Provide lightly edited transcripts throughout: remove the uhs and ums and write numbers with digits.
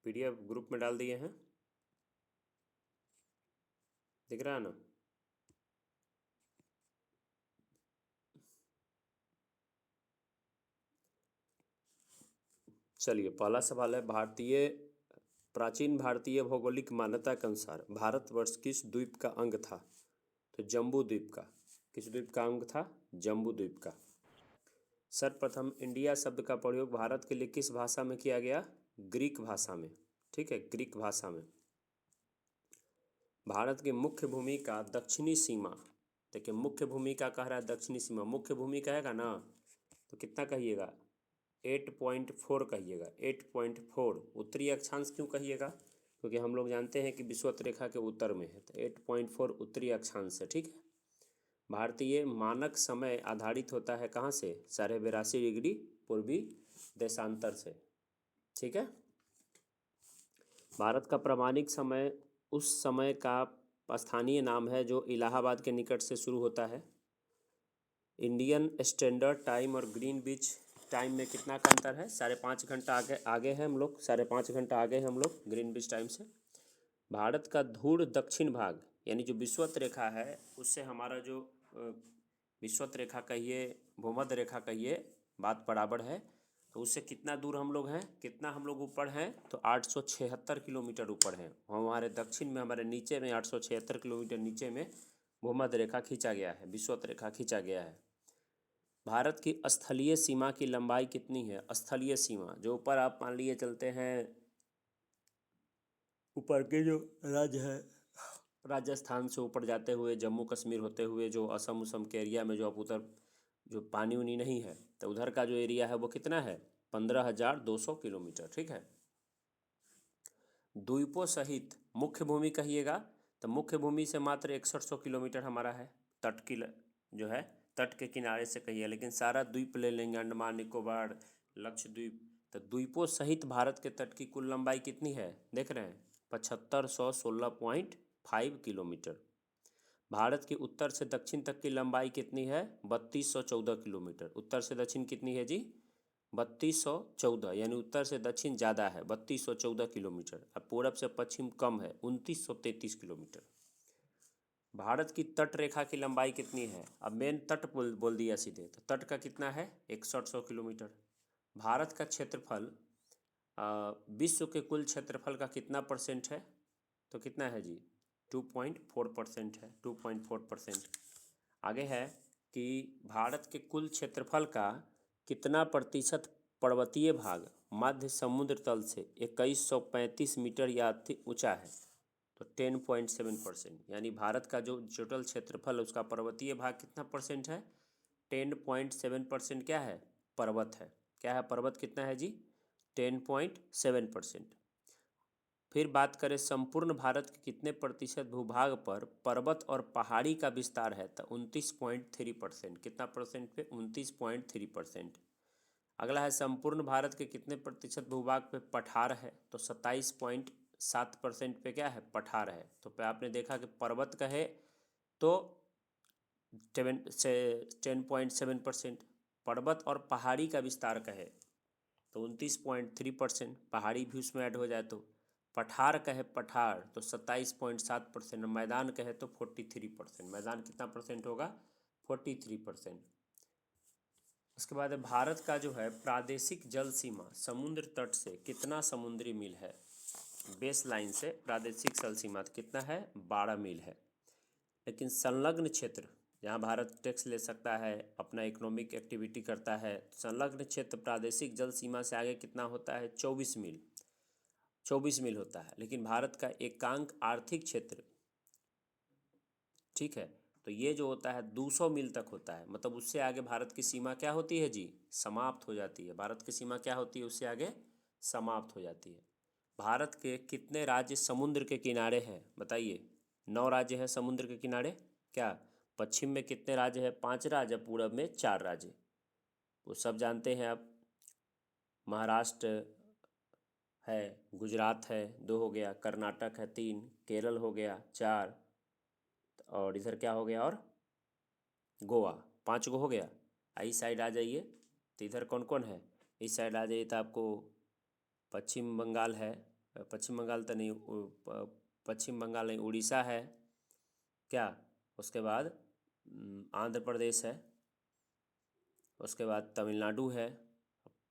PDF group में डाल दिए हैं, दिख रहा है ना? चलिए, पहला सवाल है, प्राचीन भारतीय भौगोलिक मान्यता के अनुसार भारतवर्ष किस द्वीप का अंग था? तो जम्बू द्वीप का। किस द्वीप का अंग था? जम्बू द्वीप का। सर्वप्रथम इंडिया शब्द का प्रयोग भारत के लिए किस भाषा में किया गया? ग्रीक भाषा में। ठीक है, ग्रीक भाषा में। भारत की मुख्य भूमि का दक्षिणी सीमा, देखिए मुख्य भूमि का कह रहा है दक्षिणी सीमा, मुख्य भूमि कहेगा ना तो कितना कहिएगा? 8.4 कहिएगा, 8.4। उत्तरी अक्षांश क्यों कहिएगा? क्योंकि हम लोग जानते हैं कि विषुवत रेखा के उत्तर में है, तो 8.4 उत्तरी अक्षांश है। ठीक है। भारतीय मानक समय आधारित होता है कहाँ से? 82.5 डिग्री पूर्वी देशांतर से। ठीक है। भारत का प्रमाणिक समय उस समय का स्थानीय नाम है जो इलाहाबाद के निकट से शुरू होता है। इंडियन स्टैंडर्ड टाइम और ग्रीनविच टाइम में कितना का अंतर है? 5.5 घंटा आगे हैं हम लोग, 5.5 घंटा आगे हैं हम लोग ग्रीनविच टाइम से। भारत का धूर दक्षिण भाग यानी जो विषुवत रेखा है उससे हमारा जो विषुवत रेखा कहिए, भूमध्य रेखा कहिए, बात बराबर है, तो उससे कितना दूर हम लोग हैं, कितना हम लोग ऊपर हैं? तो 876 किलोमीटर ऊपर हैं। हमारे दक्षिण में, हमारे नीचे में 876 किलोमीटर नीचे में भूमध्य रेखा खींचा गया है, विषुवत रेखा खींचा गया है। भारत की स्थलीय सीमा की लंबाई कितनी है? स्थलीय सीमा जो ऊपर आप मान लिए चलते हैं, ऊपर के जो राज्य है, राजस्थान से ऊपर जाते हुए जम्मू कश्मीर होते हुए जो असम उसम के एरिया में जो अब उधर जो पानी उनी नहीं है, तो उधर का जो एरिया है वो कितना है? 15,200 किलोमीटर। ठीक है। द्वीपों सहित मुख्य भूमि कहिएगा तो मुख्य भूमि से मात्र 6100 किलोमीटर हमारा है। तट की जो है तट के किनारे से कहिए, लेकिन सारा द्वीप ले लेंगे, अंडमान निकोबार, लक्षद्वीप, तो द्वीपों सहित भारत के तट की कुल लंबाई कितनी है? देख रहे हैं, 7516.5 किलोमीटर। भारत की उत्तर से दक्षिण तक की लंबाई कितनी है? 3214 किलोमीटर। उत्तर से दक्षिण कितनी है जी? 3214, यानी उत्तर से दक्षिण ज़्यादा है, 3214 किलोमीटर। अब पूरब से पश्चिम कम है, 2933 किलोमीटर। भारत की तट रेखा की लंबाई कितनी है? अब मेन तट बोल दिया सीधे, तो तट का कितना है? 6100 किलोमीटर। भारत का क्षेत्रफल विश्व के कुल क्षेत्रफल का कितना परसेंट है? तो कितना है जी? 2.4% है, 2.4%। आगे है कि भारत के कुल क्षेत्रफल का कितना प्रतिशत पर्वतीय भाग मध्य समुद्र तल से 2135 मीटर या अधिक ऊंचा है? तो 10.7%, यानी भारत का जो टोटल क्षेत्रफल है उसका पर्वतीय भाग कितना परसेंट है? 10.7% क्या है? पर्वत है। क्या है? पर्वत कितना है जी? 10.7%। फिर बात करें संपूर्ण भारत के कितने प्रतिशत भूभाग पर पर्वत और पहाड़ी का विस्तार है? तो 29.3%। कितना परसेंट पे? 29.3%। अगला है संपूर्ण भारत के कितने प्रतिशत भूभाग पे पठार है? तो 27.7% पे क्या है? पठार है। तो पे आपने देखा कि पर्वत कहे तो 10.7%, पर्वत और पहाड़ी का विस्तार कहे तो 29.3%, पहाड़ी भी उसमें ऐड हो जाए तो। पठार कहे पठार तो 27.7%, मैदान कहे तो 43%। मैदान कितना परसेंट होगा? 43%। उसके बाद भारत का जो है प्रादेशिक जल सीमा समुद्र तट से कितना समुद्री मील है? बेस लाइन से प्रादेशिक जल सीमा कितना है? 12 मील है। लेकिन संलग्न क्षेत्र जहाँ भारत टैक्स ले सकता है, अपना इकोनॉमिक एक्टिविटी करता है, संलग्न क्षेत्र प्रादेशिक जल सीमा से आगे कितना होता है? 24 मील। 24 मील होता है। लेकिन भारत का एकांक आर्थिक क्षेत्र, ठीक है, तो ये जो होता है 200 मील तक होता है। मतलब उससे आगे भारत की सीमा क्या होती है जी? समाप्त हो जाती है। भारत की सीमा क्या होती है? उससे आगे समाप्त हो जाती है। भारत के कितने राज्य समुद्र के किनारे हैं? बताइए। 9 राज्य हैं समुद्र के किनारे। क्या? पश्चिम में कितने राज्य हैं? 5 राज्य। पूरब में 4 राज्य। वो सब जानते हैं आप। महाराष्ट्र है, गुजरात है, 2 हो गया, कर्नाटक है 3, केरल हो गया 4, और इधर क्या हो गया? और गोवा, 5 गो हो गया। इस साइड आ जाइए तो इधर कौन कौन है? इस साइड आ जाइए तो आपको पश्चिम बंगाल है, पश्चिम बंगाल तो नहीं, पश्चिम बंगाल नहीं, उड़ीसा है क्या, उसके बाद आंध्र प्रदेश है, उसके बाद तमिलनाडु है,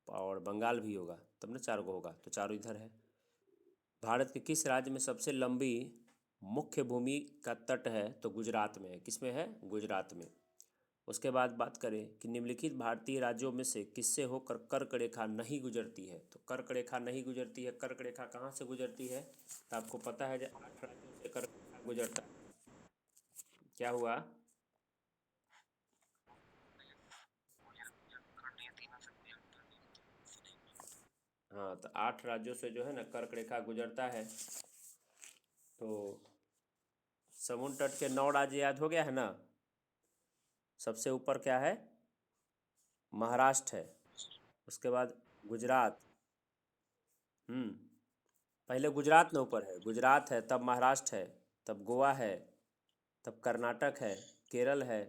और बंगाल भी होगा, तब ना चार को होगा, तो चारों इधर है। भारत के किस राज्य में सबसे लंबी मुख्य भूमि का तट है, तो गुजरात में है। किस में है? गुजरात में। उसके बाद बात करें कि निम्नलिखित भारतीय राज्यों में से किससे होकर कर्क रेखा नहीं गुजरती है, तो कर्क रेखा नहीं गुजरती है। कर्क रेखा कहाँ से गुजरती है, तो आपको पता है जो 8 राज्यों से कर्क रेखा गुजरता है। क्या हुआ? हाँ, तो 8 राज्यों से जो है ना कर्क रेखा गुजरता है। तो समुद्र तट के 9 राज्य याद हो गया है ना। सबसे ऊपर क्या है? महाराष्ट्र है। उसके बाद गुजरात। हम्म। पहले गुजरात न ऊपर है, गुजरात है, तब महाराष्ट्र है, तब गोवा है, तब कर्नाटक है, केरल है,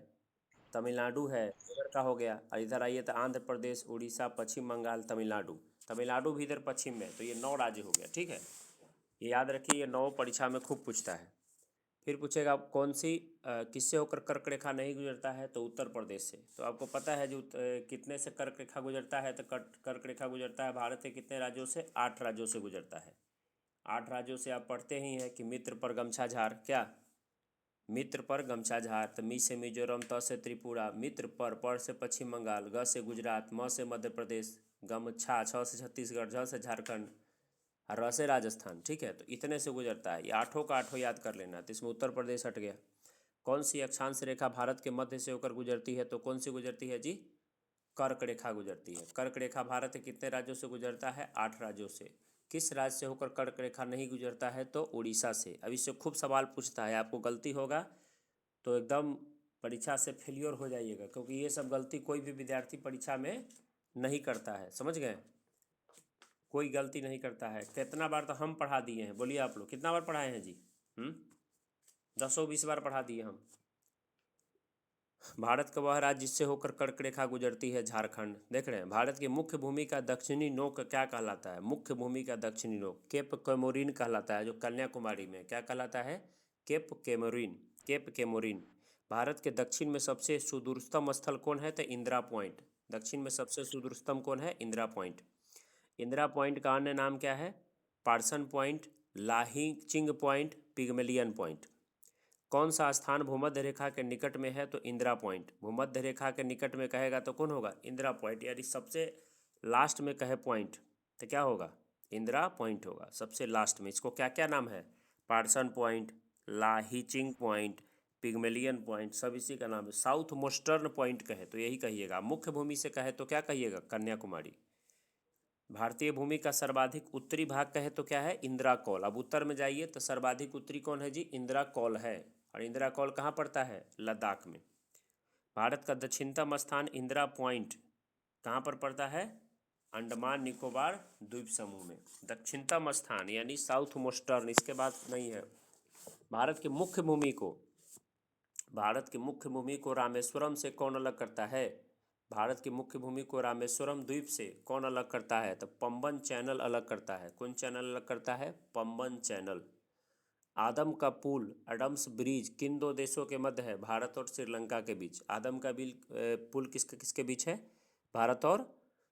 तमिलनाडु है, इधर का हो गया। और इधर आइए तो आंध्र प्रदेश, उड़ीसा, पश्चिम बंगाल, तमिलनाडु। तमिलनाडु भी इधर पश्चिम में है, तो ये 9 राज्य हो गया। ठीक है, ये याद रखिए, ये 9 परीक्षा में खूब पूछता है। फिर पूछेगा कौन सी किससे होकर कर्क रेखा नहीं गुजरता है, तो उत्तर प्रदेश से। तो आपको पता है जो कितने से कर्क रेखा गुजरता है, तो कर्क रेखा गुजरता है भारत के कितने राज्यों से? 8 राज्यों से गुजरता है। 8 राज्यों से आप पढ़ते ही हैं कि मित्र पर गमछा झार, क्या? मित्र पर गमछा झार। तो मी से मिजोरम, त से त्रिपुरा, मित्र पर से पश्चिम बंगाल, ग से गुजरात, म से मध्य प्रदेश, गमछा, छ से छत्तीसगढ़, झ से झारखंड, और र से राजस्थान। ठीक है, तो इतने से गुजरता है। ये आठों का आठों याद कर लेना। तो इसमें उत्तर प्रदेश हट गया। कौन सी अक्षांश रेखा भारत के मध्य से होकर गुजरती है, तो कौन सी गुजरती है जी? कर्क रेखा गुजरती है। कर्क रेखा भारत के कितने राज्यों से गुजरता है? 8 राज्यों से। किस राज्य से होकर कर्क रेखा नहीं गुजरता है, तो उड़ीसा से। अब इससे खूब सवाल पूछता है, आपको गलती होगा तो एकदम परीक्षा से फेलियर हो जाइएगा, क्योंकि ये सब गलती कोई भी विद्यार्थी परीक्षा में नहीं करता है, समझ गए? कोई गलती नहीं करता है। कितना बार तो हम पढ़ा दिए हैं, बोलिए आप लोग कितना बार पढ़ाए हैं जी? 10-20 बार पढ़ा दिए हम। भारत का वह राज्य जिससे होकर कर्क रेखा गुजरती है, झारखंड। देख रहे हैं, भारत की मुख्य भूमि का दक्षिणी नोक क्या कहलाता है? मुख्य भूमि का दक्षिणी नोक केप कैमोरिन कहलाता है, जो कन्याकुमारी में। क्या कहलाता है? Cape Comorin. Cape Comorin. Bharat के दक्षिण में सबसे सुदूरतम स्थल कौन है, तो इंदिरा पॉइंट। दक्षिण में सबसे सुदूरतम कौन है? इंदिरा पॉइंट। इंदिरा पॉइंट का अन्य नाम क्या है? पार्सन पॉइंट, लाहिचिंग पॉइंट, पिगमेलियन पॉइंट। कौन सा स्थान भूमध्य रेखा के निकट में है, तो इंदिरा पॉइंट। भूमध्य रेखा के निकट में कहेगा तो कौन होगा? इंदिरा पॉइंट। यानी सबसे लास्ट में कहे पॉइंट, तो क्या होगा? इंदिरा पॉइंट होगा सबसे लास्ट में। इसको क्या क्या नाम है? पार्सन पॉइंट, लाहिचिंग पॉइंट, पिगमेलियन पॉइंट, सब इसी का नाम है। साउथ मोस्टर्न पॉइंट कहे तो यही कहिएगा। मुख्य भूमि से कहे तो क्या कहिएगा? कन्याकुमारी। भारतीय भूमि का सर्वाधिक उत्तरी भाग कहे तो क्या है? इंदिरा कौल। अब उत्तर में जाइए तो सर्वाधिक उत्तरी कौन है जी? इंदिरा कौल है। और इंदिरा कौल कहाँ पड़ता है? लद्दाख में। भारत का दक्षिणतम स्थान इंदिरा पॉइंट कहाँ पर पड़ता है? अंडमान निकोबार द्वीप समूह में। दक्षिणतम स्थान यानी साउथ मोस्टर्न, इसके बाद नहीं है। भारत की मुख्य भूमि को, भारत की मुख्य भूमि को रामेश्वरम से कौन अलग करता है? भारत की मुख्य भूमि को रामेश्वरम द्वीप से कौन अलग करता है? तो पंबन चैनल अलग करता है। कौन चैनल अलग करता है? पंबन चैनल। आदम का पुल, एडम्स ब्रिज किन दो देशों के मध्य है? भारत और श्रीलंका के बीच। आदम का पुल किसके किसके बीच है? भारत और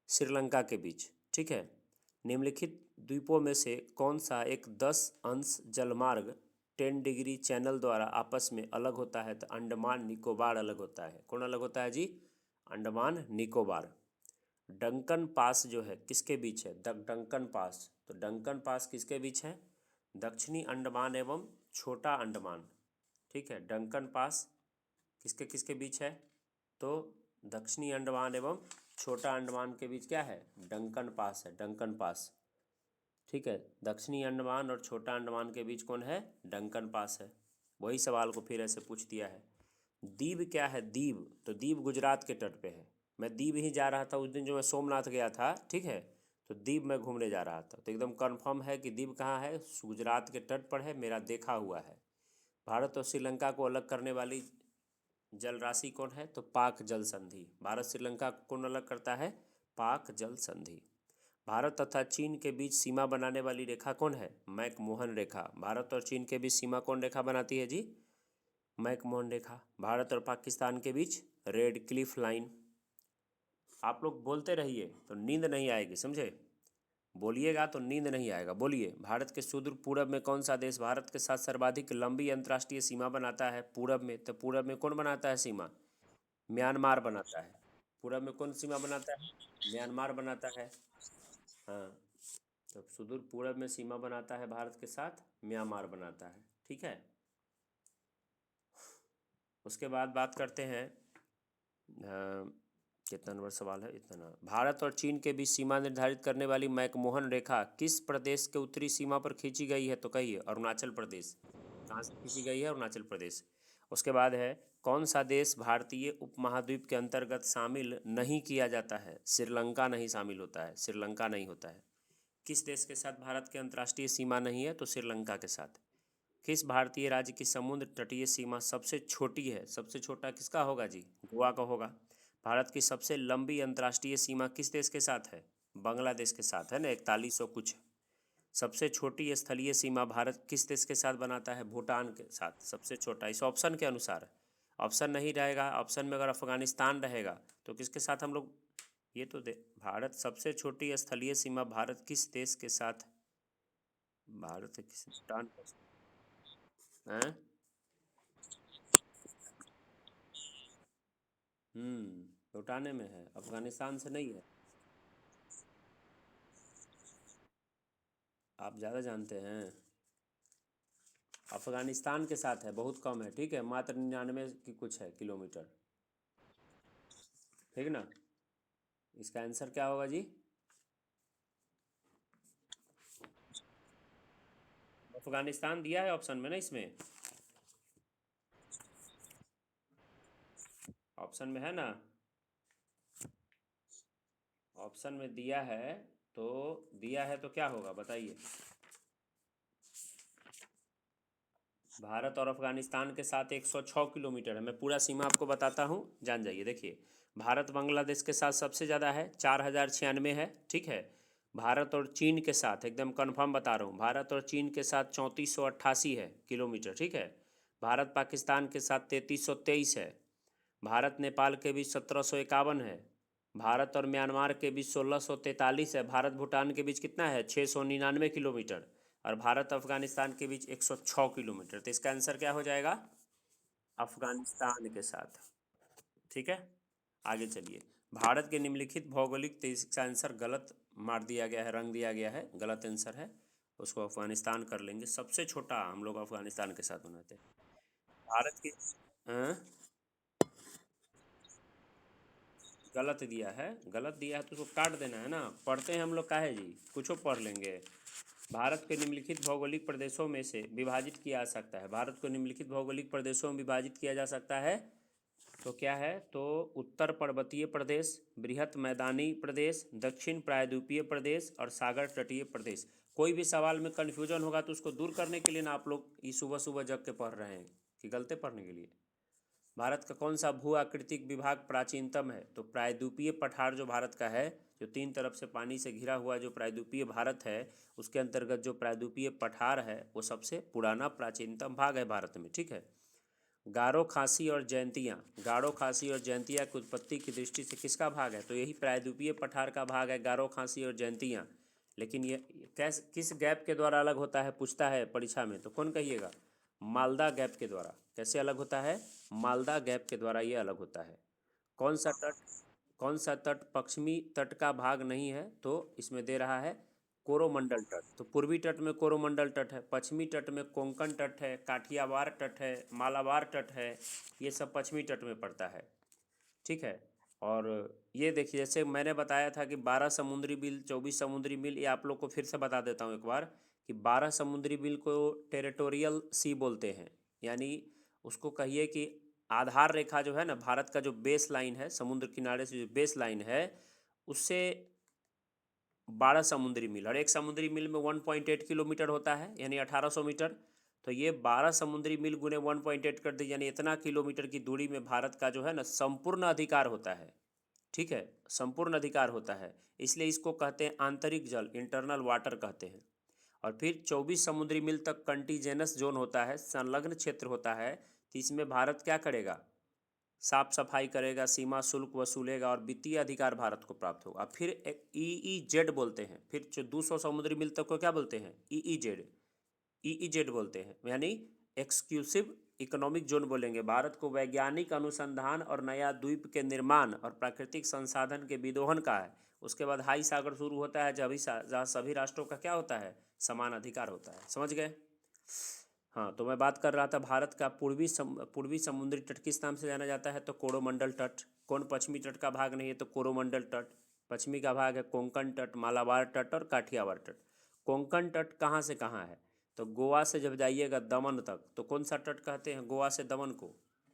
श्रीलंका के बीच। ठीक है। निम्नलिखित द्वीपों में से कौन सा एक 10 अंश जलमार्ग 10 डिग्री चैनल द्वारा आपस में अलग होता है? तो अंडमान निकोबार अलग होता है। कौन अलग होता है जी? अंडमान निकोबार। डंकन पास जो है किसके बीच है? Duncan pass. तो डंकन पास किसके बीच है? दक्षिणी अंडमान एवं छोटा अंडमान। ठीक है, डंकन पास किसके किसके बीच है? तो दक्षिणी अंडमान एवं छोटा अंडमान के बीच क्या है? डंकन पास है, डंकन पास। ठीक है, दक्षिणी अंडमान और छोटा अंडमान के बीच कौन है? डंकन पास है। वही सवाल को फिर ऐसे पूछ दिया है। दीव क्या है? दीव, तो दीव गुजरात के तट पे है। मैं दीव ही जा रहा था उस दिन, जो मैं सोमनाथ गया था। ठीक है, तो दीव में घूमने जा रहा था, तो एकदम कंफर्म है कि दीव कहाँ है? गुजरात के तट पर है, मेरा देखा हुआ है। भारत और श्रीलंका को अलग करने वाली जल राशि कौन है? तो पाक जल संधि। भारत श्रीलंका को कौन अलग करता है? पाक जल संधि। भारत तथा चीन के बीच सीमा बनाने वाली रेखा कौन है? मैकमोहन रेखा। भारत और चीन के बीच सीमा कौन रेखा बनाती है जी? मैकमोहन रेखा। भारत और पाकिस्तान के बीच रेड क्लिफ लाइन। आप लोग बोलते रहिए तो नींद नहीं आएगी, समझे? बोलिएगा तो नींद नहीं आएगा। बोलिए। भारत के सुदूर पूरब में कौन सा देश भारत के साथ सर्वाधिक लंबी अंतर्राष्ट्रीय सीमा बनाता है? पूरब में, तो पूरब में कौन बनाता है सीमा? म्यांमार बनाता है। पूरब में कौन सीमा बनाता है? म्यांमार बनाता है। हाँ, तो सुदूर पूरब में सीमा बनाता है भारत के साथ, म्यांमार बनाता है। ठीक है। उसके बाद बात करते हैं, कितना नंबर सवाल है? इतना। भारत और चीन के बीच सीमा निर्धारित करने वाली मैकमोहन रेखा किस प्रदेश के उत्तरी सीमा पर खींची गई है? तो कहिए अरुणाचल प्रदेश। कहाँ से खींची गई है? अरुणाचल प्रदेश। उसके बाद है, कौन सा देश भारतीय उपमहाद्वीप के अंतर्गत शामिल नहीं किया जाता है? श्रीलंका नहीं शामिल होता है, श्रीलंका नहीं होता है। किस देश के साथ भारत की अंतर्राष्ट्रीय सीमा नहीं है? तो श्रीलंका के साथ। किस भारतीय राज्य की समुद्र तटीय सीमा सबसे छोटी है? सबसे छोटा किसका होगा जी? गोवा का होगा। भारत की सबसे लंबी अंतर्राष्ट्रीय सीमा किस देश के साथ है? बांग्लादेश के साथ है ना, 4100 कुछ। सबसे छोटी स्थलीय सीमा भारत किस देश के साथ बनाता है? भूटान के साथ, सबसे छोटा, इस ऑप्शन के अनुसार। ऑप्शन नहीं रहेगा, ऑप्शन में अगर अफगानिस्तान रहेगा तो किसके साथ हम लोग, ये तो दे, भारत सबसे छोटी स्थलीय सीमा भारत किस देश के साथ? भारत किस, भूटान के साथ। हैं? भूटान में है, अफगानिस्तान से नहीं है। आप ज़्यादा जानते हैं। अफगानिस्तान के साथ है, बहुत कम है, ठीक है, मात्र 99 की कुछ है किलोमीटर। ठीक ना? इसका आंसर क्या होगा जी? अफगानिस्तान दिया है ऑप्शन में ना, इसमें ऑप्शन में है ना, ऑप्शन में दिया है। तो दिया है तो क्या होगा बताइए? भारत और अफगानिस्तान के साथ 106 किलोमीटर है। मैं पूरा सीमा आपको बताता हूँ, जान जाइए। देखिए, भारत बांग्लादेश के साथ सबसे ज़्यादा है, 4096 है, ठीक है। भारत और चीन के साथ, एकदम कंफर्म बता रहा हूँ, भारत और चीन के साथ 3488 है किलोमीटर, ठीक है। भारत पाकिस्तान के साथ 3323 है। भारत नेपाल के बीच 1751 है। भारत और म्यांमार के बीच 1643 है। भारत भूटान के बीच कितना है? 699 किलोमीटर। और भारत अफगानिस्तान के बीच 106 किलोमीटर। तो इसका आंसर क्या हो जाएगा? अफगानिस्तान के साथ। ठीक है, आगे चलिए। भारत के निम्नलिखित भौगोलिक, तो इसका आंसर गलत मार दिया गया है, रंग दिया गया है, गलत आंसर है। उसको अफगानिस्तान कर लेंगे, सबसे छोटा हम लोग अफगानिस्तान के साथ बनाते हैं। भारत की, हाँ? गलत दिया है, गलत दिया है तो उसको काट देना है ना। पढ़ते हैं हम लोग, काहे जी, कुछ पढ़ लेंगे। भारत के निम्नलिखित भौगोलिक प्रदेशों में से विभाजित किया जा सकता है। भारत को निम्नलिखित भौगोलिक प्रदेशों में विभाजित किया जा सकता है। तो क्या है? तो उत्तर पर्वतीय प्रदेश, बृहत मैदानी प्रदेश, दक्षिण प्रायद्वीपीय प्रदेश और सागर तटीय प्रदेश। कोई भी सवाल में कन्फ्यूजन होगा तो उसको दूर करने के लिए ना आप लोग ये सुबह सुबह जग के पढ़ रहे हैं कि गलते पढ़ने के लिए। भारत का कौन सा भू आकृतिक विभाग प्राचीनतम है? तो प्रायद्वीपीय पठार जो भारत का है, जो 3 तरफ से पानी से घिरा हुआ जो प्रायद्वीपीय भारत है, उसके अंतर्गत जो प्रायद्वीपीय पठार है वो सबसे पुराना प्राचीनतम भाग है भारत में, ठीक है। गारो खासी और जयंतियाँ, गारो खासी और जयंतिया की उत्पत्ति की दृष्टि से किसका भाग है? तो यही प्रायद्वीपीय पठार का भाग है, गारो खासी और जयंतियाँ। लेकिन ये कैस किस गैप के द्वारा अलग होता है, पूछता है परीक्षा में, तो कौन कहिएगा? मालदा गैप के द्वारा। कैसे अलग होता है? मालदा गैप के द्वारा ये अलग होता है। कौन सा तट, कौन सा तट पश्चिमी तट का भाग नहीं है? तो इसमें दे रहा है कोरोमंडल तट। तो पूर्वी तट में कोरोमंडल तट है, पश्चिमी तट में कोंकण तट है, काठियावाड़ तट है, मालाबार तट है, ये सब पश्चिमी तट में पड़ता है, ठीक है। और ये देखिए, जैसे मैंने बताया था कि 12 समुद्री बिल, 24 समुद्री बिल, ये आप लोग को फिर से बता देता हूँ एक बार, कि 12 समुद्री बिल को टेरिटोरियल सी बोलते हैं। यानी उसको कहिए कि आधार रेखा जो है ना, भारत का जो बेस लाइन है, समुद्र किनारे से जो बेस लाइन है, उससे 12 समुद्री मील, और एक समुद्री मील में 1.8 किलोमीटर होता है, यानी 1800 मीटर। तो ये 12 समुद्री मील गुने 1.8 कर दी, यानी इतना किलोमीटर की दूरी में भारत का जो है ना संपूर्ण अधिकार होता है। ठीक है, संपूर्ण अधिकार होता है, इसलिए इसको कहते हैं आंतरिक जल, इंटरनल वाटर कहते हैं। और फिर 24 समुद्री मील तक कंटीजेनस जोन होता है, संलग्न क्षेत्र होता है। तो इसमें भारत क्या करेगा? साफ सफाई करेगा, सीमा शुल्क वसूलेगा और वित्तीय अधिकार भारत को प्राप्त होगा। फिर EEZ बोलते हैं, फिर जो 200 समुद्री मील तक को क्या बोलते हैं? EEZ बोलते हैं, यानी एक्सक्लूसिव इकोनॉमिक जोन बोलेंगे। भारत को वैज्ञानिक अनुसंधान और नया द्वीप के निर्माण और प्राकृतिक संसाधन के विदोहन का है। उसके बाद हाई सागर शुरू होता है, जहाँ सभी राष्ट्रों का क्या होता है? समान अधिकार होता है। समझ गए? हाँ, तो मैं बात कर रहा था भारत का पूर्वी समुद्री तट किस नाम से जाना जाता है? तो कोरोमंडल तट। कौन पश्चिमी तट का भाग नहीं है? तो कोरोमंडल तट। पश्चिमी का भाग है कोंकण तट, मालाबार तट और काठियावाड़ तट। कोंकण तट कहाँ से कहाँ है? तो गोवा से जब जाइएगा दमन तक, तो कौन सा तट कहते हैं गोवा से दमन को?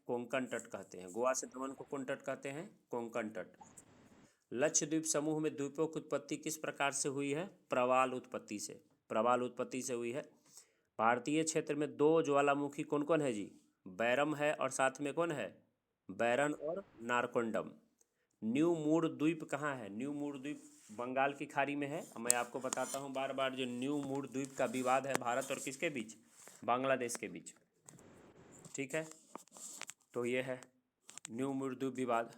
कोंकण तट कहते हैं। गोवा से दमन को कौन तट कहते हैं? कोंकण तट। लक्षद्वीप समूह में द्वीपों की उत्पत्ति किस प्रकार से हुई है? प्रवाल उत्पत्ति से। प्रवाल उत्पत्ति से हुई है। भारतीय क्षेत्र में दो ज्वालामुखी कौन कौन है जी? बैरम है और साथ में कौन है? बैरन और नारकोंडम। न्यू मूर द्वीप कहाँ है? न्यू मूर द्वीप बंगाल की खाड़ी में है। मैं आपको बताता हूँ बार बार, जो न्यू मूर द्वीप का विवाद है भारत और किसके बीच? बांग्लादेश के बीच। ठीक है, तो ये है न्यू मूर द्वीप विवाद।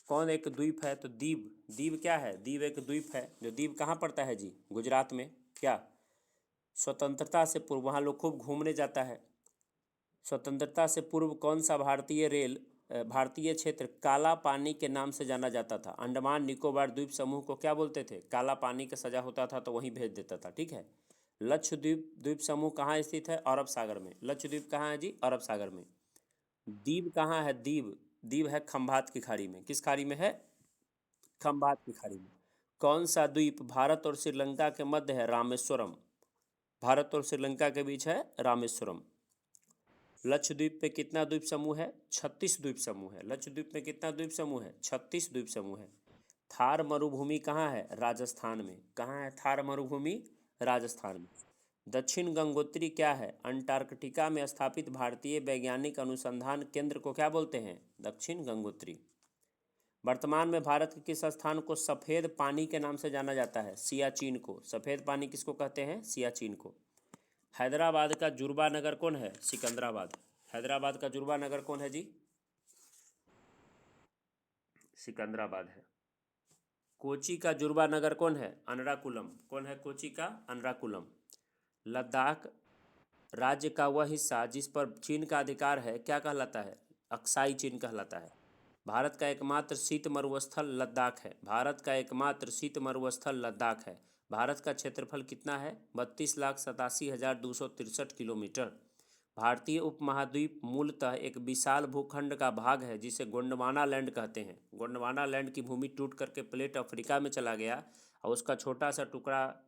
कौन एक द्वीप है? तो दीव। दीव क्या है? दीव एक द्वीप है। जो दीव कहाँ पड़ता है जी? गुजरात में। क्या स्वतंत्रता से पूर्व वहाँ लोग खूब घूमने जाता है। स्वतंत्रता से पूर्व कौन सा भारतीय क्षेत्र काला पानी के नाम से जाना जाता था? अंडमान निकोबार द्वीप समूह को क्या बोलते थे? काला पानी का सजा होता था तो वहीं भेज देता था। ठीक है। लक्षद्वीप द्वीप समूह कहाँ स्थित है? अरब सागर में। लक्षद्वीप कहाँ है जी? अरब सागर में। द्वीप कहाँ है? द्वीप द्वीप है खंभात की खाड़ी में। किस खाड़ी में है? खंभात की खाड़ी में। कौन सा द्वीप भारत और श्रीलंका के मध्य है? रामेश्वरम। भारत और श्रीलंका के बीच है रामेश्वरम। लक्षद्वीप पे कितना द्वीप समूह है? 36 द्वीप समूह है। लक्षद्वीप में कितना द्वीप समूह है? 36 द्वीप समूह है। थार मरुभूमि कहाँ है? राजस्थान में। कहाँ है थार मरुभूमि? राजस्थान में। दक्षिण गंगोत्री क्या है? अंटार्कटिका में स्थापित भारतीय वैज्ञानिक अनुसंधान केंद्र को क्या बोलते हैं? दक्षिण गंगोत्री। वर्तमान में भारत के किस स्थान को सफ़ेद पानी के नाम से जाना जाता है? सियाचिन को। सफ़ेद पानी किसको कहते हैं? सियाचिन को। हैदराबाद का जुर्बा नगर कौन है? सिकंदराबाद। हैदराबाद का जुर्बा नगर कौन है जी? सिकंदराबाद है। कोची का जुर्बा नगर कौन है? अनराकुलम। कौन है कोची का? अनराकुलम। लद्दाख राज्य का वह हिस्सा जिस पर चीन का अधिकार है क्या कहलाता है? अक्साई चीन कहलाता है। भारत का एकमात्र शीत मरुस्थल लद्दाख है। भारत का एकमात्र शीत मरुस्थल लद्दाख है। भारत का क्षेत्रफल कितना है? 32,87,263 किलोमीटर। भारतीय उपमहाद्वीप मूलतः एक विशाल भूखंड का भाग है जिसे गोंडवाना लैंड कहते हैं। गोंडवाना लैंड की भूमि टूट करके प्लेट अफ्रीका में चला गया और उसका छोटा सा टुकड़ा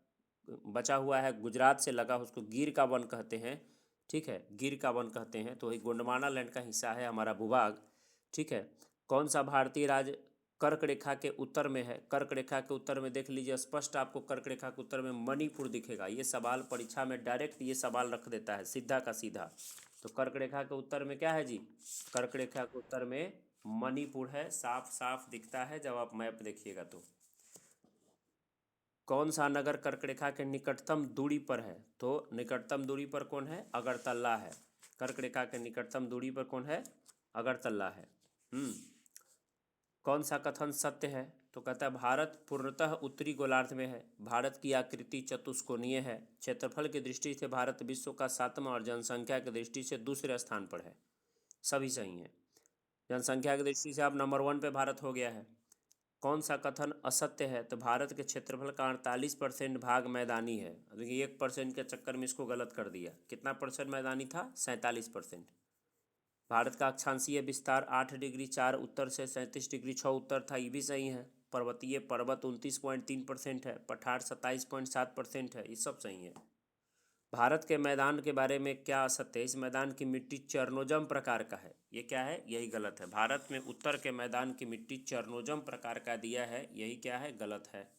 बचा हुआ है गुजरात से लगा, उसको गिर का वन कहते हैं। ठीक है, गिर का वन कहते हैं। तो वही गोंडवाना लैंड का हिस्सा है हमारा भूभाग। ठीक है। कौन सा भारतीय राज्य कर्क रेखा के उत्तर में है? कर्क रेखा के उत्तर में देख लीजिए, स्पष्ट आपको कर्क रेखा के उत्तर में मणिपुर दिखेगा। ये सवाल परीक्षा में डायरेक्ट ये सवाल रख देता है, सीधा का सीधा। तो कर्क रेखा के उत्तर में क्या है जी? कर्क रेखा के उत्तर में मणिपुर है, साफ साफ दिखता है जब आप मैप देखिएगा तो। कौन सा नगर कर्क रेखा के निकटतम दूरी पर है? तो निकटतम दूरी पर कौन है? अगरतला है। कर्क रेखा के निकटतम दूरी पर कौन है? अगरतला है। कौन सा कथन सत्य है? तो कहता है भारत पूर्णतः उत्तरी गोलार्ध में है। भारत की आकृति चतुष्कोणीय है। क्षेत्रफल की दृष्टि से भारत विश्व का 7वां और जनसंख्या की दृष्टि से दूसरे स्थान पर है। सभी सही है। जनसंख्या की दृष्टि से अब नंबर 1 पे भारत हो गया है। कौन सा कथन असत्य है? तो भारत के क्षेत्रफल का 48% भाग मैदानी है। देखिए 1% के चक्कर में इसको गलत कर दिया। कितना परसेंट मैदानी था? 47%। भारत का अक्षांशीय विस्तार 8 डिग्री 4 उत्तर से 37 डिग्री 6 उत्तर था, ये भी सही है। पर्वतीय पर्वत 29.3% है। पठार 27.7% है, ये सब सही है। भारत के मैदान के बारे में क्या असत्य है? इस मैदान की मिट्टी चर्नोजम प्रकार का है, ये क्या है? यही गलत है। भारत में उत्तर के मैदान की मिट्टी चर्नोजम प्रकार का दिया है, यही क्या है? गलत है।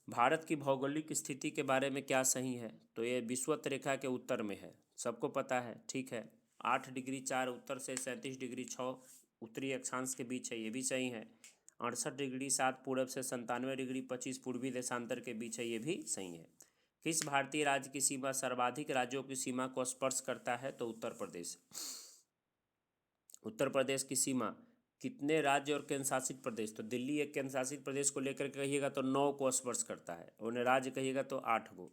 भारत की भौगोलिक स्थिति के बारे में क्या सही है? तो ये विषुवत रेखा के उत्तर में है, सबको पता है। ठीक है। 8 डिग्री 4 उत्तर से 37 डिग्री 6 उत्तरी अक्षांश के बीच है, ये भी सही है। 68 डिग्री 7 पूरब से 97 डिग्री 25 पूर्वी देशांतर के बीच है, ये भी सही है। किस भारतीय राज्य की सीमा सर्वाधिक राज्यों की सीमा को स्पर्श करता है? तो उत्तर प्रदेश। उत्तर प्रदेश की सीमा कितने राज्य और केंद्र शासित प्रदेश? तो दिल्ली एक केंद्र शासित प्रदेश को लेकर के कहिएगा तो 9 को स्पर्श करता है, उन्हें राज्य कहिएगा तो 8 को।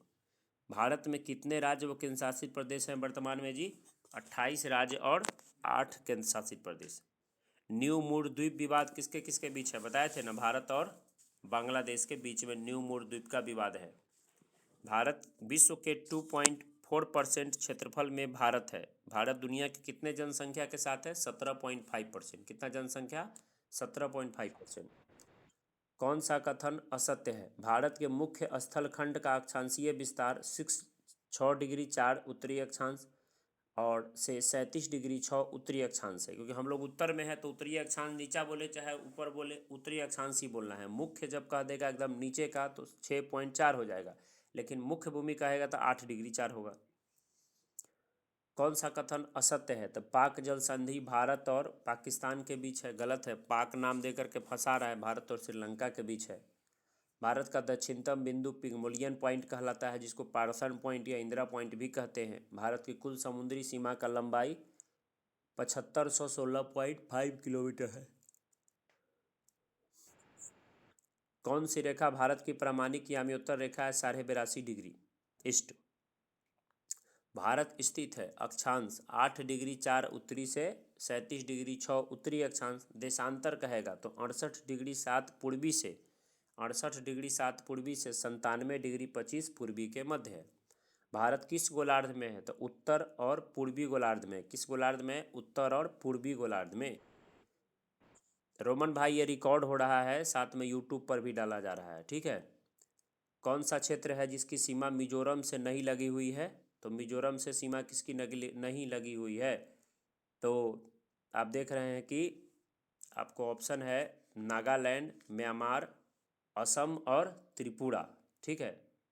भारत में कितने राज्य व केंद्र शासित प्रदेश हैं वर्तमान में जी? 28 राज्य और 8 केंद्र शासित प्रदेश। न्यू मूर द्वीप विवाद किसके किसके बीच है? बताए थे ना, भारत और बांग्लादेश के बीच में न्यू मूर द्वीप का विवाद है। भारत विश्व के 2.4% क्षेत्रफल में भारत है। भारत दुनिया की कितने जनसंख्या के साथ है? 17.5%। कितना जनसंख्या? 17.5%। कौन सा कथन असत्य है? भारत के मुख्य स्थल खंड का अक्षांशीय विस्तार 6 डिग्री 4 उत्तरी अक्षांश और से 37 डिग्री 6 उत्तरी अक्षांश है, क्योंकि हम लोग उत्तर में है तो उत्तरी अक्षांश नीचा बोले चाहे ऊपर बोले, उत्तरी अक्षांश ही बोलना है। मुख्य जब कह देगा एकदम नीचे का तो 6.4 हो जाएगा, लेकिन मुख्य भूमि कहेगा तो 8 डिग्री 4 होगा। कौन सा कथन असत्य है? तो पाक जल संधि भारत और पाकिस्तान के बीच है, गलत है। पाक नाम देकर के फंसा रहा है, भारत और श्रीलंका के बीच है। भारत का दक्षिणतम बिंदु पिग्मलियन पॉइंट कहलाता है, जिसको पार्सन पॉइंट या इंदिरा पॉइंट भी कहते हैं। भारत की कुल समुद्री सीमा का लंबाई 7516.5 किलोमीटर है। कौन सी रेखा भारत की प्रामाणिक यामी-उत्तर रेखा है? 82.5 डिग्री ईस्ट। भारत स्थित है अक्षांश 8 डिग्री 4 उत्तरी से 37 डिग्री 6 उत्तरी अक्षांश। देशांतर कहेगा तो 68 डिग्री 7 पूर्वी से 68 डिग्री 7 पूर्वी से 97 डिग्री 25 पूर्वी के मध्य है। भारत किस गोलार्ध में है? तो उत्तर और पूर्वी गोलार्ध में। किस गोलार्ध में? उत्तर और पूर्वी गोलार्ध में। रोमन भाई ये रिकॉर्ड हो रहा है, साथ में यूट्यूब पर भी डाला जा रहा है, ठीक है। कौन सा क्षेत्र है जिसकी सीमा मिजोरम से नहीं लगी हुई है? तो मिजोरम से सीमा किसकी नहीं लगी हुई है? तो आप देख रहे हैं कि आपको ऑप्शन है नागालैंड, म्यांमार, असम और त्रिपुरा, ठीक है।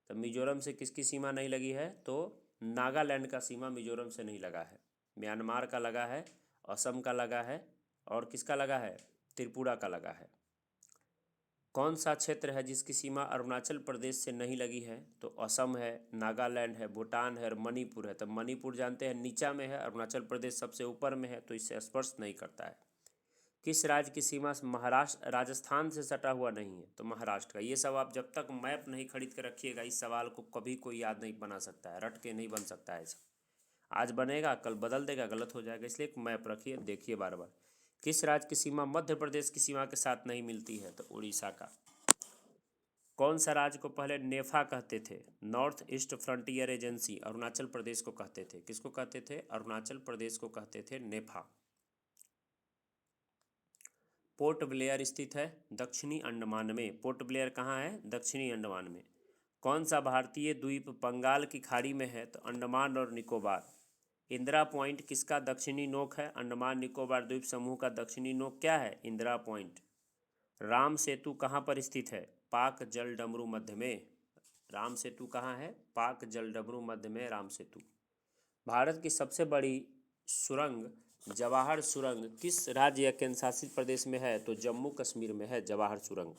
तो मिजोरम से किसकी सीमा नहीं लगी है? तो नागालैंड का सीमा मिजोरम से नहीं लगा है। म्यांमार का लगा है, असम का लगा है और किसका लगा है? त्रिपुरा का लगा है। कौन सा क्षेत्र है जिसकी सीमा अरुणाचल प्रदेश से नहीं लगी है? तो असम है, नागालैंड है, भूटान है और मणिपुर है। तो मणिपुर जानते हैं नीचा में है, अरुणाचल प्रदेश सबसे ऊपर में है, तो इससे स्पर्श नहीं करता है। किस राज्य की सीमा महाराष्ट्र राजस्थान से सटा हुआ नहीं है? तो महाराष्ट्र का। ये सब आप जब तक मैप नहीं खरीद कर रखिएगा, इस सवाल को कभी कोई याद नहीं बना सकता है, रट के नहीं बन सकता है। आज बनेगा कल बदल देगा, गलत हो जाएगा, इसलिए एक मैप रखिए, देखिए बार बार। किस राज्य की सीमा मध्य प्रदेश की सीमा के साथ नहीं मिलती है? तो उड़ीसा का। कौन सा राज्य को पहले नेफा कहते थे? North East Frontier Agency. Arunachal Pradesh को कहते थे। किसको कहते थे? अरुणाचल प्रदेश को कहते थे नेफा। पोर्ट ब्लेयर स्थित है दक्षिणी अंडमान में। पोर्ट ब्लेयर कहाँ है? दक्षिणी अंडमान में। कौन सा भारतीय द्वीप बंगाल की खाड़ी में है? तो अंडमान और निकोबार। इंदिरा पॉइंट किसका दक्षिणी नोक है? अंडमान निकोबार द्वीप समूह का दक्षिणी नोक क्या है? इंदिरा पॉइंट। राम सेतु कहाँ पर स्थित है? पाक जलडमरू मध्य में। राम सेतु कहाँ है? पाक जलडमरू मध्य में राम सेतु। भारत की सबसे बड़ी सुरंग जवाहर सुरंग किस राज्य या केंद्र शासित प्रदेश में है? तो जम्मू कश्मीर में है जवाहर सुरंग।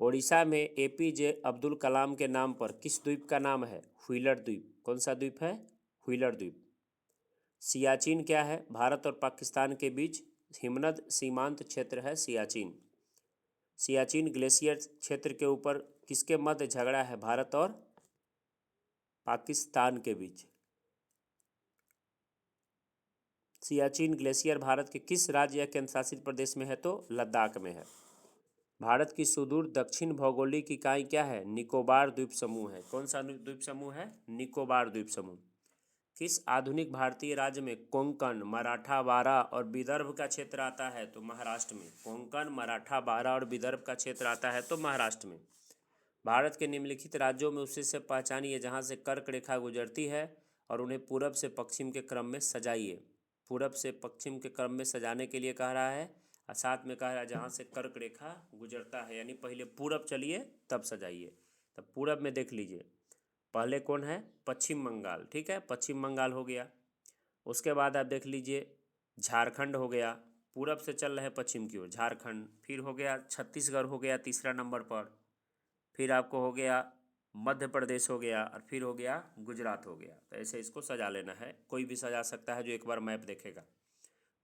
ओडिशा में एपीजे अब्दुल कलाम के नाम पर किस द्वीप का नाम है? व्हीलर द्वीप। कौन सा द्वीप है? व्हीलर द्वीप। सियाचिन क्या है? भारत और पाकिस्तान के बीच हिमनद सीमांत क्षेत्र है सियाचिन। सियाचिन ग्लेशियर क्षेत्र के ऊपर किसके मध्य झगड़ा है? भारत और पाकिस्तान के बीच। सियाचिन ग्लेशियर भारत के किस राज्य या केंद्र शासित प्रदेश में है? तो लद्दाख में है। भारत की सुदूर दक्षिण भौगोलिक इकाई क्या है? निकोबार द्वीप समूह है। कौन सा द्वीप समूह है? निकोबार द्वीप समूह। किस आधुनिक भारतीय राज्य में कोंकण, मराठावाड़ा और विदर्भ का क्षेत्र आता है? तो महाराष्ट्र में। कोंकण, मराठावाड़ा और विदर्भ का क्षेत्र आता है तो महाराष्ट्र में। भारत के निम्नलिखित राज्यों में उससे से पहचानिए जहाँ से कर्क रेखा गुजरती है और उन्हें पूरब से पश्चिम के क्रम में सजाइए। पूरब से पश्चिम के क्रम में सजाने के लिए कह रहा है और साथ में कह रहा है जहाँ से कर्क रेखा गुजरता है, यानी पहले पूरब चलिए तब सजाइए। तब पूरब में देख लीजिए, पहले कौन है? पश्चिम बंगाल, ठीक है, पश्चिम बंगाल हो गया। उसके बाद आप देख लीजिए झारखंड हो गया, पूरब से चल रहे हैं पश्चिम की ओर, झारखंड। फिर हो गया छत्तीसगढ़, हो गया तीसरा नंबर पर। फिर आपको हो गया मध्य प्रदेश हो गया, और फिर हो गया गुजरात हो गया। तो ऐसे इसको सजा लेना है, कोई भी सजा सकता है जो एक बार मैप देखेगा।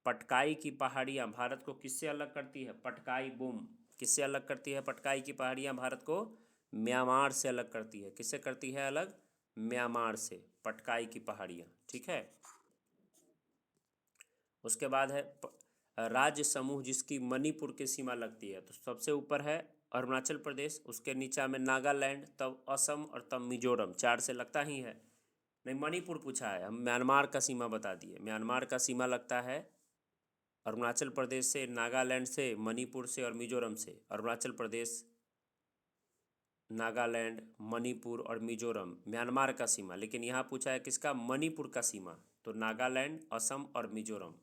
पटकाई की पहाड़ियाँ भारत को किससे अलग करती है? पटकाई बूम किससे अलग करती है? पटकाई की पहाड़ियाँ भारत को म्यांमार से अलग करती है। किससे करती है अलग? म्यांमार से, पटकाई की पहाड़ियाँ। ठीक है। उसके बाद है राज्य समूह जिसकी मणिपुर की सीमा लगती है। तो सबसे ऊपर है अरुणाचल प्रदेश, उसके नीचा में नागालैंड, तब असम, और तब मिजोरम। चार से लगता ही है। नहीं, मणिपुर पूछा है, हम म्यांमार का सीमा बता दिए। म्यांमार का सीमा लगता है अरुणाचल प्रदेश से, नागालैंड से, मणिपुर से और मिजोरम से। अरुणाचल प्रदेश, नागालैंड, मणिपुर और मिजोरम म्यांमार का सीमा। लेकिन यहाँ पूछा है किसका? मणिपुर का सीमा। तो नागालैंड, असम और मिजोरम।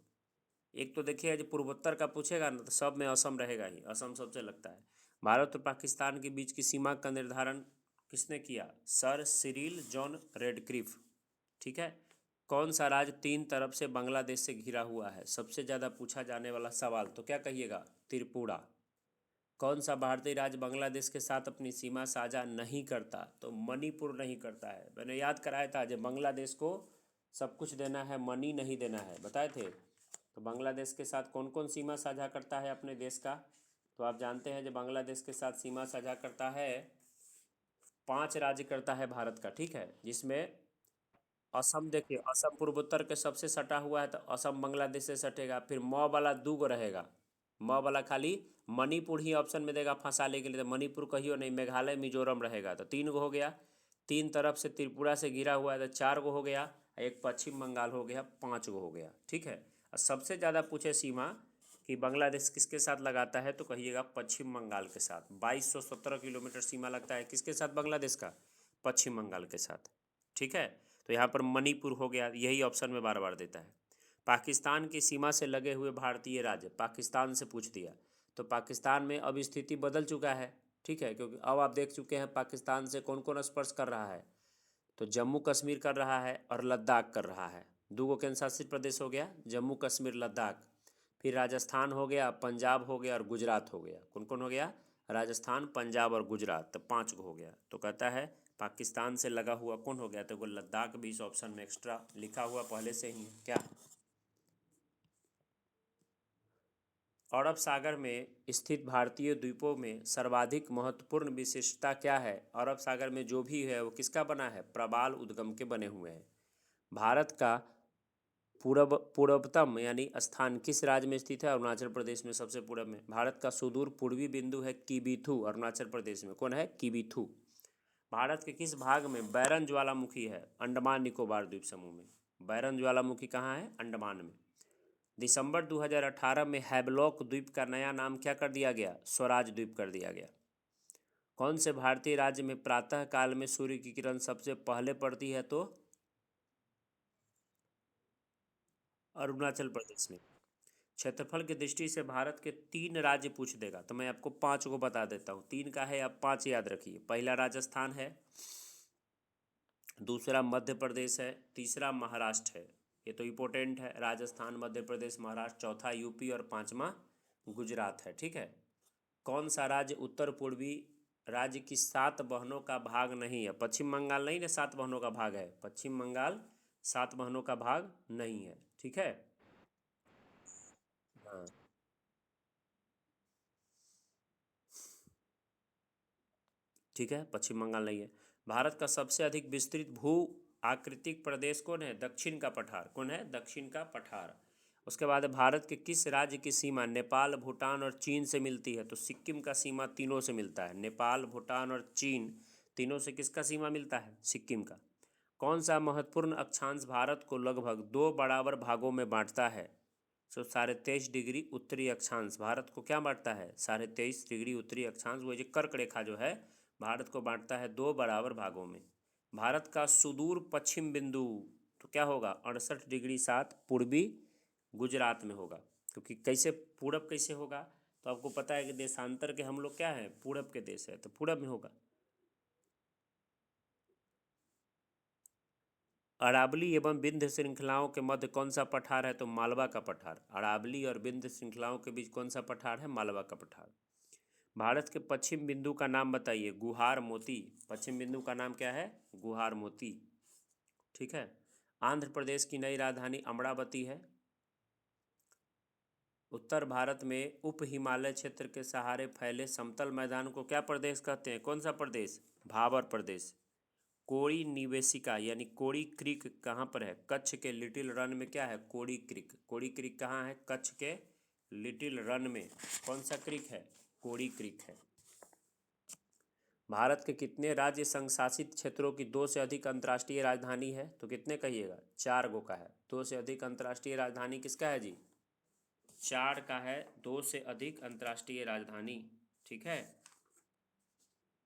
एक तो देखिए, जो पूर्वोत्तर का पूछेगा ना, तो सब में असम रहेगा ही, असम सबसे लगता है। भारत और पाकिस्तान के बीच की सीमा का निर्धारण किसने किया? Sir Cyril John Radcliffe. ठीक है। कौन सा राज्य तीन तरफ से बांग्लादेश से घिरा हुआ है? सबसे ज़्यादा पूछा जाने वाला सवाल, तो क्या कहिएगा? त्रिपुरा। कौन सा भारतीय राज्य बांग्लादेश के साथ अपनी सीमा साझा नहीं करता? तो मणिपुर नहीं करता है। मैंने याद कराया था, जब बांग्लादेश को सब कुछ देना है, मनी नहीं देना है, बताए थे। तो बांग्लादेश के साथ कौन कौन सीमा साझा करता है अपने देश का? तो आप जानते हैं, जब बांग्लादेश के साथ सीमा साझा करता है, 5 राज्य करता है भारत का। ठीक है। जिसमें असम, देखिए असम पूर्वोत्तर के सबसे सटा हुआ है, तो असम बांग्लादेश से सटेगा। फिर म वाला दू गो रहेगा, म वाला खाली मणिपुर ही ऑप्शन में देगा फंसाने के लिए, तो मणिपुर कहियो नहीं, मेघालय मिजोरम रहेगा। तो 3 गो हो गया। तीन तरफ से त्रिपुरा से घिरा हुआ है, तो 4 गो हो गया। एक पश्चिम बंगाल हो गया, 5 गो हो गया। ठीक है। और सबसे ज़्यादा पूछे सीमा कि बांग्लादेश किसके साथ लगाता है, तो कहिएगा पश्चिम बंगाल के साथ। 2217 किलोमीटर सीमा लगता है किसके साथ? बांग्लादेश का, पश्चिम बंगाल के साथ। ठीक है। तो यहाँ पर मणिपुर हो गया, यही ऑप्शन में बार बार देता है। पाकिस्तान की सीमा से लगे हुए भारतीय राज्य, पाकिस्तान से पूछ दिया। तो पाकिस्तान में अब स्थिति बदल चुका है। ठीक है, क्योंकि अब आप देख चुके हैं पाकिस्तान से कौन कौन स्पर्श कर रहा है। तो जम्मू कश्मीर कर रहा है और लद्दाख कर रहा है। दो गो केंद्र शासित प्रदेश हो गया, जम्मू कश्मीर लद्दाख। फिर राजस्थान हो गया, पंजाब हो गया और गुजरात हो गया। कौन कौन हो गया? राजस्थान, पंजाब और गुजरात। तो 5 गो हो गया। तो कहता है पाकिस्तान से लगा हुआ कौन हो गया? तो वो लद्दाख भी इस ऑप्शन में एक्स्ट्रा लिखा हुआ पहले से ही है। क्या? अरब सागर में स्थित भारतीय द्वीपों में सर्वाधिक महत्वपूर्ण विशेषता क्या है? अरब सागर में जो भी है वो किसका बना है? प्रबाल उद्गम के बने हुए हैं। भारत का पूर्वतम यानी स्थान किस राज्य में स्थित है? अरुणाचल प्रदेश में, सबसे पूर्व में। भारत का सुदूर पूर्वी बिंदु है किबीथू, अरुणाचल प्रदेश में। कौन है? किबीथू। भारत के किस भाग में बैरन ज्वालामुखी है? अंडमान निकोबार द्वीप समूह में। बैरन ज्वालामुखी कहाँ है? अंडमान में। दिसंबर 2018 में हैवलॉक द्वीप का नया नाम क्या कर दिया गया? स्वराज द्वीप कर दिया गया। कौन से भारतीय राज्य में प्रातः काल में सूर्य की किरण सबसे पहले पड़ती है? तो अरुणाचल प्रदेश में। क्षेत्रफल की दृष्टि से भारत के 3 राज्य पूछ देगा, तो मैं आपको 5 को बता देता हूँ। 3 का है, आप 5 याद रखिए। पहला राजस्थान है, दूसरा मध्य प्रदेश है, तीसरा महाराष्ट्र है। ये तो इम्पोर्टेंट है, राजस्थान, मध्य प्रदेश, महाराष्ट्र। चौथा यूपी और पांचवा गुजरात है। ठीक है। कौन सा राज्य उत्तर पूर्वी राज्य की 7 बहनों का भाग नहीं है? पश्चिम बंगाल नहीं ना 7 बहनों का भाग है, पश्चिम बंगाल 7 बहनों का भाग नहीं है। ठीक है। हाँ। ठीक है, पश्चिम बंगाल नहीं है। भारत का सबसे अधिक विस्तृत भू आकृतिक प्रदेश कौन है? दक्षिण का पठार। कौन है? दक्षिण का पठार। उसके बाद भारत के किस राज्य की सीमा नेपाल, भूटान और चीन से मिलती है? तो सिक्किम का सीमा तीनों से मिलता है। नेपाल, भूटान और चीन तीनों से किसका सीमा मिलता है? सिक्किम का। कौन सा महत्वपूर्ण अक्षांश भारत को लगभग 2 बराबर भागों में बांटता है? 23.5 डिग्री उत्तरी अक्षांश भारत को क्या बांटता है? 23.5 डिग्री उत्तरी अक्षांश। वो जो कर्क रेखा जो है, भारत को बांटता है 2 बराबर भागों में। भारत का सुदूर पश्चिम बिंदु तो क्या होगा? 68.7 डिग्री पूर्वी गुजरात में होगा। क्योंकि कैसे पूरब कैसे होगा? तो आपको पता है कि देशांतर के हम लोग क्या हैं? पूरब के देश है, तो पूरब में होगा। अरावली एवं विंध्य श्रृंखलाओं के मध्य कौन सा पठार है? तो मालवा का पठार। अरावली और विंध्य श्रृंखलाओं के बीच कौन सा पठार है? मालवा का पठार। भारत के पश्चिम बिंदु का नाम बताइए। गुहार मोती। पश्चिम बिंदु का नाम क्या है? गुहार मोती। ठीक है। आंध्र प्रदेश की नई राजधानी अमरावती है। उत्तर भारत में उप हिमालय क्षेत्र के सहारे फैले समतल मैदान को क्या प्रदेश कहते हैं? कौन सा प्रदेश? भाबर प्रदेश। कोड़ी निवेशिका यानी कोड़ी क्रीक कहाँ पर है? कच्छ के लिटिल रन में क्या है? कोड़ी क्रीक। कोड़ी क्रीक कहाँ है? कच्छ के लिटिल रन में। कौन सा क्रीक है? कोड़ी क्रीक है। भारत के कितने राज्य संघ शासित क्षेत्रों की दो से अधिक अंतर्राष्ट्रीय राजधानी है? तो कितने कहिएगा? 4 गो का है। दो से अधिक अंतर्राष्ट्रीय राजधानी किसका है जी? 4 का है, दो से अधिक अंतर्राष्ट्रीय राजधानी। ठीक है।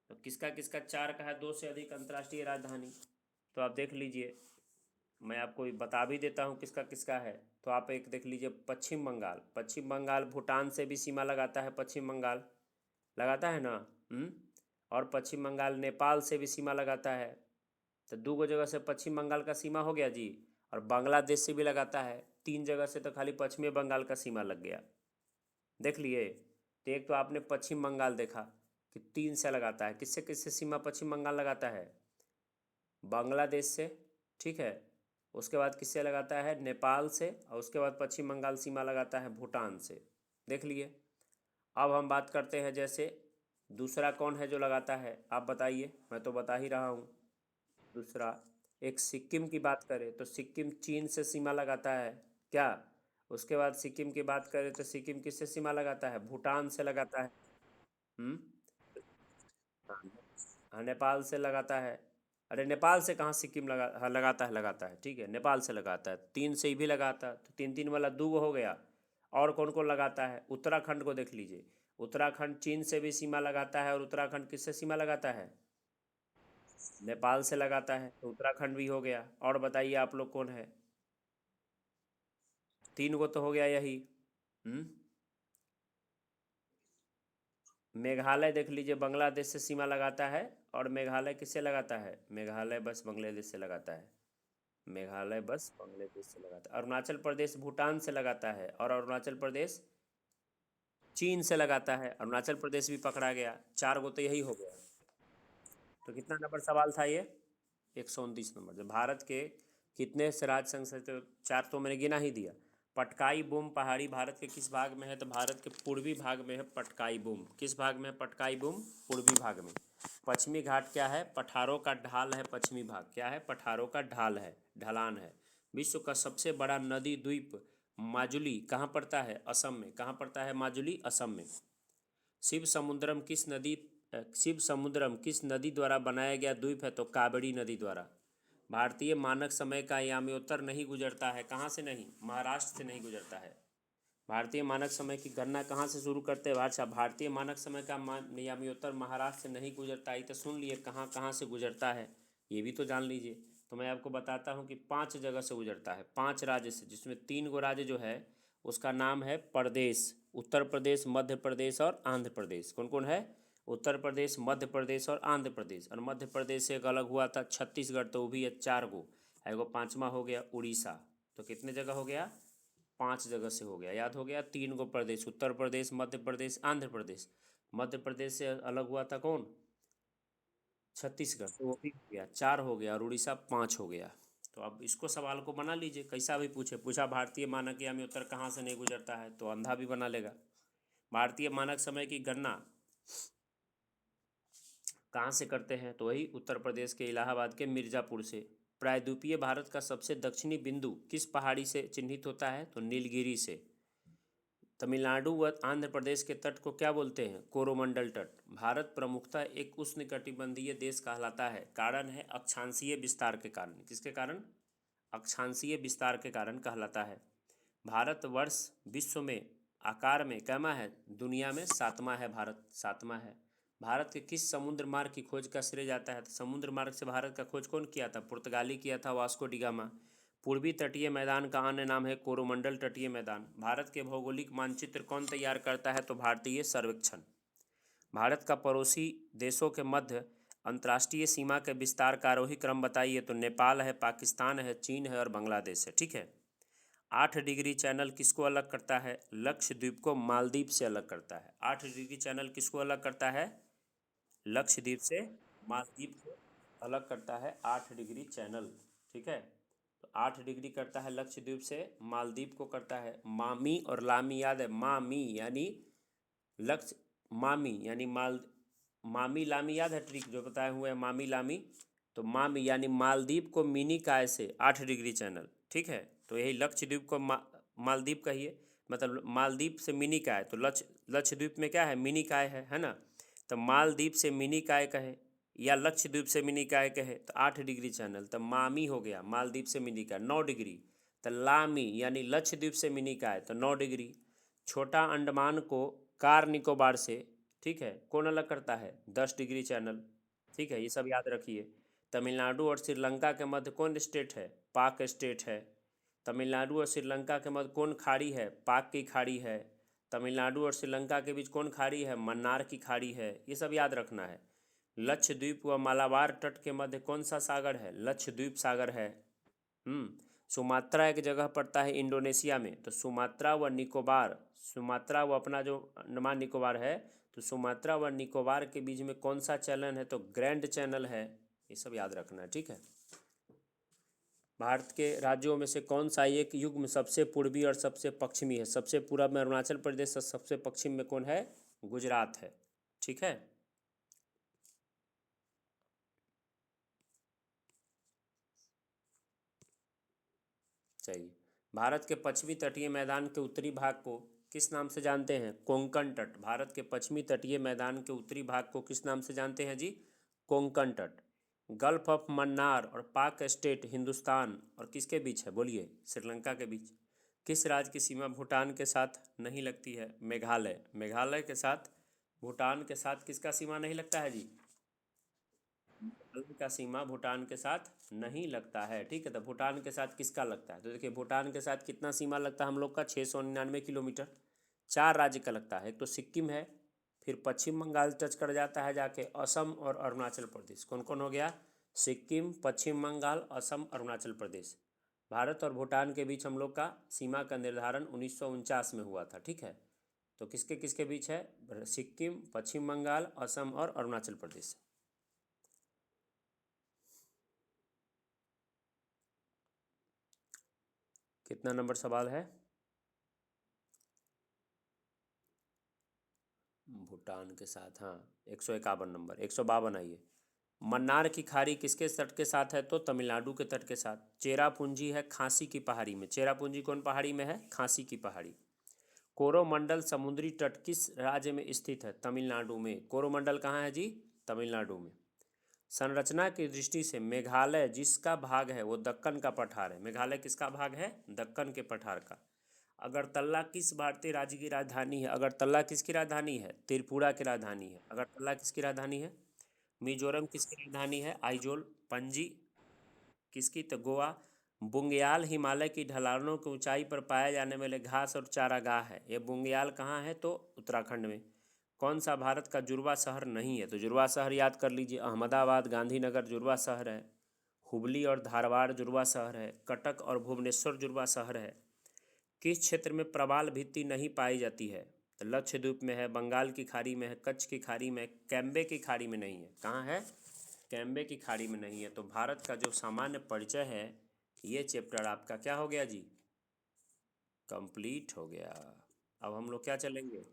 तो किसका किसका 4 का है, दो से अधिक अंतर्राष्ट्रीय राजधानी? तो आप देख लीजिए, मैं आपको बता भी देता हूँ किसका किसका है। तो आप एक देख लीजिए, पश्चिम बंगाल। पश्चिम बंगाल भूटान से भी सीमा लगाता है। पश्चिम बंगाल लगाता है ना। और पश्चिम बंगाल नेपाल से भी सीमा लगाता है। तो 2 गो जगह से पश्चिम बंगाल का सीमा हो गया जी। और बांग्लादेश से भी लगाता है। 3 जगह से तो खाली पश्चिमी बंगाल का सीमा लग गया। देख लिए। तो एक तो आपने पश्चिम बंगाल देखा कि 3 से लगाता है। किससे किससे सीमा पश्चिम बंगाल लगाता है? बांग्लादेश से। ठीक है। उसके बाद किससे लगाता है? नेपाल से। और उसके बाद पश्चिम बंगाल सीमा लगाता है भूटान से। देख लिए। अब हम बात करते हैं, जैसे दूसरा कौन है जो लगाता है? आप बताइए, मैं तो बता ही रहा हूँ। दूसरा एक सिक्किम की बात करें तो सिक्किम चीन से सीमा लगाता है क्या? उसके बाद सिक्किम की बात करें तो सिक्किम किससे सीमा लगाता है? भूटान से लगाता है। हम्म। हाँ। हाँ, नेपाल से लगाता है। अरे नेपाल से कहाँ सिक्किम लगा, हाँ लगाता है ठीक है, नेपाल से लगाता है। 3 से ही भी लगाता है, तो 3 3 वाला 2 हो गया। और कौन कौन लगाता है? उत्तराखंड को देख लीजिए। उत्तराखंड चीन से भी सीमा लगाता है। और उत्तराखंड किससे सीमा लगाता है? नेपाल से लगाता है, तो उत्तराखंड भी हो गया। और बताइए आप लोग कौन है? 3 गो तो हो गया यही। हम्म। मेघालय देख लीजिए, बांग्लादेश से सीमा लगाता है। और मेघालय किससे लगाता है? मेघालय बस बांग्लादेश से लगाता है। मेघालय बस बांग्लादेश से लगाता है। अरुणाचल प्रदेश भूटान से लगाता है। और अरुणाचल प्रदेश चीन से लगाता है। अरुणाचल प्रदेश भी पकड़ा गया। 4 गो तो यही हो गया। तो कितना नंबर सवाल था ये? 129 नंबर। जो भारत के कितने से राज्य संघ से, तो 4 तो मैंने गिना ही दिया। पटकाई बूम पहाड़ी भारत के किस भाग में है? तो भारत के पूर्वी भाग में है पटकाई बूम। किस भाग में है पटकाई बूम? पूर्वी भाग में। पश्चिमी घाट क्या है? पठारों का ढाल है। पश्चिमी भाग क्या है? पठारों का ढाल है, ढलान है। विश्व का सबसे बड़ा नदी द्वीप माजुली कहाँ पड़ता है? असम में। कहाँ पड़ता है माजुली? असम में। शिव समुद्रम किस नदी शिव समुद्रम किस नदी द्वारा बनाया गया द्वीप है? तो कावेरी नदी द्वारा। भारतीय मानक समय का याम्योत्तर नहीं गुजरता है। कहाँ से नहीं? महाराष्ट्र से नहीं गुजरता है। भारतीय मानक समय की गणना कहाँ से शुरू करते हैं? अच्छा, भारतीय मानक समय का याम्योत्तर महाराष्ट्र से नहीं गुजरता है। तो सुन लिए कहाँ कहाँ से गुजरता है, ये भी तो जान लीजिए। तो मैं आपको बताता हूँ कि 5 जगह से गुजरता है, 5 राज्य से, जिसमें 3 गो राज्य जो है उसका नाम है प्रदेश। उत्तर प्रदेश, मध्य प्रदेश और आंध्र प्रदेश। कौन कौन है? उत्तर प्रदेश, मध्य प्रदेश और आंध्र प्रदेश। और मध्य प्रदेश से एक अलग हुआ था छत्तीसगढ़, तो वो भी है 4 गो। एगो 5वां हो गया उड़ीसा। तो कितने जगह हो गया? 5 जगह से हो गया। याद हो गया? 3 गो प्रदेश, उत्तर प्रदेश, मध्य प्रदेश, आंध्र प्रदेश। मध्य प्रदेश से अलग हुआ था कौन? छत्तीसगढ़, तो वो भी हो गया, 4 हो गया। और उड़ीसा 5 हो गया। तो अब इसको सवाल को बना लीजिए, कैसा भी पूछे। पूछा भारतीय मानक यामी उत्तर कहाँ से नहीं गुजरता है, तो अंधा भी बना लेगा। भारतीय मानक समय की गणना कहाँ से करते हैं? तो वही उत्तर प्रदेश के इलाहाबाद के मिर्ज़ापुर से। प्रायद्वीपीय भारत का सबसे दक्षिणी बिंदु किस पहाड़ी से चिन्हित होता है? तो नीलगिरी से। तमिलनाडु व आंध्र प्रदेश के तट को क्या बोलते हैं? कोरोमंडल तट। भारत प्रमुखतः एक उष्णकटिबंधीय देश कहलाता है। कारण है अक्षांशीय विस्तार के कारण। किसके कारण? अक्षांशीय विस्तार के कारण कहलाता है। भारतवर्ष विश्व में आकार में कैमा है? दुनिया में 7वां है। भारत 7वां है। भारत के किस समुद्र मार्ग की खोज का श्रेय जाता है? तो समुद्र मार्ग से भारत का खोज कौन किया था? पुर्तगाली किया था, वास्को डिगामा। पूर्वी तटीय मैदान का अन्य नाम है कोरोमंडल तटीय मैदान। भारत के भौगोलिक मानचित्र कौन तैयार करता है? तो भारतीय सर्वेक्षण। भारत का पड़ोसी देशों के मध्य अंतर्राष्ट्रीय सीमा के विस्तार का आरोही क्रम बताइए। तो नेपाल है, पाकिस्तान है, चीन है और बांग्लादेश है। ठीक है। 8 डिग्री चैनल किसको अलग करता है? लक्षद्वीप को मालदीव से अलग करता है। 8 डिग्री चैनल किसको अलग करता है? लक्षद्वीप से मालदीव को अलग करता है 8 डिग्री चैनल। ठीक है। तो 8 डिग्री करता है लक्षद्वीप से मालदीव को करता है मामी और लामी। याद है मामी यानी लक्ष्य, मामी यानी मामी लामी याद है ट्रिक जो बताए हुए हैं मामी लामी। तो मामी यानी मालदीव को मिनी काय से 8 डिग्री चैनल। ठीक है। तो यही लक्षद्वीप को मालदीव कहिए, मतलब मालदीव से मिनी काय। तो लक्षद्वीप में क्या है? मिनी काय है ना। तो मालदीव से मिनी काय कहे या लक्षद्वीप से मिनी काय कहे तो 8 डिग्री चैनल। तो मामी हो गया मालदीव से मिनी काय 9 डिग्री। तो लामी यानी लक्षद्वीप से मिनी काय तो 9 डिग्री। छोटा अंडमान को कार निकोबार से, ठीक है, कौन अलग करता है? 10 डिग्री चैनल। ठीक है, ये सब याद रखिए। तमिलनाडु और श्रीलंका के मध्य कौन स्टेट है? पाक स्टेट है। तमिलनाडु और श्रीलंका के मध्य कौन खाड़ी है? पाक की खाड़ी है। तमिलनाडु और श्रीलंका के बीच कौन खाड़ी है? मन्नार की खाड़ी है। ये सब याद रखना है। लक्षद्वीप व मालाबार तट के मध्य कौन सा सागर है? लक्षद्वीप सागर है। सुमात्रा एक जगह पड़ता है इंडोनेशिया में। तो सुमात्रा व निकोबार, सुमात्रा व अपना जो अंडमान निकोबार है, तो सुमात्रा व निकोबार के बीच में कौन सा चैनल है? तो ग्रैंड चैनल है। ये सब याद रखना है। ठीक है। भारत के राज्यों में से कौन सा एक युग्म सबसे पूर्वी और सबसे पश्चिमी है? सबसे पूर्व में अरुणाचल प्रदेश और सबसे पश्चिम में कौन है? गुजरात है। ठीक है। चाहिए। भारत के पश्चिमी तटीय मैदान के उत्तरी भाग को किस नाम से जानते हैं? कोंकण तट। भारत के पश्चिमी तटीय मैदान के उत्तरी भाग को किस नाम से जानते हैं जी? कोंकण तट। गल्फ ऑफ मन्नार और पाक स्टेट हिंदुस्तान और किसके बीच है? बोलिए। श्रीलंका के बीच। किस राज्य की सीमा भूटान के साथ नहीं लगती है? मेघालय। मेघालय के साथ, भूटान के साथ किसका सीमा नहीं लगता है जी? मेघालय का सीमा भूटान के साथ नहीं लगता है। ठीक है। तो भूटान के साथ किसका लगता है? तो देखिए भूटान के साथ कितना सीमा लगता है हम लोग का? 699 किलोमीटर। 4 राज्य का लगता है। एक तो सिक्किम है, फिर पश्चिम बंगाल टच कर जाता है जाके असम और अरुणाचल प्रदेश। कौन कौन हो गया? सिक्किम, पश्चिम बंगाल, असम, अरुणाचल प्रदेश। भारत और भूटान के बीच हम लोग का सीमा का निर्धारण 1949 में हुआ था। ठीक है। तो किसके किसके बीच है? सिक्किम, पश्चिम बंगाल, असम और अरुणाचल प्रदेश। कितना नंबर सवाल है? भूटान के साथ, हाँ, 151 नंबर। 152 आइए। मन्नार की खाड़ी किसके तट के साथ है? तो तमिलनाडु के तट के साथ। चेरापूंजी है खांसी की पहाड़ी में। चेरापूंजी कौन पहाड़ी में है? खांसी की पहाड़ी। कोरोमंडल समुद्री तट किस राज्य में स्थित है? तमिलनाडु में। कोरोमंडल कहाँ है जी? तमिलनाडु में। संरचना की दृष्टि से मेघालय जिसका भाग है वो दक्कन का पठार है। मेघालय किसका भाग है? दक्कन के पठार का। अगरतला किस भारतीय राज्य की राजधानी है? अगरतला किसकी राजधानी है? त्रिपुरा की राजधानी है। अगरतला किसकी राजधानी है? मिजोरम किसकी राजधानी है? आइजोल। पणजी किसकी? तो गोवा। बुंगयाल हिमालय की ढलानों की ऊंचाई पर पाए जाने वाले घास और चारागाह है। ये बुंगयाल कहाँ है? तो उत्तराखंड में। कौन सा भारत का जुड़वा शहर नहीं है? तो जुड़वा शहर याद कर लीजिए। अहमदाबाद, गांधीनगर जुड़वा शहर है। हुबली और धारवाड़ जुड़वा शहर है। कटक और भुवनेश्वर जुड़वा शहर है। किस क्षेत्र में प्रवाल भित्ति नहीं पाई जाती है? तो लक्षद्वीप में है, बंगाल की खाड़ी में है, कच्छ की खाड़ी में है, कैम्बे की खाड़ी में नहीं है। कहाँ है? कैम्बे की खाड़ी में नहीं है। तो भारत का जो सामान्य परिचय है, ये चैप्टर आपका क्या हो गया जी? कंप्लीट हो गया। अब हम लोग क्या चलेंगे?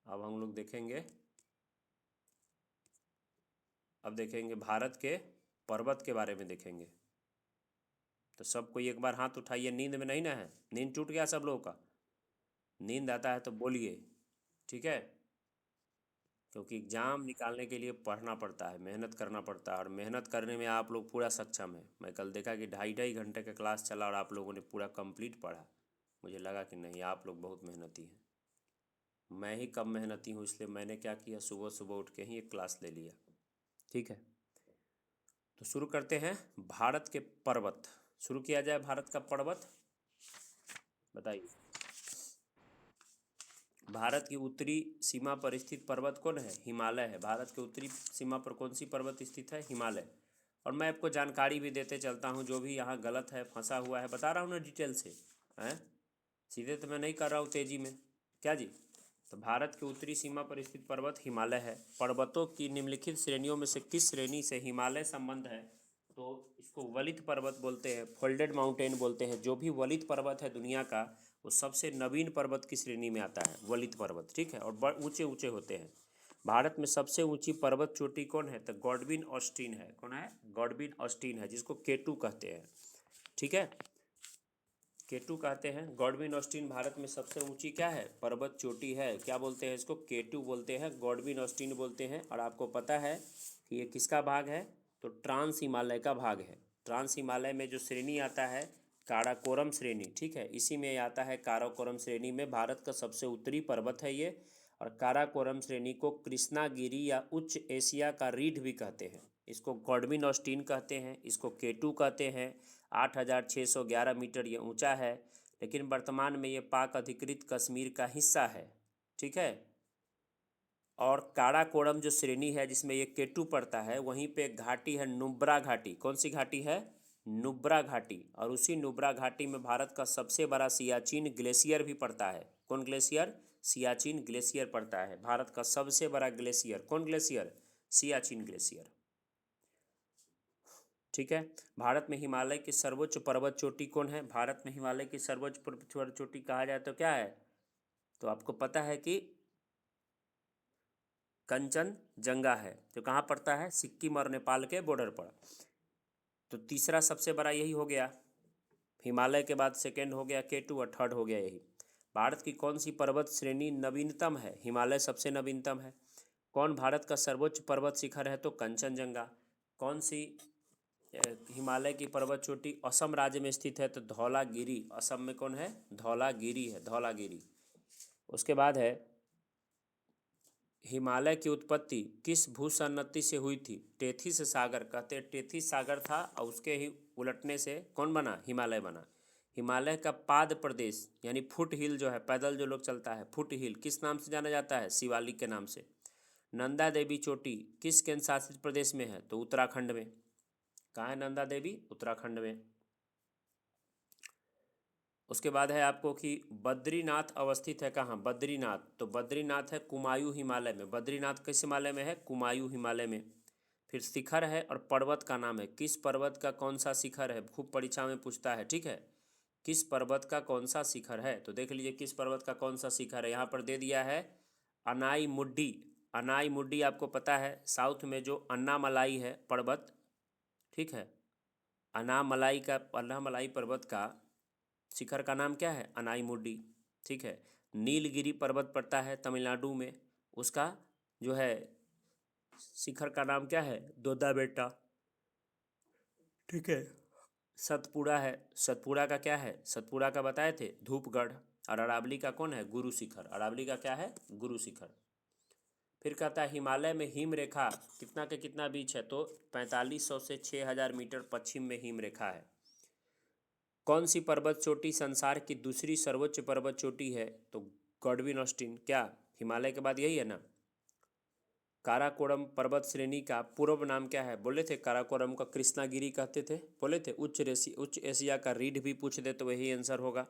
अब हम लोग देखेंगे, अब देखेंगे भारत के पर्वत के बारे में देखेंगे। तो सब कोई एक बार हाथ उठाइए। नींद में नहीं ना है? नींद टूट गया सब लोगों का? नींद आता है तो बोलिए। ठीक है। क्योंकि एग्ज़ाम निकालने के लिए पढ़ना पड़ता है, मेहनत करना पड़ता है, और मेहनत करने में आप लोग पूरा सक्षम है। मैं कल देखा कि 2.5 घंटे का क्लास चला और आप लोगों ने पूरा कंप्लीट पढ़ा। मुझे लगा कि नहीं, आप लोग बहुत मेहनती हैं। मैं ही कम मेहनती हूँ, इसलिए मैंने क्या किया, सुबह सुबह उठ के ही एक क्लास ले लिया। ठीक है। तो शुरू करते हैं भारत के पर्वत। शुरू किया जाए भारत का पर्वत। बताइए। भारत की उत्तरी सीमा पर स्थित पर्वत कौन है? हिमालय है। भारत के उत्तरी सीमा पर कौन सी पर्वत स्थित है? हिमालय। और मैं आपको जानकारी भी देते चलता हूँ, जो भी यहाँ गलत है, फंसा हुआ है, बता रहा हूँ ना डिटेल से, हैं? सीधे तो मैं नहीं कर रहा हूँ तेजी में, क्या जी? तो भारत के उत्तरी सीमा पर स्थित पर्वत हिमालय है। पर्वतों की निम्नलिखित श्रेणियों में से किस श्रेणी से हिमालय संबंध है? तो इसको वलित पर्वत बोलते हैं, फोल्डेड माउंटेन बोलते हैं। जो भी वलित पर्वत है दुनिया का, वो सबसे नवीन पर्वत की श्रेणी में आता है, वलित पर्वत, ठीक है, और ऊंचे ऊंचे होते हैं। भारत में सबसे ऊंची पर्वत चोटी कौन है? तो गॉडविन ऑस्टीन है। कौन है? गॉडविन ऑस्टीन है, जिसको केटू कहते हैं, ठीक है, केटू कहते हैं। गॉडविन ऑस्टीन भारत में सबसे ऊंची क्या है? पर्वत चोटी है। क्या बोलते हैं इसको? केटू बोलते हैं, गॉडविन ऑस्टीन बोलते हैं। और आपको पता है कि ये किसका भाग है? तो ट्रांस हिमालय का भाग है। ट्रांस हिमालय में जो श्रेणी आता है, काराकोरम श्रेणी, ठीक है, इसी में आता है। काराकोरम श्रेणी में भारत का सबसे उत्तरी पर्वत है ये। और काराकोरम श्रेणी को कृष्णागिरी या उच्च एशिया का रीढ़ भी कहते हैं। इसको गॉडविन ऑस्टीन कहते हैं, इसको केटू कहते हैं। 8,611 मीटर ये ऊंचा है, लेकिन वर्तमान में ये पाक अधिकृत कश्मीर का हिस्सा है, ठीक है। और काराकोरम जो श्रेणी है जिसमें ये केटू पड़ता है, वहीं पे एक घाटी है, नुब्रा घाटी। कौन सी घाटी है? नुब्रा घाटी। और उसी नुब्रा घाटी में भारत का सबसे बड़ा सियाचिन ग्लेशियर भी पड़ता है। कौन ग्लेशियर? सियाचिन ग्लेशियर पड़ता है। भारत का सबसे बड़ा ग्लेशियर कौन ग्लेशियर? सियाचिन ग्लेशियर, ठीक है। भारत में हिमालय की सर्वोच्च पर्वत चोटी कौन है? भारत में हिमालय की सर्वोच्च पर्वत चोटी कहा जाए तो क्या है? तो आपको पता है कि कंचनजंगा है, जो कहाँ पड़ता है? सिक्किम और नेपाल के बॉर्डर पर। तो तीसरा सबसे बड़ा यही हो गया, हिमालय के बाद सेकेंड हो गया केटू और थर्ड हो गया यही। भारत की कौन सी पर्वत श्रेणी नवीनतम है? हिमालय सबसे नवीनतम है। कौन भारत का सर्वोच्च पर्वत शिखर है? तो कंचनजंगा। कौन सी हिमालय की पर्वत चोटी असम राज्य में स्थित है? तो धौलागिरी। असम में कौन है? धौलागिरी है, धौलागिरी। उसके बाद है, हिमालय की उत्पत्ति किस भूसन्नति से हुई थी? टेथिस सागर, कहते हैं टेथिस सागर था और उसके ही उलटने से कौन बना? हिमालय बना। हिमालय का पाद प्रदेश यानी फुट हिल जो है, पैदल जो लोग चलता है, फुट हिल किस नाम से जाना जाता है? शिवालिक के नाम से। नंदा देवी चोटी किस केंद्र शासित प्रदेश में है? तो उत्तराखंड में। कहाँ है नंदा देवी? उत्तराखंड में। उसके बाद है आपको कि बद्रीनाथ अवस्थित है कहाँ? बद्रीनाथ, तो बद्रीनाथ है कुमायूं हिमालय में। बद्रीनाथ किस हिमालय में है? कुमायूं हिमालय में। फिर शिखर है और पर्वत का नाम है। किस पर्वत का कौन सा शिखर है? खूब परीक्षा में पूछता है, ठीक है। किस पर्वत का कौन सा शिखर है? तो देख लीजिए किस पर्वत का कौन सा शिखर है, यहाँ पर दे दिया है अनाई मुड्डी। अनाई मुड्डी आपको पता है साउथ में जो अन्नामलाई है पर्वत, ठीक है, अन्नामलाई पर्वत का शिखर का नाम क्या है? अनाईमुड्डी, ठीक है। नीलगिरी पर्वत पड़ता है तमिलनाडु में, उसका जो है शिखर का नाम क्या है? दोदा बेटा, ठीक है। सतपुड़ा है, सतपुड़ा का क्या है? सतपुड़ा का बताए थे धूपगढ़। और अरावली का कौन है? गुरु शिखर। अरावली का क्या है? गुरु शिखर। फिर कहता है हिमालय में हिम रेखा कितना के कितना बीच है? तो 4500 से 6000 मीटर पश्चिम में हिम रेखा है। कौन सी पर्वत चोटी संसार की दूसरी सर्वोच्च पर्वत चोटी है? तो गॉडविन ऑस्टीन। क्या हिमालय के बाद यही है ना? काराकोरम पर्वत श्रेणी का पूर्व नाम क्या है? बोले थे काराकोरम का कृष्णागिरी कहते थे, बोले थे। उच्च एशिया का रीढ़ भी पूछ दे तो वही आंसर होगा।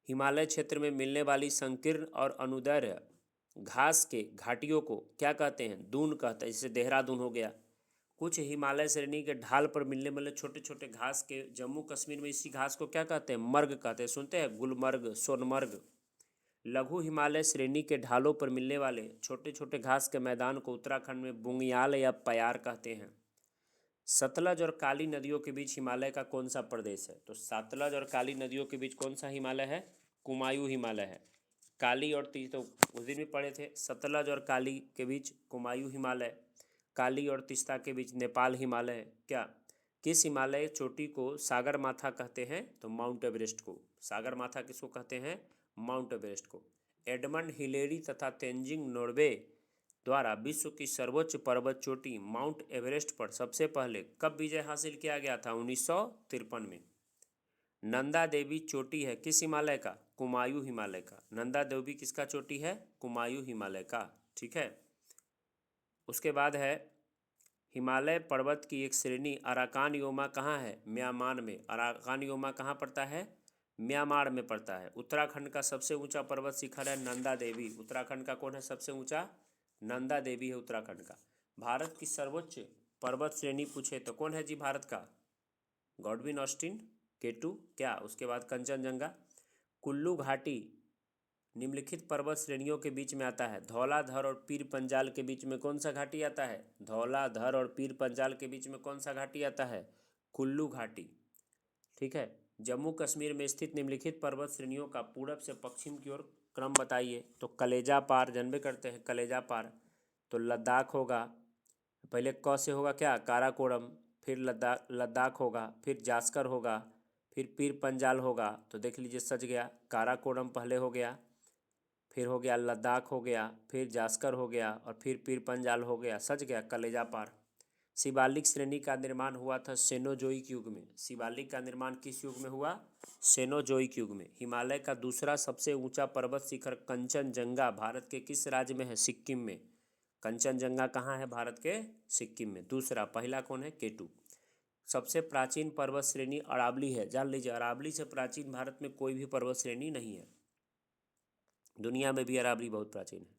हिमालय क्षेत्र में मिलने वाली संकीर्ण और अनुदैर्ध्य घास के घाटियों को क्या कहते हैं? दून कहते हैं। जैसे देहरादून हो गया। कुछ हिमालय श्रेणी के ढाल पर मिलने वाले छोटे छोटे घास के, जम्मू कश्मीर में इसी घास को क्या कहते हैं? मर्ग कहते हैं। सुनते हैं गुलमर्ग, सोनमर्ग। लघु हिमालय श्रेणी के ढालों पर मिलने वाले छोटे छोटे घास के मैदान को उत्तराखंड में बुंगियाल या पयार कहते हैं। सतलज और काली नदियों के बीच हिमालय का कौन सा प्रदेश है? तो सतलज और काली नदियों के बीच कौन सा हिमालय है? कुमायूं हिमालय है। काली और तो उस दिन भी पढ़े थे, सतलज और काली के बीच कुमायूं हिमालय, काली और तीस्ता के बीच नेपाल हिमालय। क्या किस हिमालय चोटी को सागर माथा कहते हैं? तो माउंट एवरेस्ट को। सागर माथा किसको कहते हैं? माउंट एवरेस्ट को। एडमंड हिलेरी तथा तेंजिंग नोर्वे द्वारा विश्व की सर्वोच्च पर्वत चोटी माउंट एवरेस्ट पर सबसे पहले कब विजय हासिल किया गया था? 1953 में। नंदा देवी चोटी है किस हिमालय का? कुमायूं हिमालय का। नंदा देवी किसका चोटी है? कुमायूं हिमालय का। ठीक है। उसके बाद है हिमालय पर्वत की एक श्रेणी अराकान योमा कहाँ है? म्यांमार में। अराकान योमा कहाँ पड़ता है? म्यांमार में पड़ता है। उत्तराखंड का सबसे ऊंचा पर्वत शिखर है नंदा देवी। उत्तराखंड का कौन है सबसे ऊंचा? नंदा देवी है उत्तराखंड का। भारत की सर्वोच्च पर्वत श्रेणी पूछे तो कौन है जी भारत का? गॉडविन ऑस्टिन, केटू क्या? उसके बाद कंचनजंगा। कुल्लू घाटी निम्नलिखित पर्वत श्रेणियों के बीच में आता है। धौलाधर और पीर पंजाल के बीच में कौन सा घाटी आता है? धौलाधर और पीर पंजाल के बीच में कौन सा घाटी आता है? कुल्लू घाटी। ठीक है। जम्मू कश्मीर में स्थित निम्नलिखित पर्वत श्रेणियों का पूरब से पश्चिम की ओर क्रम बताइए। तो कलेजा पार जानबे करते हैं, कलेजा पार। तो लद्दाख होगा, पहले क से होगा क्या? काराकोरम, फिर लद्दाख होगा, फिर जास्कर होगा, फिर पीर पंजाल होगा। तो देख लीजिए सच गया, काराकोरम पहले हो गया, फिर हो गया लद्दाख हो गया, फिर जास्कर हो गया और फिर पीर पंजाल हो गया। सच गया, कलेजा पार। शिवालिक श्रेणी का निर्माण हुआ था सेनोजोइक युग में। शिवालिक का निर्माण किस युग में हुआ? सेनोजोइक युग में। हिमालय का दूसरा सबसे ऊंचा पर्वत शिखर कंचनजंगा भारत के किस राज्य में है? सिक्किम में। कंचनजंगा कहाँ है? भारत के सिक्किम में। दूसरा, पहला कौन है? केटू। सबसे प्राचीन पर्वत श्रेणी अरावली है। जान लीजिए, अरावली से प्राचीन भारत में कोई भी पर्वत श्रेणी नहीं है। दुनिया में भी अरावली बहुत प्राचीन है।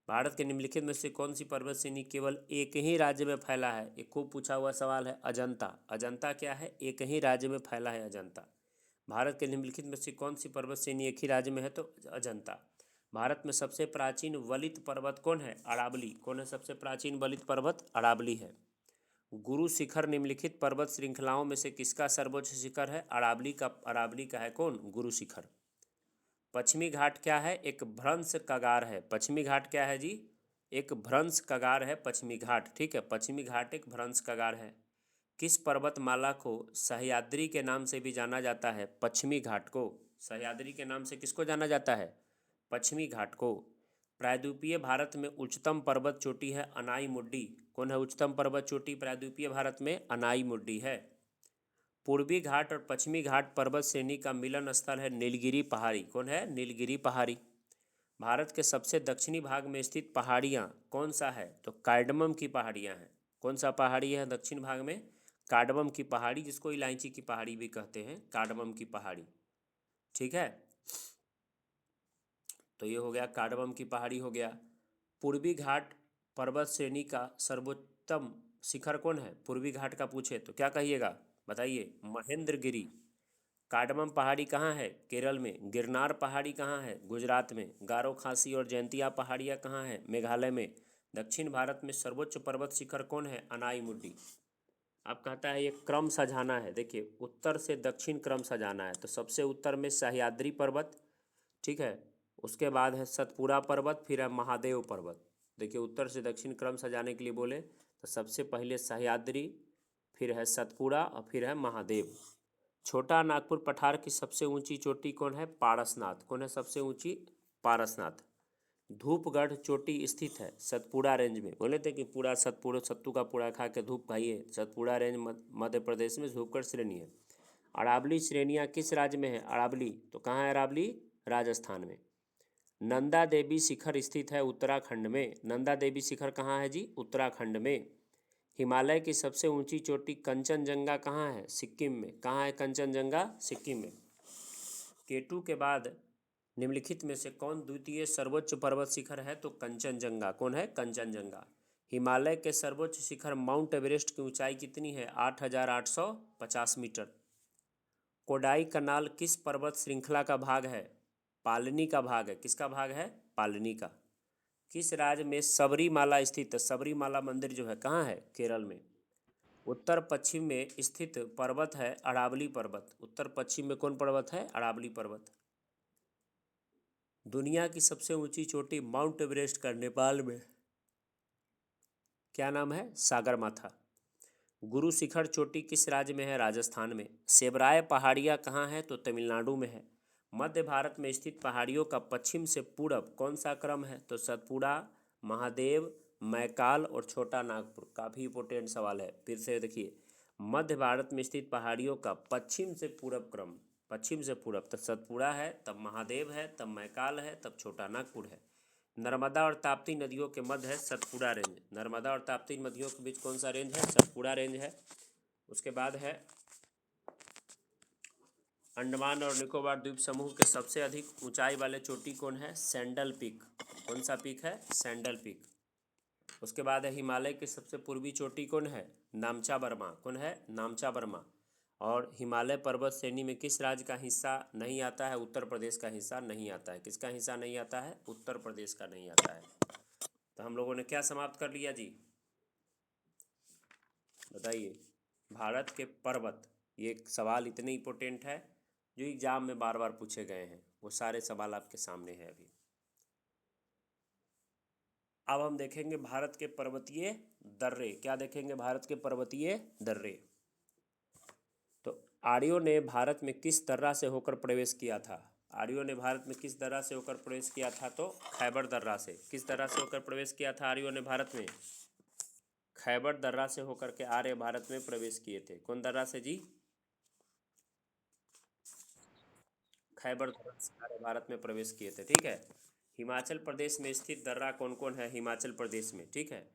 भारत के निम्नलिखित में से कौन सी पर्वत श्रेणी केवल एक ही राज्य में फैला है? एक खूब पूछा हुआ सवाल है। अजंता। अजंता क्या है? एक ही राज्य में फैला है अजंता। भारत के निम्नलिखित में से कौन सी पर्वत श्रेणी एक ही राज्य में है? तो अजंता। भारत में सबसे प्राचीन वलित पर्वत कौन है? अरावली। कौन है सबसे प्राचीन वलित पर्वत? अरावली है। गुरु शिखर निम्नलिखित पर्वत श्रृंखलाओं में से किसका सर्वोच्च शिखर है? अरावली का। अरावली का है कौन? गुरु शिखर। पश्चिमी घाट क्या है? एक भ्रंश कगार है। पश्चिमी घाट क्या है जी? एक भ्रंश कगार है पश्चिमी घाट। ठीक है, पश्चिमी घाट एक भ्रंश कगार है। किस पर्वतमाला को सह्याद्री के नाम से भी जाना जाता है? पश्चिमी घाट को। सह्याद्री के नाम से किसको जाना जाता है? पश्चिमी घाट को। प्रायद्वीपीय भारत में उच्चतम पर्वत चोटी है अनाई मुड्डी। कौन है उच्चतम पर्वत चोटी प्रायद्वीपीय भारत में? अनाई मुड्डी है। पूर्वी घाट और पश्चिमी घाट पर्वत श्रेणी का मिलन स्थल है नीलगिरी पहाड़ी। कौन है? नीलगिरी पहाड़ी। भारत के सबसे दक्षिणी भाग में स्थित पहाड़ियाँ कौन सा है? तो कार्डमम की पहाड़ियाँ हैं। कौन सा पहाड़ी है दक्षिण भाग में? कार्डमम की पहाड़ी, जिसको इलायची की पहाड़ी भी कहते हैं, कार्डमम की पहाड़ी। ठीक है, तो ये हो गया कार्डमम की पहाड़ी हो गया। पूर्वी घाट पर्वत श्रेणी का सर्वोत्तम शिखर कौन है? पूर्वी घाट का पूछे तो क्या कहिएगा? बताइए। महेंद्रगिरी। कार्डमम पहाड़ी कहाँ है? केरल में। गिरनार पहाड़ी कहाँ है? गुजरात में। गारो खासी और जयंतिया पहाड़ियाँ कहाँ है? मेघालय में। दक्षिण भारत में सर्वोच्च पर्वत शिखर कौन है? अनाई मुड्डी। अब कहता है ये क्रम सजाना है। देखिए, उत्तर से दक्षिण क्रम सजाना है। तो सबसे उत्तर में सह्याद्री पर्वत, ठीक है, उसके बाद है सतपुड़ा पर्वत, फिर है महादेव पर्वत। देखिए, उत्तर से दक्षिण क्रम सजाने के लिए बोले तो सबसे पहले सह्याद्री, फिर है सतपुड़ा और फिर है महादेव। छोटा नागपुर पठार की सबसे ऊंची चोटी कौन है? पारसनाथ। कौन है सबसे ऊंची? पारसनाथ। धूपगढ़ चोटी स्थित है सतपुड़ा रेंज में। बोले थे कि पूरा सतपुड़ा, सत्तू का पूड़ा खा के धूप खाइए। सतपुड़ा रेंज मध्य प्रदेश में धूपगढ़ श्रेणी है। अरावली श्रेणियाँ किस राज्य में है? अरावली, तो कहाँ है अरावली? राजस्थान में। नंदा देवी शिखर स्थित है उत्तराखंड में। नंदा देवी शिखर कहाँ है जी? उत्तराखंड में। हिमालय की सबसे ऊंची चोटी कंचनजंगा कहाँ है? सिक्किम में। कहाँ है कंचनजंगा? सिक्किम में। केटू के बाद निम्नलिखित में से कौन द्वितीय सर्वोच्च पर्वत शिखर है? तो कंचनजंगा। कौन है? कंचनजंगा। हिमालय के सर्वोच्च शिखर माउंट एवरेस्ट की ऊंचाई कितनी है? 8,850 मीटर। कोडाई कनाल किस पर्वत श्रृंखला का भाग है? पालनी का भाग है। किसका भाग है? पालनी का। किस राज्य में सबरीमाला स्थित है? सबरीमाला मंदिर जो है कहाँ है? केरल में। उत्तर पश्चिम में स्थित पर्वत है अरावली पर्वत। उत्तर पश्चिम में कौन पर्वत है? अरावली पर्वत। दुनिया की सबसे ऊंची चोटी माउंट एवरेस्ट का नेपाल में क्या नाम है? सागरमाथा। गुरु शिखर चोटी किस राज्य में है? राजस्थान में। सेबराय पहाड़ियाँ कहाँ है? तो तमिलनाडु में है। मध्य भारत में स्थित पहाड़ियों का पश्चिम से पूरब कौन सा क्रम है? तो सतपुड़ा, महादेव, मैकाल और छोटा नागपुर। काफ़ी इंपॉर्टेंट सवाल है, फिर से देखिए। मध्य भारत में स्थित पहाड़ियों का पश्चिम से पूरब क्रम, पश्चिम से पूरब, तब सतपुड़ा है, तब महादेव है, तब मैकाल है, तब छोटा नागपुर है। नर्मदा और ताप्ती नदियों के मध्य है सतपुड़ा रेंज। नर्मदा और ताप्ती नदियों के बीच कौन सा रेंज है? सतपुड़ा रेंज है। उसके बाद है अंडमान और निकोबार द्वीप समूह के सबसे अधिक ऊंचाई वाले चोटी कौन है? Sandal peak. कौन सा पीक है? Sandal peak. उसके बाद है हिमालय की सबसे पूर्वी चोटी कौन है? नामचा बर्मा। कौन है? नामचा बर्मा। और हिमालय पर्वत श्रेणी में किस राज्य का हिस्सा नहीं आता है? उत्तर प्रदेश का हिस्सा नहीं आता है। किसका हिस्सा नहीं आता है? उत्तर प्रदेश का नहीं आता है। तो हम लोगों ने क्या समाप्त कर लिया जी? बताइए। भारत के पर्वत, ये एक सवाल इतने इंपॉर्टेंट है जो एग्जाम में बार बार पूछे गए हैं, वो सारे सवाल आपके सामने हैं अभी। अब हम देखेंगे भारत के पर्वतीय दर्रे। क्या देखेंगे? भारत के पर्वतीय दर्रे। तो आर्यों ने भारत में किस दर्रा से होकर प्रवेश किया था? आर्यों ने भारत में किस दर्रा से होकर प्रवेश किया था? तो खैबर दर्रा से। किस दर्रा से होकर प्रवेश किया था आर्यों ने भारत में? खैबर दर्रा से होकर के आर्य भारत में प्रवेश किए थे। कौन दर्रा से जी? खैबर दर्रा से आर्य भारत में प्रवेश किए थे। ठीक है। हिमाचल प्रदेश में स्थित दर्रा कौन कौन है? हिमाचल प्रदेश में। ठीक है।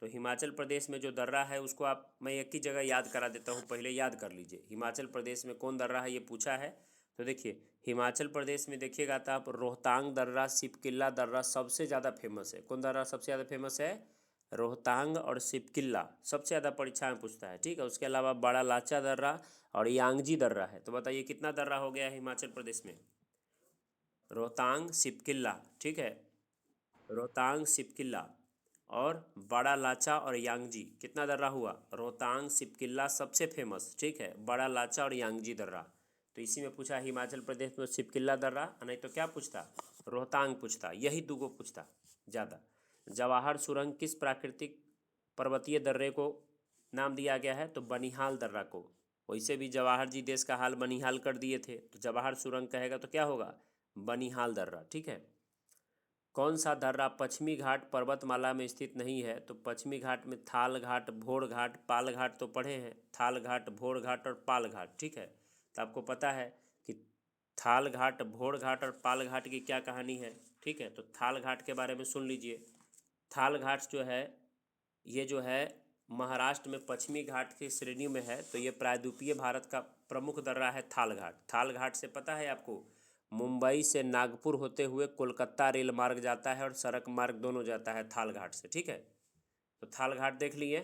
तो हिमाचल प्रदेश में जो दर्रा है उसको मैं एक ही जगह याद करा देता हूँ, पहले याद कर लीजिए। हिमाचल प्रदेश में कौन दर्रा है ये पूछा है। तो देखिए हिमाचल प्रदेश में देखिएगा तो आप रोहतांग दर्रा, सिपकिल्ला दर्रा सबसे ज़्यादा फेमस है। कौन दर्रा सबसे ज़्यादा फेमस है? रोहतांग और सिपकिल्ला सबसे ज़्यादा परीक्षा में पूछता है। ठीक है। उसके अलावा बड़ा लाचा दर्रा और यांगजी दर्रा है। तो बताइए कितना दर्रा हो गया है हिमाचल प्रदेश में? रोहतांग, सिपकिल्ला। ठीक है। रोहतांग, सिपकिल्ला और बड़ा लाचा और यांगजी, कितना दर्रा हुआ? रोहतांग, सिपकिल्ला सबसे फेमस। ठीक है। बड़ा लाचा और यांगजी दर्रा। तो इसी में पूछा हिमाचल प्रदेश में सिपकिल्ला दर्रा, नहीं तो क्या पूछता? रोहतांग पूछता। यही दो को पूछता ज़्यादा। जवाहर सुरंग किस प्राकृतिक पर्वतीय दर्रे को नाम दिया गया है? तो बनिहाल दर्रा को। वैसे भी जवाहर जी देश का हाल बनिहाल कर दिए थे, तो जवाहर सुरंग कहेगा तो क्या होगा? बनिहाल दर्रा। ठीक है। कौन सा दर्रा पश्चिमी घाट पर्वतमाला में स्थित नहीं है? तो पश्चिमी घाट में थाल घाट, भोर घाट, पाल घाट तो पढ़े हैं। थाल घाट, भोर घाट और पाल घाट। ठीक है। तो आपको पता है कि थाल घाट, भोर घाट और पाल घाट की क्या कहानी है। ठीक है। तो थाल घाट के बारे में सुन लीजिए। थाल घाट जो है, ये जो है महाराष्ट्र में पश्चिमी घाट की श्रेणी में है। तो ये प्रायद्वीपीय भारत का प्रमुख दर्रा है थाल घाट। थाल घाट से पता है आपको, मुंबई से नागपुर होते हुए कोलकाता रेल मार्ग जाता है और सड़क मार्ग दोनों जाता है थाल घाट से। ठीक है। तो थाल घाट देख लिए।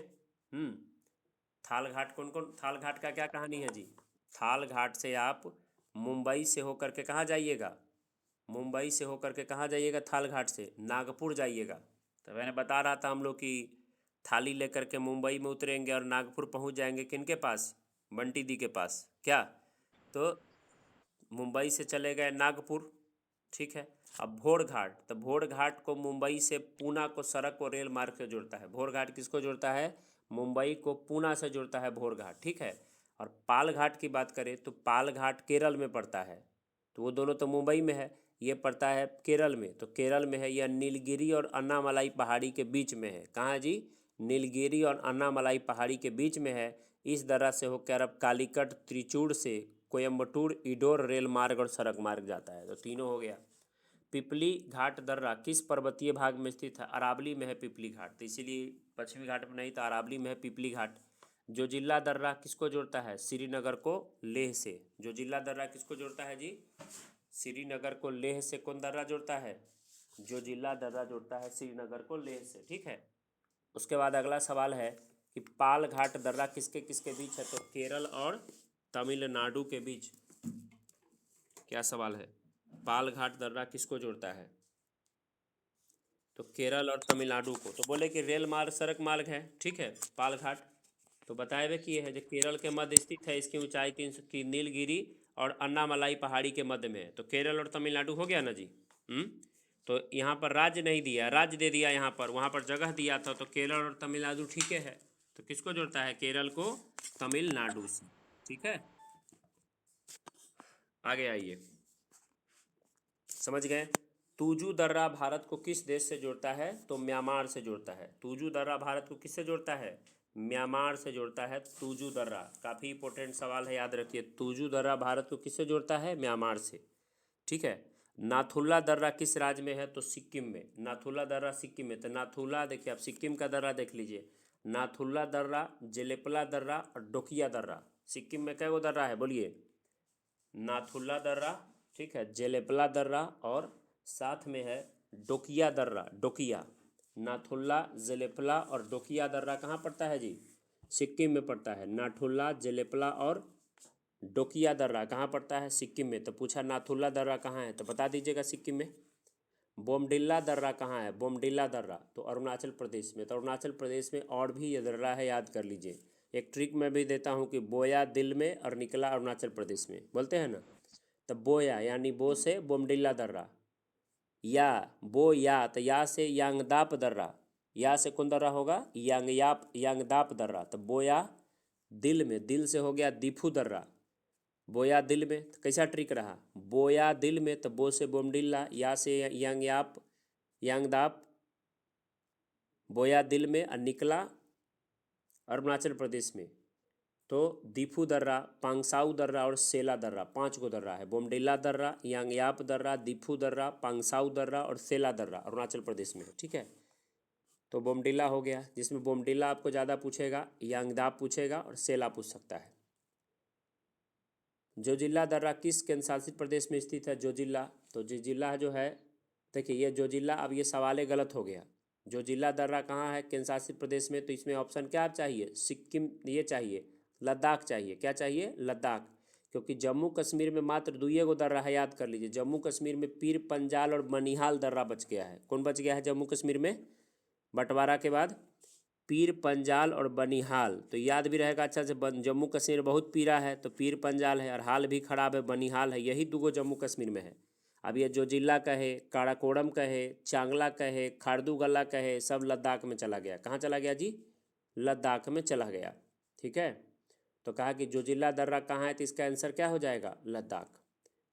थाल घाट कौन कौन, थाल घाट का क्या कहानी है जी? थाल घाट से आप मुंबई से होकर के कहाँ जाइएगा? मुंबई से होकर के कहाँ जाइएगा? थाल घाट से नागपुर जाइएगा। तो मैंने बता रहा था हम लोग कि थाली लेकर के मुंबई में उतरेंगे और नागपुर पहुंच जाएंगे किनके पास? बंटी दी के पास। क्या? तो मुंबई से चले गए नागपुर। ठीक है। अब भोर घाट, तो भोर घाट को मुंबई से पूना को सड़क और रेल मार्ग से जोड़ता है। भोर घाट किसको जोड़ता है? मुंबई को पूना से जोड़ता है भोर घाट। ठीक है। और पाल घाट की बात करें तो पाल घाट केरल में पड़ता है। तो वो दोनों तो मुंबई में है, ये पड़ता है केरल में। तो केरल में है, यह नीलगिरी और अन्नामलाई पहाड़ी के बीच में है। कहाँ है जी? नीलगिरी और अन्नामलाई पहाड़ी के बीच में है। इस दर्रा से होकर अब कालीकट, त्रिचूर से कोयम्बटूर, इडोर रेल मार्ग और सड़क मार्ग जाता है। तो तीनों हो गया। पिपली घाट दर्रा किस पर्वतीय भाग में स्थित है? अरावली में है पिपली घाट। तो इसीलिए पश्चिमी घाट में नहीं तो अरावली में है पिपली घाट। जोजिला दर्रा किसको जोड़ता है? श्रीनगर को लेह से। जोजिला दर्रा किसको जोड़ता है जी? श्रीनगर को लेह से। कौन दर्रा जोड़ता है? जोजिला दर्रा जोड़ता है श्रीनगर को लेह से। ठीक है। उसके बाद अगला सवाल है कि पाल घाट दर्रा किसके किसके बीच है? तो केरल और तमिलनाडु के बीच। क्या सवाल है? पाल घाट दर्रा किसको जोड़ता है? तो केरल और तमिलनाडु को। तो बोले कि रेल मार्ग, सड़क मार्ग है। ठीक है। पाल घाट तो बताए हुए कि ये है जो केरल के मध्य स्थित है। इसकी ऊंचाई की नीलगिरी और अन्नामलाई पहाड़ी के मध्य में है। तो केरल और तमिलनाडु हो गया ना जी। तो यहाँ पर राज्य नहीं दिया, राज्य दे दिया यहाँ पर, वहाँ पर जगह दिया था। तो केरल और तमिलनाडु ठीक है। तो किसको जोड़ता है? केरल को तमिलनाडु से। ठीक है। आगे आइए, समझ गए। तूजू दर्रा भारत को किस देश से जोड़ता है? तो म्यांमार से जोड़ता है। तूजू दर्रा भारत को किससे जोड़ता है? म्यांमार से जोड़ता है तुजू दर्रा। काफ़ी इंपॉर्टेंट सवाल है, याद रखिए। तुजू दर्रा भारत को किससे जोड़ता है? म्यांमार से। ठीक है। नाथुला दर्रा किस राज्य में है? तो सिक्किम में। नाथुला दर्रा सिक्किम में। तो नाथुला देखिए, आप सिक्किम का दर्रा देख लीजिए। नाथुला दर्रा, जेलेपला दर्रा और डोकिया दर्रा। सिक्किम में कै गो दर्रा है बोलिए? नाथुला दर्रा, ठीक है, जेलेपला दर्रा और साथ में है डोकिया दर्रा। डोकिया, नाथुला, जेलेपला और डोकिया दर्रा कहाँ पड़ता है जी? सिक्किम में पड़ता है। नाथुला, जेलेपला और डोकिया दर्रा कहाँ पड़ता है? सिक्किम में। तो पूछा नाथुला दर्रा कहाँ है, तो बता दीजिएगा सिक्किम में। बोमडिल्ला दर्रा कहाँ है? बोमडिल्ला दर्रा तो अरुणाचल प्रदेश में। तो अरुणाचल प्रदेश में और भी ये दर्रा है, याद कर लीजिए। एक ट्रिक मैं भी देता हूँ कि बोया दिल में और निकला अरुणाचल प्रदेश में, बोलते हैं ना। तो बोया यानी बो से बोमडिल्ला दर्रा, या बो या तो या से यांगदाप दर्रा। या से कौन दर्रा होगा? यांगयाप, यांगदाप दर्रा। तो बोया दिल में, दिल से हो गया दीफू दर्रा। बोया दिल में तो कैसा ट्रिक रहा? बोया दिल में तो बो से बोमडिल्ला, या से यांगयाप, यांगदाप, बोया दिल में और निकला अरुणाचल प्रदेश में। तो दीफू दर्रा, पांगसाऊ दर्रा और सेला दर्रा, 5 गो दर्रा है। बोमडिल्ला दर्रा, यांगयाप दर्रा, दीफू दर्रा, पांगसाऊ दर्रा और सेला दर्रा अरुणाचल प्रदेश में है। ठीक है। तो बोमडिल्ला हो गया, जिसमें बोमडिल्ला आपको ज़्यादा पूछेगा, यांगदाप पूछेगा और सेला पूछ सकता है। जोजिला दर्रा किस केंद्र शासित प्रदेश में स्थित है? जोजिला, तो जोजिला जो है, देखिए ये जोजिला, अब ये सवाल गलत हो गया। जोजिला दर्रा कहाँ है केंद्र शासित प्रदेश में? तो इसमें ऑप्शन क्या चाहिए? सिक्किम ये चाहिए, लद्दाख चाहिए। क्या चाहिए? लद्दाख। क्योंकि जम्मू कश्मीर में मात्र 2 गो दर्रा है, याद कर लीजिए। जम्मू कश्मीर में पीर पंजाल और बनिहाल दर्रा बच गया है। कौन बच गया है जम्मू कश्मीर में बंटवारा के बाद? पीर पंजाल और बनिहाल। तो याद भी रहेगा अच्छा से, जम्मू कश्मीर बहुत पीरा है तो पीर पंजाल है, और हाल भी खराब है, बनिहाल है। यही 2 गो जम्मू कश्मीर में है। अब ये जोजिला कहे, काराकोरम कहे, चांगला कहे, खारदूगला कहे, सब लद्दाख में चला गया। कहाँ चला गया जी? लद्दाख में चला गया। ठीक है। तो कहा कि जोजिला दर्रा कहाँ है, तो इसका आंसर क्या हो जाएगा? लद्दाख।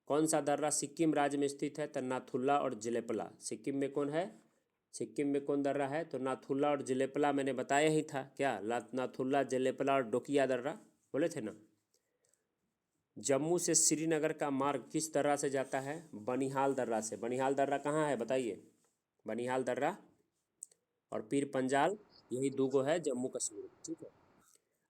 कौन सा दर्रा सिक्किम राज्य में स्थित है? तो नाथुला और जेलेपला। सिक्किम में कौन है? सिक्किम में कौन दर्रा है? तो नाथुला और जेलेपला मैंने बताया ही था। क्या? नाथुला, जेलेपला और डोकिया दर्रा बोले थे ना। जम्मू से श्रीनगर का मार्ग किस दर्रा से जाता है? बनिहाल दर्रा से। बनिहाल दर्रा कहाँ है बताइए? बनिहाल दर्रा और पीर पंजाल, यही 2 गो है जम्मू कश्मीर। ठीक है।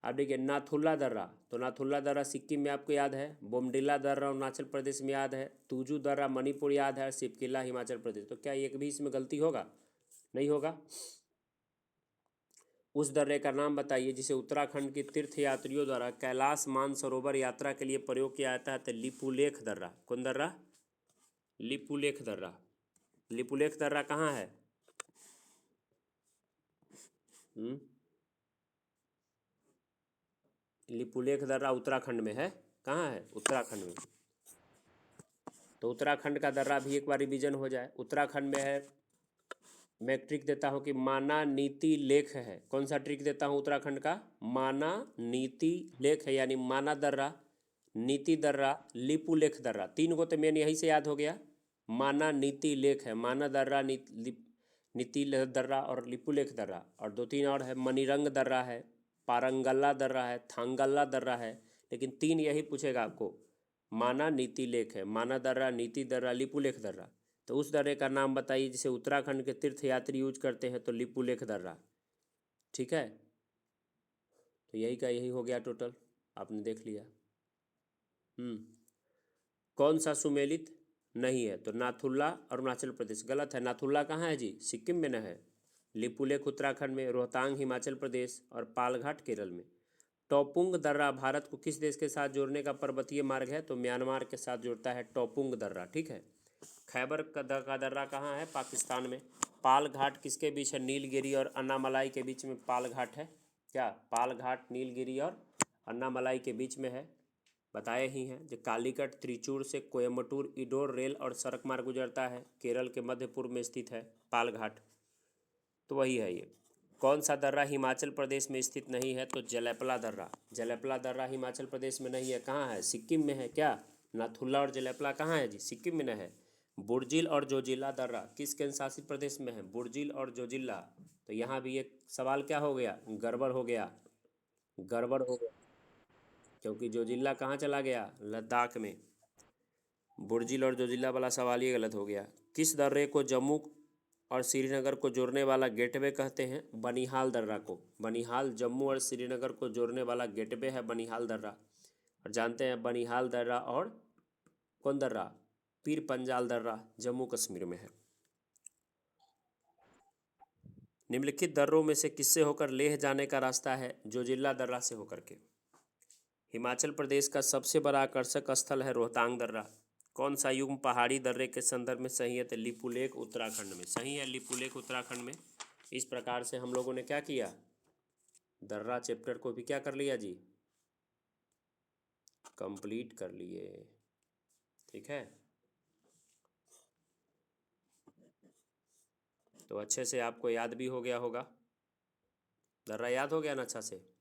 अब देखिए नाथुला दर्रा, तो नाथुला दर्रा सिक्किम में आपको याद है। बोमडिला दर्रा अरुणाचल प्रदेश में याद है। तुजू दर्रा मणिपुर याद है। सिपकिला हिमाचल प्रदेश। तो क्या एक भी इसमें गलती होगा? नहीं होगा। उस दर्रे का नाम बताइए जिसे उत्तराखंड के तीर्थ यात्रियों द्वारा कैलाश मानसरोवर यात्रा के लिए प्रयोग किया जाता है। तो लिपुलेख दर्रा। कौन दर्रा? लिपुलेख दर्रा। लिपुलेख दर्रा कहाँ है? लिपुलेख दर्रा उत्तराखंड में है। कहाँ है? उत्तराखंड में। तो उत्तराखंड का दर्रा भी एक बार रिवीजन हो जाए। उत्तराखंड में है, मैं ट्रिक देता हूँ कि माना नीति लेख है। कौन सा ट्रिक देता हूँ उत्तराखंड का? माना नीति लेख है, यानी माना दर्रा, नीति दर्रा, लिपुलेख दर्रा। 3 गो तो मेन यहीं से याद हो गया। माना नीति लेख है, माना दर्रा, नीति दर्रा और लिपुलेख दर्रा। और 2-3 और है, मणिरंग दर्रा है, पारंगल्ला दर्रा है, थांगल्ला दर्रा है। लेकिन 3 यही पूछेगा आपको। माना नीति लेख है, माना दर्रा, नीति दर्रा, लिपुलेख दर्रा। तो उस दर्रे का नाम बताइए जिसे उत्तराखंड के तीर्थ यात्री यूज करते हैं। तो लिपुलेख दर्रा। ठीक है। तो यही का यही हो गया टोटल, आपने देख लिया। कौन सा सुमेलित नहीं है? तो नाथुला अरुणाचल प्रदेश गलत है। नाथुला कहाँ है जी? सिक्किम में न है। लिपुलेख उत्तराखंड में, रोहतांग हिमाचल प्रदेश और पालघाट केरल में। टोपुंग दर्रा भारत को किस देश के साथ जोड़ने का पर्वतीय मार्ग है? तो म्यांमार के साथ जोड़ता है टोपुंग दर्रा। ठीक है। खैबर का दर्रा कहाँ है? पाकिस्तान में। पाल घाट किसके बीच है? नीलगिरी और अन्नामलाई के बीच में पाल घाट है। क्या? पाल घाट नीलगिरी और अन्नामलाई के बीच में है, बताए ही हैं। जो कालीकट त्रिचूर से कोयम्बटूर इडोर रेल और सड़क मार्ग गुजरता है, केरल के मध्य पूर्व में स्थित है पाल घाट। तो वही है ये। कौन सा दर्रा हिमाचल प्रदेश में स्थित नहीं है? तो जेलेपला दर्रा। जेलेपला दर्रा हिमाचल प्रदेश में नहीं है। कहाँ है? सिक्किम में है। क्या? नाथुला और जेलेपला कहाँ है जी? सिक्किम में न है। बुर्जिल और जोजिला दर्रा किस केंद्र शासित प्रदेश में है? बुर्जिल और जोजिला तो यहाँ भी एक सवाल क्या हो गया, गड़बड़ हो गया, गड़बड़ हो गया, क्योंकि जोजिल्ला कहाँ चला गया, लद्दाख में। बुर्जिल और जोजिल्ला वाला सवाल ही गलत हो गया। किस दर्रे को जम्मू और श्रीनगर को जोड़ने वाला गेटवे कहते हैं, बनिहाल दर्रा को। बनिहाल जम्मू और श्रीनगर को जोड़ने वाला गेटवे है बनिहाल दर्रा। और जानते हैं बनिहाल दर्रा और कौन दर्रा, पीर पंजाल दर्रा जम्मू कश्मीर में है। निम्नलिखित दर्रों में से किससे होकर लेह जाने का रास्ता है, जोजिल्ला दर्रा से होकर के। हिमाचल प्रदेश का सबसे बड़ा आकर्षक स्थल है रोहतांग दर्रा। कौन सा युग्म पहाड़ी दर्रे के संदर्भ में सही है, तो लिपुलेख उत्तराखंड में सही है, लिपुलेख उत्तराखंड में। इस प्रकार से हम लोगों ने क्या किया, दर्रा चैप्टर को भी क्या कर लिया जी, कंप्लीट कर लिए। ठीक है, तो अच्छे से आपको याद भी हो गया होगा, दर्रा याद हो गया ना अच्छा से।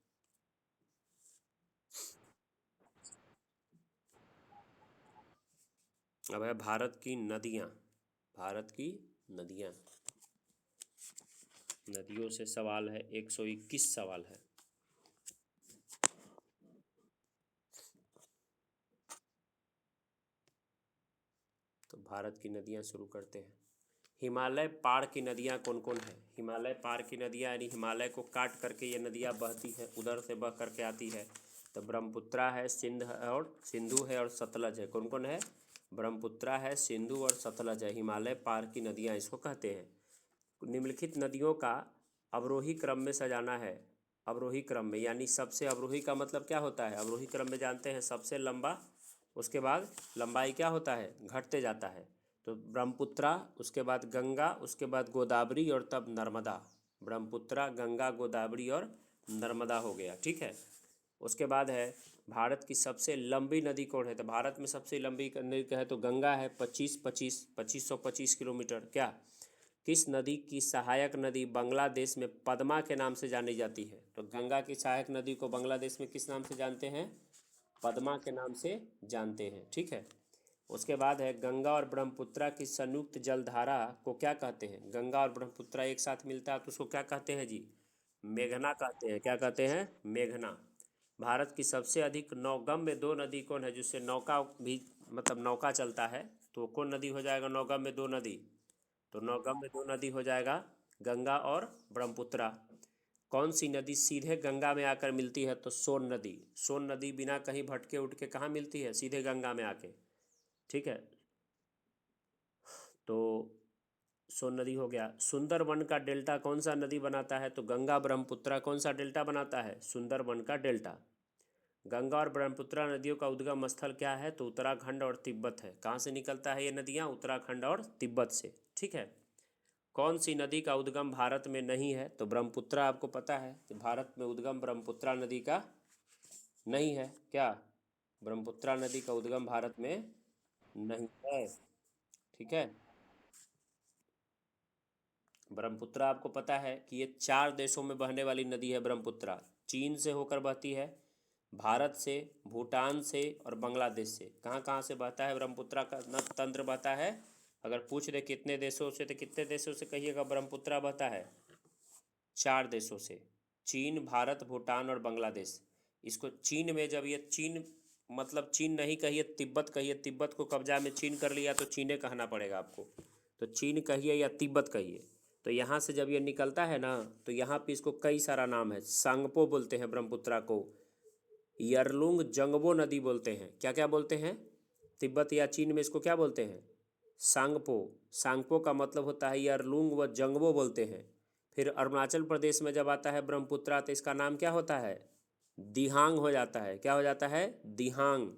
अब है भारत की नदियाँ, भारत की नदियाँ, नदियों से सवाल है, 121 सवाल है। तो भारत की नदियाँ शुरू करते हैं। हिमालय पार की नदियाँ कौन कौन है, हिमालय पार की नदियाँ यानी हिमालय को काट करके ये नदियाँ बहती हैं, उधर से बह करके आती है। तो ब्रह्मपुत्रा है, सिंध है और सिंधु है और सतलज है। कौन कौन है, ब्रह्मपुत्रा है, सिंधु और सतलज है, हिमालय पार की नदियाँ इसको कहते हैं। निम्नलिखित नदियों का अवरोही क्रम में सजाना है, अवरोही क्रम में, यानी सबसे, अवरोही का मतलब क्या होता है, अवरोही क्रम में जानते हैं सबसे लंबा, उसके बाद लंबाई क्या होता है, घटते जाता है। तो ब्रह्मपुत्रा, उसके बाद गंगा, उसके बाद गोदावरी और तब नर्मदा। ब्रह्मपुत्रा, गंगा, गोदावरी और नर्मदा हो गया। ठीक है, उसके बाद है भारत की सबसे लंबी नदी कौन है, तो भारत में सबसे लंबी नदी क्या है, तो गंगा है, 2525 क्या। किस नदी की सहायक नदी बांग्लादेश में पद्मा के नाम से जानी जाती है, तो गंगा की सहायक नदी को बांग्लादेश में किस नाम से जानते हैं, पद्मा के नाम से जानते हैं। ठीक है, उसके बाद है गंगा और ब्रह्मपुत्रा की संयुक्त जलधारा को क्या कहते हैं, गंगा और ब्रह्मपुत्रा एक साथ मिलता है तो उसको क्या कहते हैं जी, मेघना कहते हैं। क्या कहते हैं, मेघना। भारत की सबसे अधिक नौगम्य दो नदी कौन है, जिससे नौका भी, मतलब नौका चलता है, तो कौन नदी हो जाएगा नौगम्य दो नदी, तो नौगम्य दो नदी हो जाएगा गंगा और ब्रह्मपुत्रा। कौन सी नदी सीधे गंगा में आकर मिलती है, तो सोन नदी। सोन नदी बिना कहीं भटके उठ के कहाँ मिलती है, सीधे गंगा में आके। ठीक है, तो सोन नदी हो गया। सुंदरबन का डेल्टा कौन सा नदी बनाता है, तो गंगा ब्रह्मपुत्रा कौन सा डेल्टा बनाता है, सुंदरबन का डेल्टा। गंगा और ब्रह्मपुत्रा नदियों का उद्गम स्थल क्या है, तो उत्तराखंड और तिब्बत है। कहाँ से निकलता है ये नदियाँ, उत्तराखंड और तिब्बत से। ठीक है, कौन सी नदी का उद्गम भारत में नहीं है, तो ब्रह्मपुत्रा, आपको पता है कि भारत में उद्गम ब्रह्मपुत्रा नदी का नहीं है, क्या, ब्रह्मपुत्रा नदी का उद्गम भारत में नहीं है। ठीक है, ब्रह्मपुत्रा आपको पता है कि ये 4 देशों में बहने वाली नदी है ब्रह्मपुत्रा। चीन से होकर बहती है, भारत से, भूटान से और बांग्लादेश से। कहाँ कहाँ से बहता है ब्रह्मपुत्रा का तंत्र बहता है, अगर पूछ दे कितने देशों से, तो कितने देशों से कहिएगा ब्रह्मपुत्रा बहता है, 4 देशों से, चीन, भारत, भूटान और बांग्लादेश। इसको चीन में, जब ये चीन, मतलब चीन नहीं कहिए, तिब्बत कहिए, तिब्बत को कब्जा में चीन कर लिया तो चीने कहना पड़ेगा आपको। तो चीन कहिए या तिब्बत कहिए, तो यहाँ से जब ये निकलता है ना, तो यहाँ पे इसको कई सारा नाम है। सांगपो बोलते हैं ब्रह्मपुत्रा को, यरलुंग जंगबो नदी बोलते हैं। क्या क्या बोलते हैं, तिब्बत या चीन में इसको क्या बोलते हैं, सांगपो। सांगपो का मतलब होता है यरलुंग, व जंगबो बोलते हैं। फिर अरुणाचल प्रदेश में जब आता है ब्रह्मपुत्रा, तो इसका नाम क्या होता है, दिहांग हो जाता है। क्या हो जाता है, दिहांग।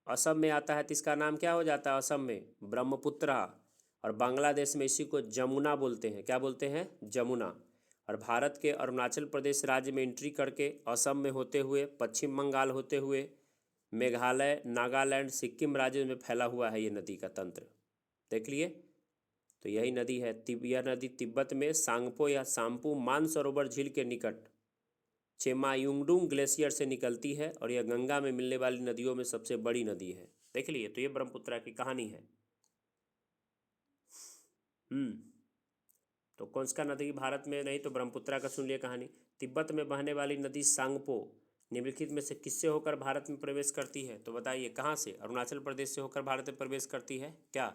असम में आता है तो इसका नाम क्या हो जाता है, असम में ब्रह्मपुत्रा। और बांग्लादेश में इसी को जमुना बोलते हैं। क्या बोलते हैं, जमुना। और भारत के अरुणाचल प्रदेश राज्य में एंट्री करके असम में होते हुए, पश्चिम बंगाल होते हुए, मेघालय, नागालैंड, सिक्किम राज्य में फैला हुआ है ये नदी का तंत्र। देख लिए, तो यही नदी है। यह नदी तिब्बत में सांगपो या सांपू मानसरोवर झील के निकट चेमायुंगडुंग ग्लेशियर से निकलती है, और यह गंगा में मिलने वाली नदियों में सबसे बड़ी नदी है। देख लिए, तो ये ब्रह्मपुत्रा की कहानी है। हम्म तो कौन सा नदी भारत में नहीं तो ब्रह्मपुत्रा का सुन लिया कहानी। तिब्बत में बहने वाली नदी सांगपो निम्नलिखित में से किससे होकर भारत में प्रवेश करती है, तो बताइए कहाँ से। अरुणाचल प्रदेश से होकर भारत में प्रवेश करती है क्या,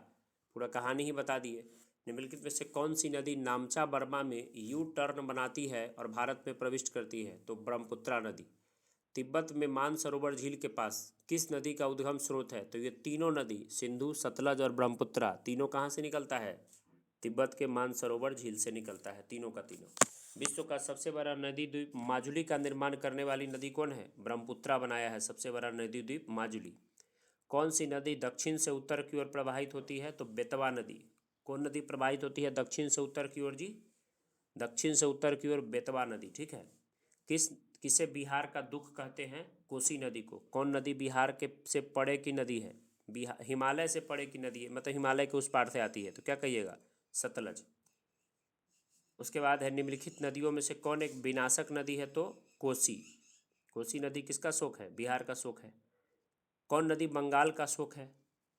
पूरा कहानी ही बता दिए। निम्नलिखित में से कौन सी नदी नामचा बर्मा में यू टर्न बनाती है और भारत में प्रविष्ट करती है, तो ब्रह्मपुत्रा नदी। तिब्बत में मानसरोवर झील के पास किस नदी का उद्गम स्रोत है, तो ये तीनों नदी सिंधु, सतलज और ब्रह्मपुत्रा तीनों कहाँ से निकलता है, तिब्बत के मानसरोवर झील से निकलता है, तीनों का तीनों। विश्व का सबसे बड़ा नदी द्वीप माजुली का निर्माण करने वाली नदी कौन है, ब्रह्मपुत्रा बनाया है सबसे बड़ा नदी द्वीप माजुली। कौन सी नदी दक्षिण से उत्तर की ओर प्रवाहित होती है, तो बेतवा नदी। कौन नदी प्रवाहित होती है दक्षिण से उत्तर की ओर जी, दक्षिण से उत्तर की ओर बेतवा नदी, ठीक है। किसे बिहार का दुख कहते हैं, कोसी नदी को। कौन नदी बिहार के से पड़े की नदी है, बिहार हिमालय से पड़े की नदी है, मतलब हिमालय के उस पार से आती है, तो क्या कहिएगा, सतलज। उसके बाद है निम्नलिखित नदियों में से कौन एक विनाशक नदी है, तो कोसी। कोसी नदी किसका शोक है, बिहार का शोक है। कौन नदी बंगाल का शोक है,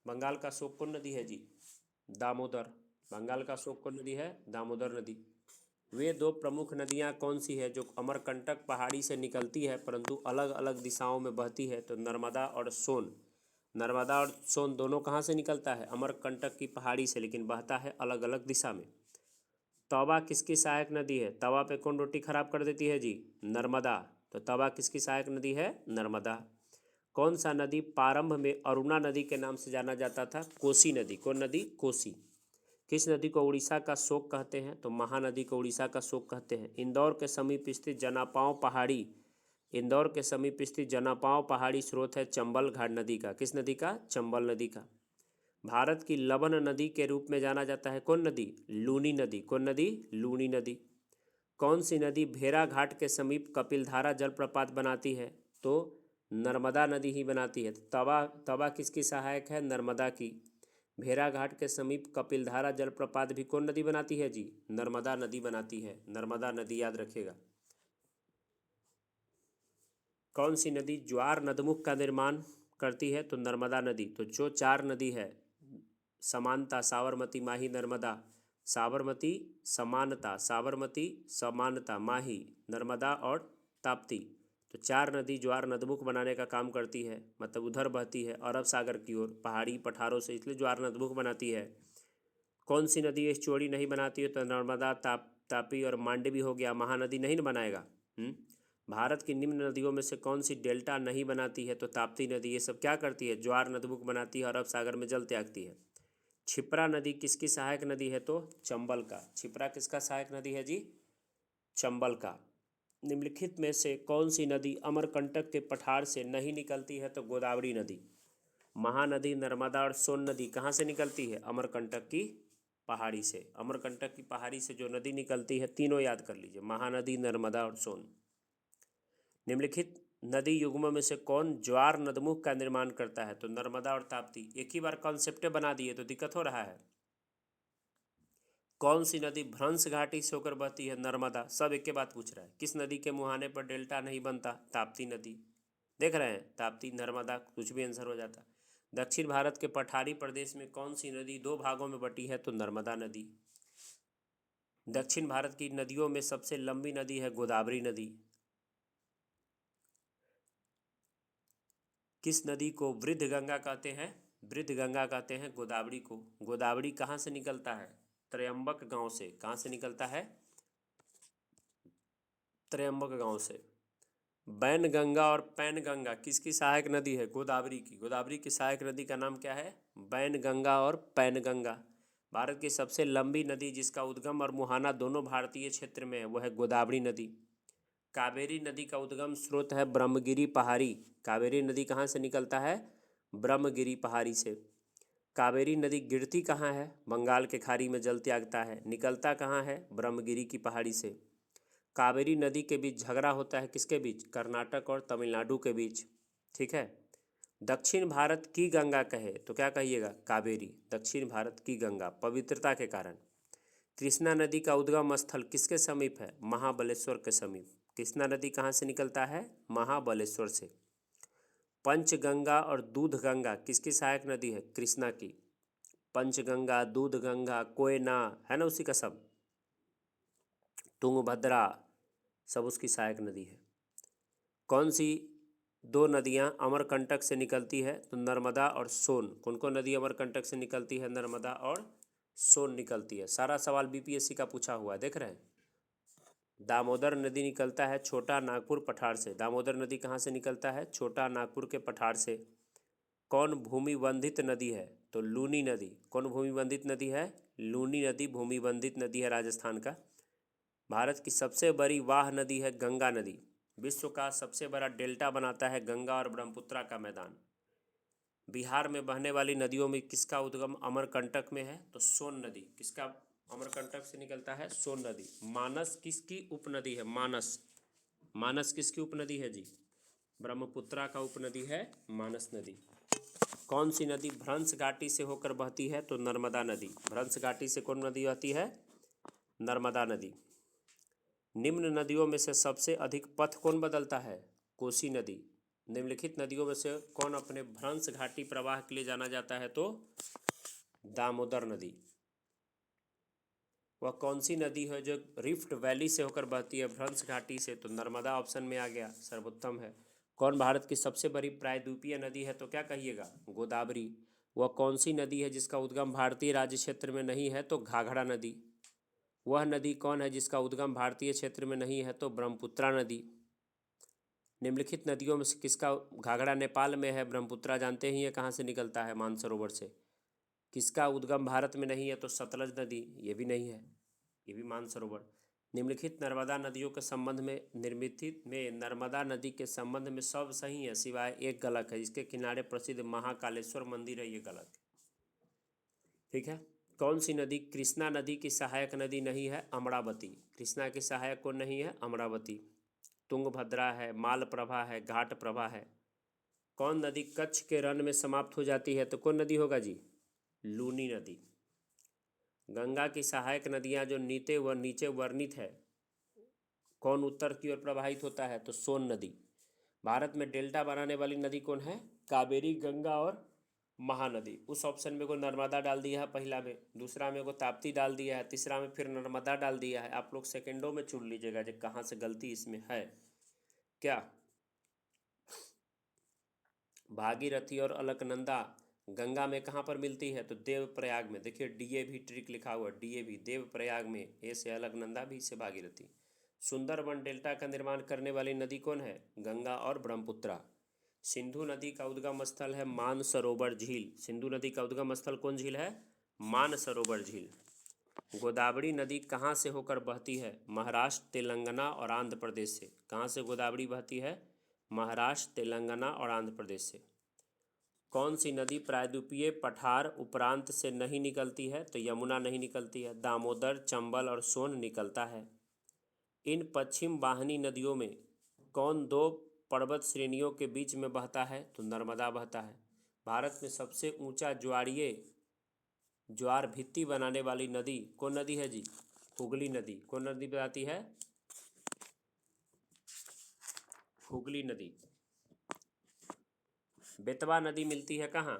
बंगाल का शोक कौन नदी है जी, दामोदर। बंगाल का शोक कौन नदी है, दामोदर नदी। वे दो प्रमुख नदियां कौन सी है जो अमरकंटक पहाड़ी से निकलती है परंतु अलग अलग दिशाओं में बहती है, तो नर्मदा और सोन। नर्मदा और सोन दोनों कहाँ से निकलता है, अमरकंटक की पहाड़ी से, लेकिन बहता है अलग अलग दिशा में। तवा किसकी सहायक नदी है, तवा पे कौन रोटी खराब कर देती है जी, नर्मदा। तो तवा किसकी सहायक नदी है, नर्मदा। कौन सा नदी प्रारंभ में अरुणा नदी के नाम से जाना जाता था, कोसी नदी। कौन नदी, कोसी। किस नदी को उड़ीसा का शोक कहते हैं, तो महानदी को उड़ीसा का शोक कहते हैं। इंदौर के समीप स्थित जनापांव पहाड़ी, इंदौर के समीप स्थित जनापांव पहाड़ी स्रोत है चंबल घाट नदी का। किस नदी का, चंबल नदी का। भारत की लवण नदी के रूप में जाना जाता है कौन नदी, लूनी नदी। कौन नदी, लूनी नदी। कौन सी नदी भेड़ा घाट के समीप कपिलधारा जलप्रपात बनाती है, तो नर्मदा नदी ही बनाती है। तवा तवा किसकी सहायक है, नर्मदा की। भेड़ा घाट के समीप कपिलधारा जलप्रपात भी कौन नदी बनाती है जी, नर्मदा नदी बनाती है, नर्मदा नदी याद रखिएगा। कौन सी नदी ज्वार नदमुख का निर्माण करती है, तो नर्मदा नदी। तो जो चार नदी है, समानता, साबरमती, माही, नर्मदा। साबरमती, समानता, साबरमती, समानता, माही, नर्मदा और ताप्ती। तो चार नदी ज्वार नदमुख बनाने का काम करती है, मतलब उधर बहती है अरब सागर की ओर पहाड़ी पठारों से, इसलिए ज्वार नदमुख बनाती है। कौन सी नदी इस चौड़ी नहीं बनाती है, तो नर्मदा, तापी और मांडवी हो गया, महानदी नहीं न बनाएगा। भारत की निम्न नदियों में से कौन सी डेल्टा नहीं बनाती है, तो ताप्ती नदी। ये सब क्या करती है, ज्वार नदमुख बनाती है, अरब सागर में जल त्यागती है। छिप्रा नदी किसकी सहायक नदी है, तो चंबल का। छिप्रा किसका सहायक नदी है जी, चंबल का। निम्नलिखित में से कौन सी नदी अमरकंटक के पठार से नहीं निकलती है, तो गोदावरी नदी। महानदी, नर्मदा और सोन नदी कहाँ से निकलती है, अमरकंटक की पहाड़ी से। अमरकंटक की पहाड़ी से जो नदी निकलती है, तीनों याद कर लीजिए, महानदी, नर्मदा और सोन। निम्नलिखित नदी युग्मों में से कौन ज्वार नदमुख का निर्माण करता है, तो नर्मदा और ताप्ती। एक ही बार कॉन्सेप्ट बना दिए तो दिक्कत हो रहा है। कौन सी नदी भ्रंश घाटी से होकर बहती है, नर्मदा। सब एक के बात पूछ रहा है। किस नदी के मुहाने पर डेल्टा नहीं बनता, ताप्ती नदी। देख रहे हैं, ताप्ती, नर्मदा, कुछ भी आंसर हो जाता। दक्षिण भारत के पठारी प्रदेश में कौन सी नदी दो भागों में बटी है, तो नर्मदा नदी। दक्षिण भारत की नदियों में सबसे लंबी नदी है गोदावरी नदी। किस नदी को वृद्ध गंगा कहते हैं, वृद्ध गंगा कहते हैं गोदावरी को। गोदावरी कहाँ से निकलता है, त्रयंबक गांव से। कहाँ से निकलता है, त्रयंबक गांव से। बैन गंगा और पैन गंगा किसकी सहायक नदी है, गोदावरी की। गोदावरी की सहायक नदी का नाम क्या है, बैन गंगा और पैन गंगा। भारत की सबसे लंबी नदी जिसका उद्गम और मुहाना दोनों भारतीय क्षेत्र में है, वह है गोदावरी नदी। कावेरी नदी का उद्गम स्रोत है ब्रह्मगिरी पहाड़ी। कावेरी नदी कहाँ से निकलता है, ब्रह्मगिरी पहाड़ी से। कावेरी नदी गिरती कहाँ है, बंगाल के खाड़ी में जल त्यागता है। निकलता कहाँ है, ब्रह्मगिरी की पहाड़ी से। कावेरी नदी के बीच झगड़ा होता है, किसके बीच, कर्नाटक और तमिलनाडु के बीच, ठीक है। दक्षिण भारत की गंगा कहे तो क्या कहिएगा, कावेरी। दक्षिण भारत की गंगा, पवित्रता के कारण। कृष्णा नदी का उद्गम स्थल किसके समीप है, महाबलेश्वर के समीप। कृष्णा नदी कहाँ से निकलता है, महाबलेश्वर से। पंचगंगा और दूध गंगा किसकी सहायक नदी है, कृष्णा की। पंचगंगा, दूध गंगा, कोयना, है ना उसी का सब। तुंगभद्रा सब उसकी सहायक नदी है। कौन सी दो नदियां अमरकंटक से निकलती है? तो नर्मदा और सोन। कौन कौन नदी अमरकंटक से निकलती है? नर्मदा और सोन निकलती है। सारा सवाल बीपीएससी का पूछा हुआ है, देख रहे हैं। दामोदर नदी निकलता है छोटा नागपुर पठार से। दामोदर नदी कहाँ से निकलता है? छोटा नागपुर के पठार से। कौन भूमिबंधित नदी है? तो लूनी नदी। कौन भूमिबंधित नदी है? लूनी नदी भूमिबंधित नदी है राजस्थान का। भारत की सबसे बड़ी वाह नदी है गंगा नदी। विश्व का सबसे बड़ा डेल्टा बनाता है गंगा और ब्रह्मपुत्रा का मैदान। बिहार में बहने वाली नदियों में किसका उद्गम अमरकंटक में है? तो सोन नदी। किसका अमरकंटक से निकलता है? सोन नदी। मानस किसकी उपनदी है? मानस। मानस किसकी उपनदी है जी? ब्रह्मपुत्रा का उपनदी है मानस नदी। कौन सी नदी भ्रंश घाटी से होकर बहती है? तो नर्मदा नदी। भ्रंश घाटी से कौन नदी बहती है? नर्मदा नदी। निम्न नदियों में से सबसे अधिक पथ कौन बदलता है? कोसी नदी। निम्नलिखित नदियों में से कौन अपने भ्रंश घाटी प्रवाह के लिए जाना जाता है? तो दामोदर नदी। वह कौन सी नदी है जो रिफ्ट वैली से होकर बहती है भ्रंश घाटी से? तो नर्मदा ऑप्शन में आ गया, सर्वोत्तम है। कौन भारत की सबसे बड़ी प्रायद्वीपीय नदी है? तो क्या कहिएगा? गोदावरी। वह कौन सी नदी है जिसका उद्गम भारतीय राज्य क्षेत्र में नहीं है? तो घाघरा नदी। वह नदी कौन है जिसका उद्गम भारतीय क्षेत्र में नहीं है? तो ब्रह्मपुत्रा नदी। निम्नलिखित नदियों में से किसका घाघरा नेपाल में है, ब्रह्मपुत्रा जानते ही है कहाँ से निकलता है? मानसरोवर से। किसका उद्गम भारत में नहीं है? तो सतलज नदी। ये भी नहीं है, ये भी मानसरोवर। निम्नलिखित नर्मदा नदियों के संबंध में नर्मदा नदी के संबंध में सब सही है सिवाय एक गलत है। इसके किनारे प्रसिद्ध महाकालेश्वर मंदिर है, ये गलत है। ठीक है। कौन सी नदी कृष्णा नदी की सहायक नदी नहीं है? अमरावती। कृष्णा की सहायक कौन नहीं है? अमरावती। तुंगभद्रा है, मालप्रभा है, घाटप्रभा है। कौन नदी कच्छ के रण में समाप्त हो जाती है? तो कौन नदी होगा जी? लूनी नदी। गंगा की सहायक नदियां जो नीचे वर्णित है, कौन उत्तर की ओर प्रवाहित होता है? तो सोन नदी। भारत में डेल्टा बनाने वाली नदी कौन है? कावेरी, गंगा और महानदी। उस ऑप्शन में को नर्मदा डाल दिया है पहला में, दूसरा में को ताप्ती डाल दिया है, तीसरा में फिर नर्मदा डाल दिया है। आप लोग सेकंडों में चुन लीजिएगा जो कहाँ से गलती इसमें है क्या। भागीरथी और अलकनंदा गंगा में कहाँ पर मिलती है? तो देवप्रयाग में। देखिए डीएवी ट्रिक लिखा हुआ, डीएवी देवप्रयाग में। ए से अलकनंदा, बी से भागीरथी। सुंदरबन डेल्टा का निर्माण करने वाली नदी कौन है? गंगा और ब्रह्मपुत्रा। सिंधु नदी का उद्गम स्थल है मानसरोवर झील। सिंधु नदी का उद्गम स्थल कौन झील है? मानसरोवर झील। गोदावरी नदी कहाँ से होकर बहती है? महाराष्ट्र, तेलंगाना और आंध्र प्रदेश से। कहाँ से गोदावरी बहती है? महाराष्ट्र, तेलंगाना और आंध्र प्रदेश से। कौन सी नदी प्रायद्वीपीय पठार उपरांत से नहीं निकलती है? तो यमुना नहीं निकलती है। दामोदर, चंबल और सोन निकलता है। इन पश्चिम वाहिनी नदियों में कौन दो पर्वत श्रेणियों के बीच में बहता है? तो नर्मदा बहता है। भारत में सबसे ऊंचा ज्वार भित्ति बनाने वाली नदी कौन नदी है जी? हुगली नदी। कौन नदी बताती है? हुगली नदी। बेतवा नदी मिलती है कहाँ?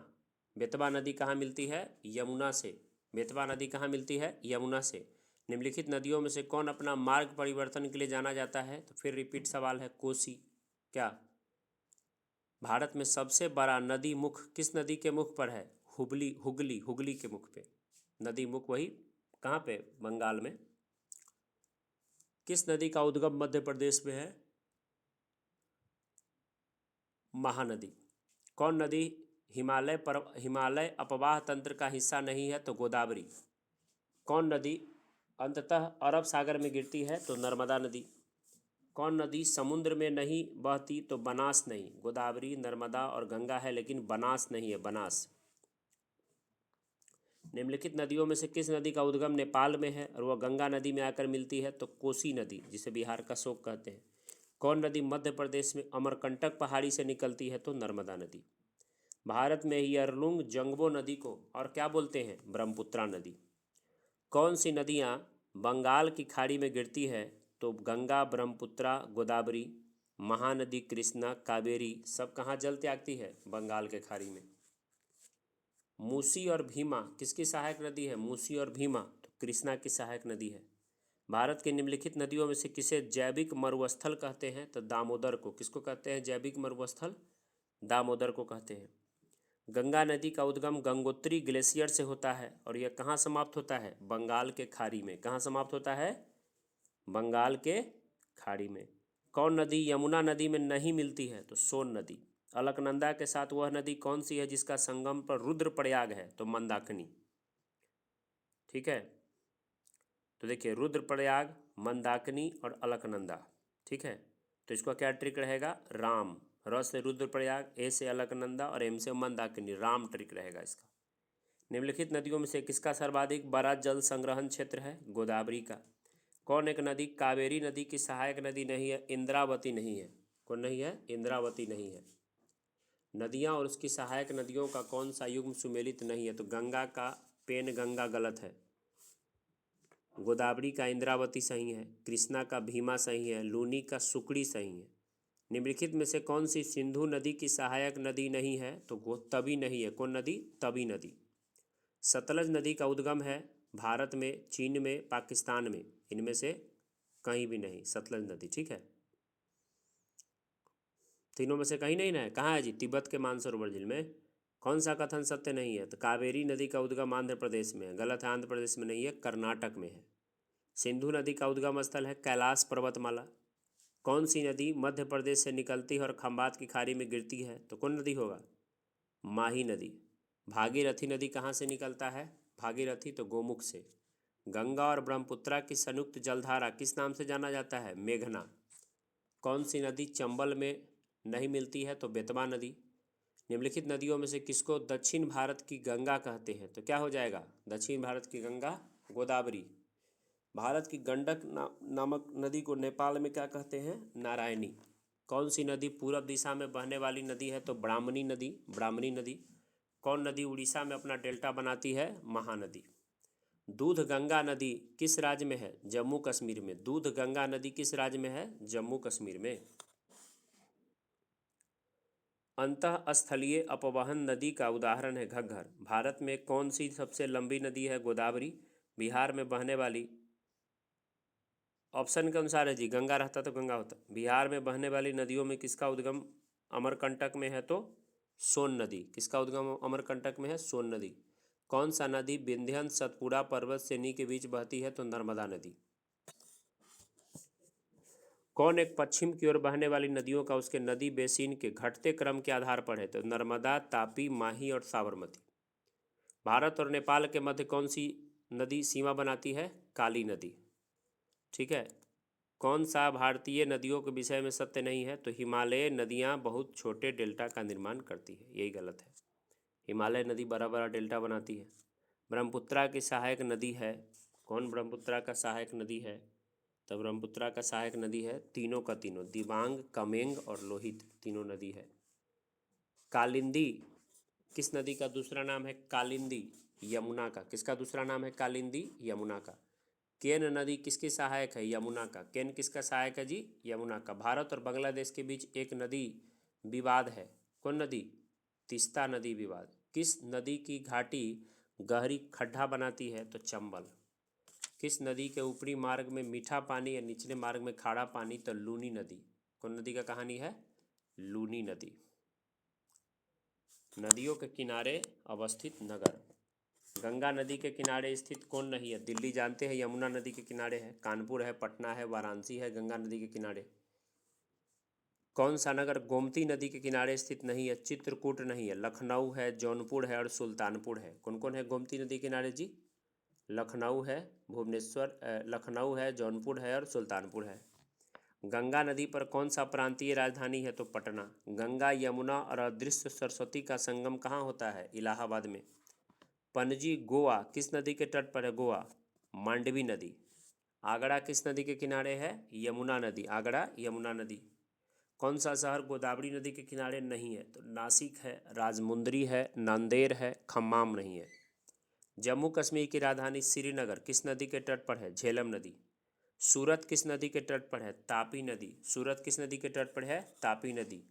बेतवा नदी कहाँ मिलती है? यमुना से। बेतवा नदी कहाँ मिलती है? यमुना से। निम्नलिखित नदियों में से कौन अपना मार्ग परिवर्तन के लिए जाना जाता है? तो फिर रिपीट सवाल है, कोसी। क्या भारत में सबसे बड़ा नदी मुख किस नदी के मुख पर है? हुगली के मुख पे। नदी मुख वही कहाँ पे? बंगाल में। किस नदी का उद्गम मध्य प्रदेश में है? महानदी। कौन नदी हिमालय अपवाह तंत्र का हिस्सा नहीं है? तो गोदावरी। कौन नदी अंततः अरब सागर में गिरती है? तो नर्मदा नदी। कौन नदी समुद्र में नहीं बहती? तो बनास नहीं। गोदावरी, नर्मदा और गंगा है लेकिन बनास नहीं है, बनास। निम्नलिखित नदियों में से किस नदी का उद्गम नेपाल में है और वह गंगा नदी में आकर मिलती है? तो कोसी नदी, जिसे बिहार का शोक कहते हैं। कौन नदी मध्य प्रदेश में अमरकंटक पहाड़ी से निकलती है? तो नर्मदा नदी। भारत में यरलुंग जंगबो नदी को और क्या बोलते हैं? ब्रह्मपुत्रा नदी। कौन सी नदियाँ बंगाल की खाड़ी में गिरती है? तो गंगा, ब्रह्मपुत्रा, गोदावरी, महानदी, कृष्णा, कावेरी सब कहाँ जल त्यागती है? बंगाल के खाड़ी में। मूसी और भीमा किसकी सहायक नदी है? मूसी और भीमा तो कृष्णा की सहायक नदी है। भारत की निम्नलिखित नदियों में से किसे जैविक मरुस्थल कहते हैं? तो दामोदर को। किसको कहते हैं जैविक मरुस्थल? दामोदर को कहते हैं। गंगा नदी का उद्गम गंगोत्री ग्लेशियर से होता है और यह कहाँ समाप्त होता है? बंगाल के खाड़ी में। कहाँ समाप्त होता है? बंगाल के खाड़ी में। कौन नदी यमुना नदी में नहीं मिलती है? तो सोन नदी। अलकनंदा के साथ वह नदी कौन सी है जिसका संगम पर रुद्रप्रयाग है? तो मंदाकिनी। ठीक है, तो देखिए रुद्रप्रयाग, मंदाकिनी और अलकनंदा। ठीक है, तो इसका क्या ट्रिक रहेगा? राम। र से रुद्रप्रयाग, ए से अलकनंदा और एम से मंदाकिनी। राम ट्रिक रहेगा इसका। निम्नलिखित नदियों में से किसका सर्वाधिक बड़ा जल संग्रहण क्षेत्र है? गोदावरी का। कौन एक नदी कावेरी नदी की सहायक नदी नहीं है? इंद्रावती नहीं है। कौन नहीं है? इंद्रावती नहीं है। नदियाँ और उसकी सहायक नदियों का कौन सा युग्म सुमेलित नहीं है? तो गंगा का पेन गंगा गलत है, गोदावरी का इंद्रावती सही है, कृष्णा का भीमा सही है, लूनी का सुकड़ी सही है। निम्नलिखित में से कौन सी सिंधु नदी की सहायक नदी नहीं है? तो वो तवी नहीं है। कौन नदी? तवी नदी। सतलज नदी का उद्गम है भारत में, चीन में, पाकिस्तान में। इनमें से कहीं भी नहीं सतलज नदी। ठीक है, तीनों में से कहीं नहीं ना है। कहाँ है जी? तिब्बत के मानसरोवर झील में। कौन सा कथन सत्य नहीं है? तो कावेरी नदी का उद्गम आंध्र प्रदेश में है। गलत है, आंध्र प्रदेश में नहीं है, कर्नाटक में है। सिंधु नदी का उद्गम स्थल है कैलाश पर्वतमाला। कौन सी नदी मध्य प्रदेश से निकलती है और खंबात की खाड़ी में गिरती है? तो कौन नदी होगा? माही नदी। भागीरथी नदी कहाँ से निकलता है? भागीरथी तो गोमुख से। गंगा और ब्रह्मपुत्रा की संयुक्त जलधारा किस नाम से जाना जाता है? मेघना। कौन सी नदी चंबल में नहीं मिलती है? तो बेतवा नदी। निम्नलिखित नदियों में से किसको दक्षिण भारत की गंगा कहते हैं? तो क्या हो जाएगा? दक्षिण भारत की गंगा गोदावरी। भारत की गंडक नामक नदी को नेपाल में क्या कहते हैं? नारायणी। कौन सी नदी पूरब दिशा में बहने वाली नदी है? तो ब्राह्मणी नदी। ब्राह्मणी नदी। कौन नदी उड़ीसा में अपना डेल्टा बनाती है? महानदी। दूध गंगा नदी किस राज्य में है? जम्मू कश्मीर में। दूध गंगा नदी किस राज्य में है? जम्मू कश्मीर में। अंतःस्थलीय अपवहन नदी का उदाहरण है घग्गर। भारत में कौन सी सबसे लंबी नदी है? गोदावरी। बिहार में बहने वाली, ऑप्शन के अनुसार है जी, गंगा रहता तो गंगा होता। बिहार में बहने वाली नदियों में किसका उद्गम अमरकंटक में है? तो सोन नदी। किसका उद्गम अमरकंटक में है? सोन नदी। कौन सा नदी विंध्य सतपुड़ा पर्वत श्रेणी के बीच बहती है? तो नर्मदा नदी। कौन एक पश्चिम की ओर बहने वाली नदियों का उसके नदी बेसिन के घटते क्रम के आधार पर है? तो नर्मदा, तापी, माही और साबरमती। भारत और नेपाल के मध्य कौन सी नदी सीमा बनाती है? काली नदी। ठीक है, कौन सा भारतीय नदियों के विषय में सत्य नहीं है? तो हिमालय नदियाँ बहुत छोटे डेल्टा का निर्माण करती है, यही गलत है। हिमालय नदी बड़ा बड़ा डेल्टा बनाती है। ब्रह्मपुत्रा की सहायक नदी है। कौन ब्रह्मपुत्रा का सहायक नदी है? तो ब्रह्मपुत्रा का सहायक नदी है तीनों का तीनों, दिबांग, कमेंग और लोहित, तीनों नदी है। कालिंदी किस नदी का दूसरा नाम है? कालिंदी। यमुना का। किसका दूसरा नाम है? कालिंदी, यमुना का। केन नदी किसकी सहायक है? यमुना का। केन किसका सहायक है जी? यमुना का। भारत और बांग्लादेश के बीच एक नदी विवाद है। कौन नदी? तीस्ता नदी विवाद। किस नदी की घाटी गहरी खड्डा बनाती है? तो चंबल। किस नदी के ऊपरी मार्ग में मीठा पानी या निचले मार्ग में खारा पानी? तो लूनी नदी। कौन नदी का कहानी है? लूनी नदी। नदियों के किनारे अवस्थित नगर। गंगा नदी के किनारे स्थित कौन नहीं है? दिल्ली जानते हैं यमुना नदी के किनारे है, कानपुर है, पटना है, वाराणसी है गंगा नदी के किनारे। कौन सा नगर गोमती नदी के किनारे स्थित नहीं है? चित्रकूट नहीं है, लखनऊ है, जौनपुर है और सुल्तानपुर है। कौन कौन है गोमती नदी के किनारे जी? लखनऊ है, भुवनेश्वर, लखनऊ है, जौनपुर है और सुल्तानपुर है। गंगा नदी पर कौन सा प्रांतीय राजधानी है? तो पटना। गंगा, यमुना और अदृश्य सरस्वती का संगम कहाँ होता है? इलाहाबाद में। पणजी गोवा किस नदी के तट पर है? गोवा मांडवी नदी। आगरा किस नदी के किनारे है? यमुना नदी। आगरा यमुना नदी। कौन सा शहर गोदावरी नदी के किनारे नहीं है? तो नासिक है, राजमुंदरी है, नांदेड़ है, खम्माम नहीं है। जम्मू कश्मीर की राजधानी श्रीनगर किस नदी के तट पर है? झेलम नदी। सूरत किस नदी के तट पर है? तापी नदी। सूरत किस नदी के तट पर है? तापी नदी।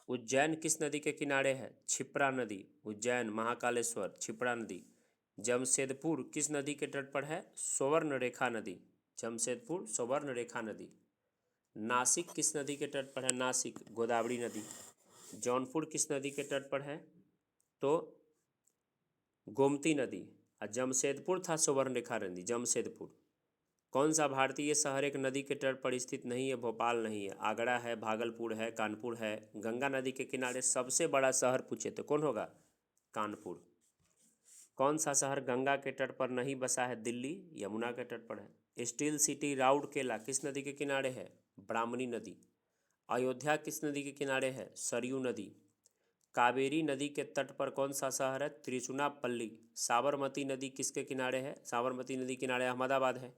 उज्जैन किस नदी के किनारे है? क्षिप्रा नदी। उज्जैन, महाकालेश्वर, क्षिप्रा नदी। जमशेदपुर किस नदी के तट पर है? स्वर्ण रेखा नदी। जमशेदपुर स्वर्ण रेखा नदी। नासिक किस नदी के तट पर है? नासिक गोदावरी नदी। जौनपुर किस नदी के तट पर है? तो गोमती नदी। और जमशेदपुर था स्वर्ण रेखा नदी, जमशेदपुर। कौन सा भारतीय शहर एक नदी के तट पर स्थित नहीं है? भोपाल नहीं है, आगरा है, भागलपुर है, कानपुर है। गंगा नदी के किनारे सबसे बड़ा शहर पूछे तो कौन होगा? कानपुर। कौन सा शहर गंगा के तट पर नहीं बसा है? दिल्ली यमुना के तट पर है। स्टील सिटी राउरकेला किस नदी के किनारे है? ब्राह्मणी नदी। अयोध्या किस नदी के किनारे है? सरयू नदी। कावेरी नदी के तट पर कौन सा शहर है? त्रिचुनापल्ली। साबरमती नदी किसके किनारे है? साबरमती नदी किनारे अहमदाबाद है।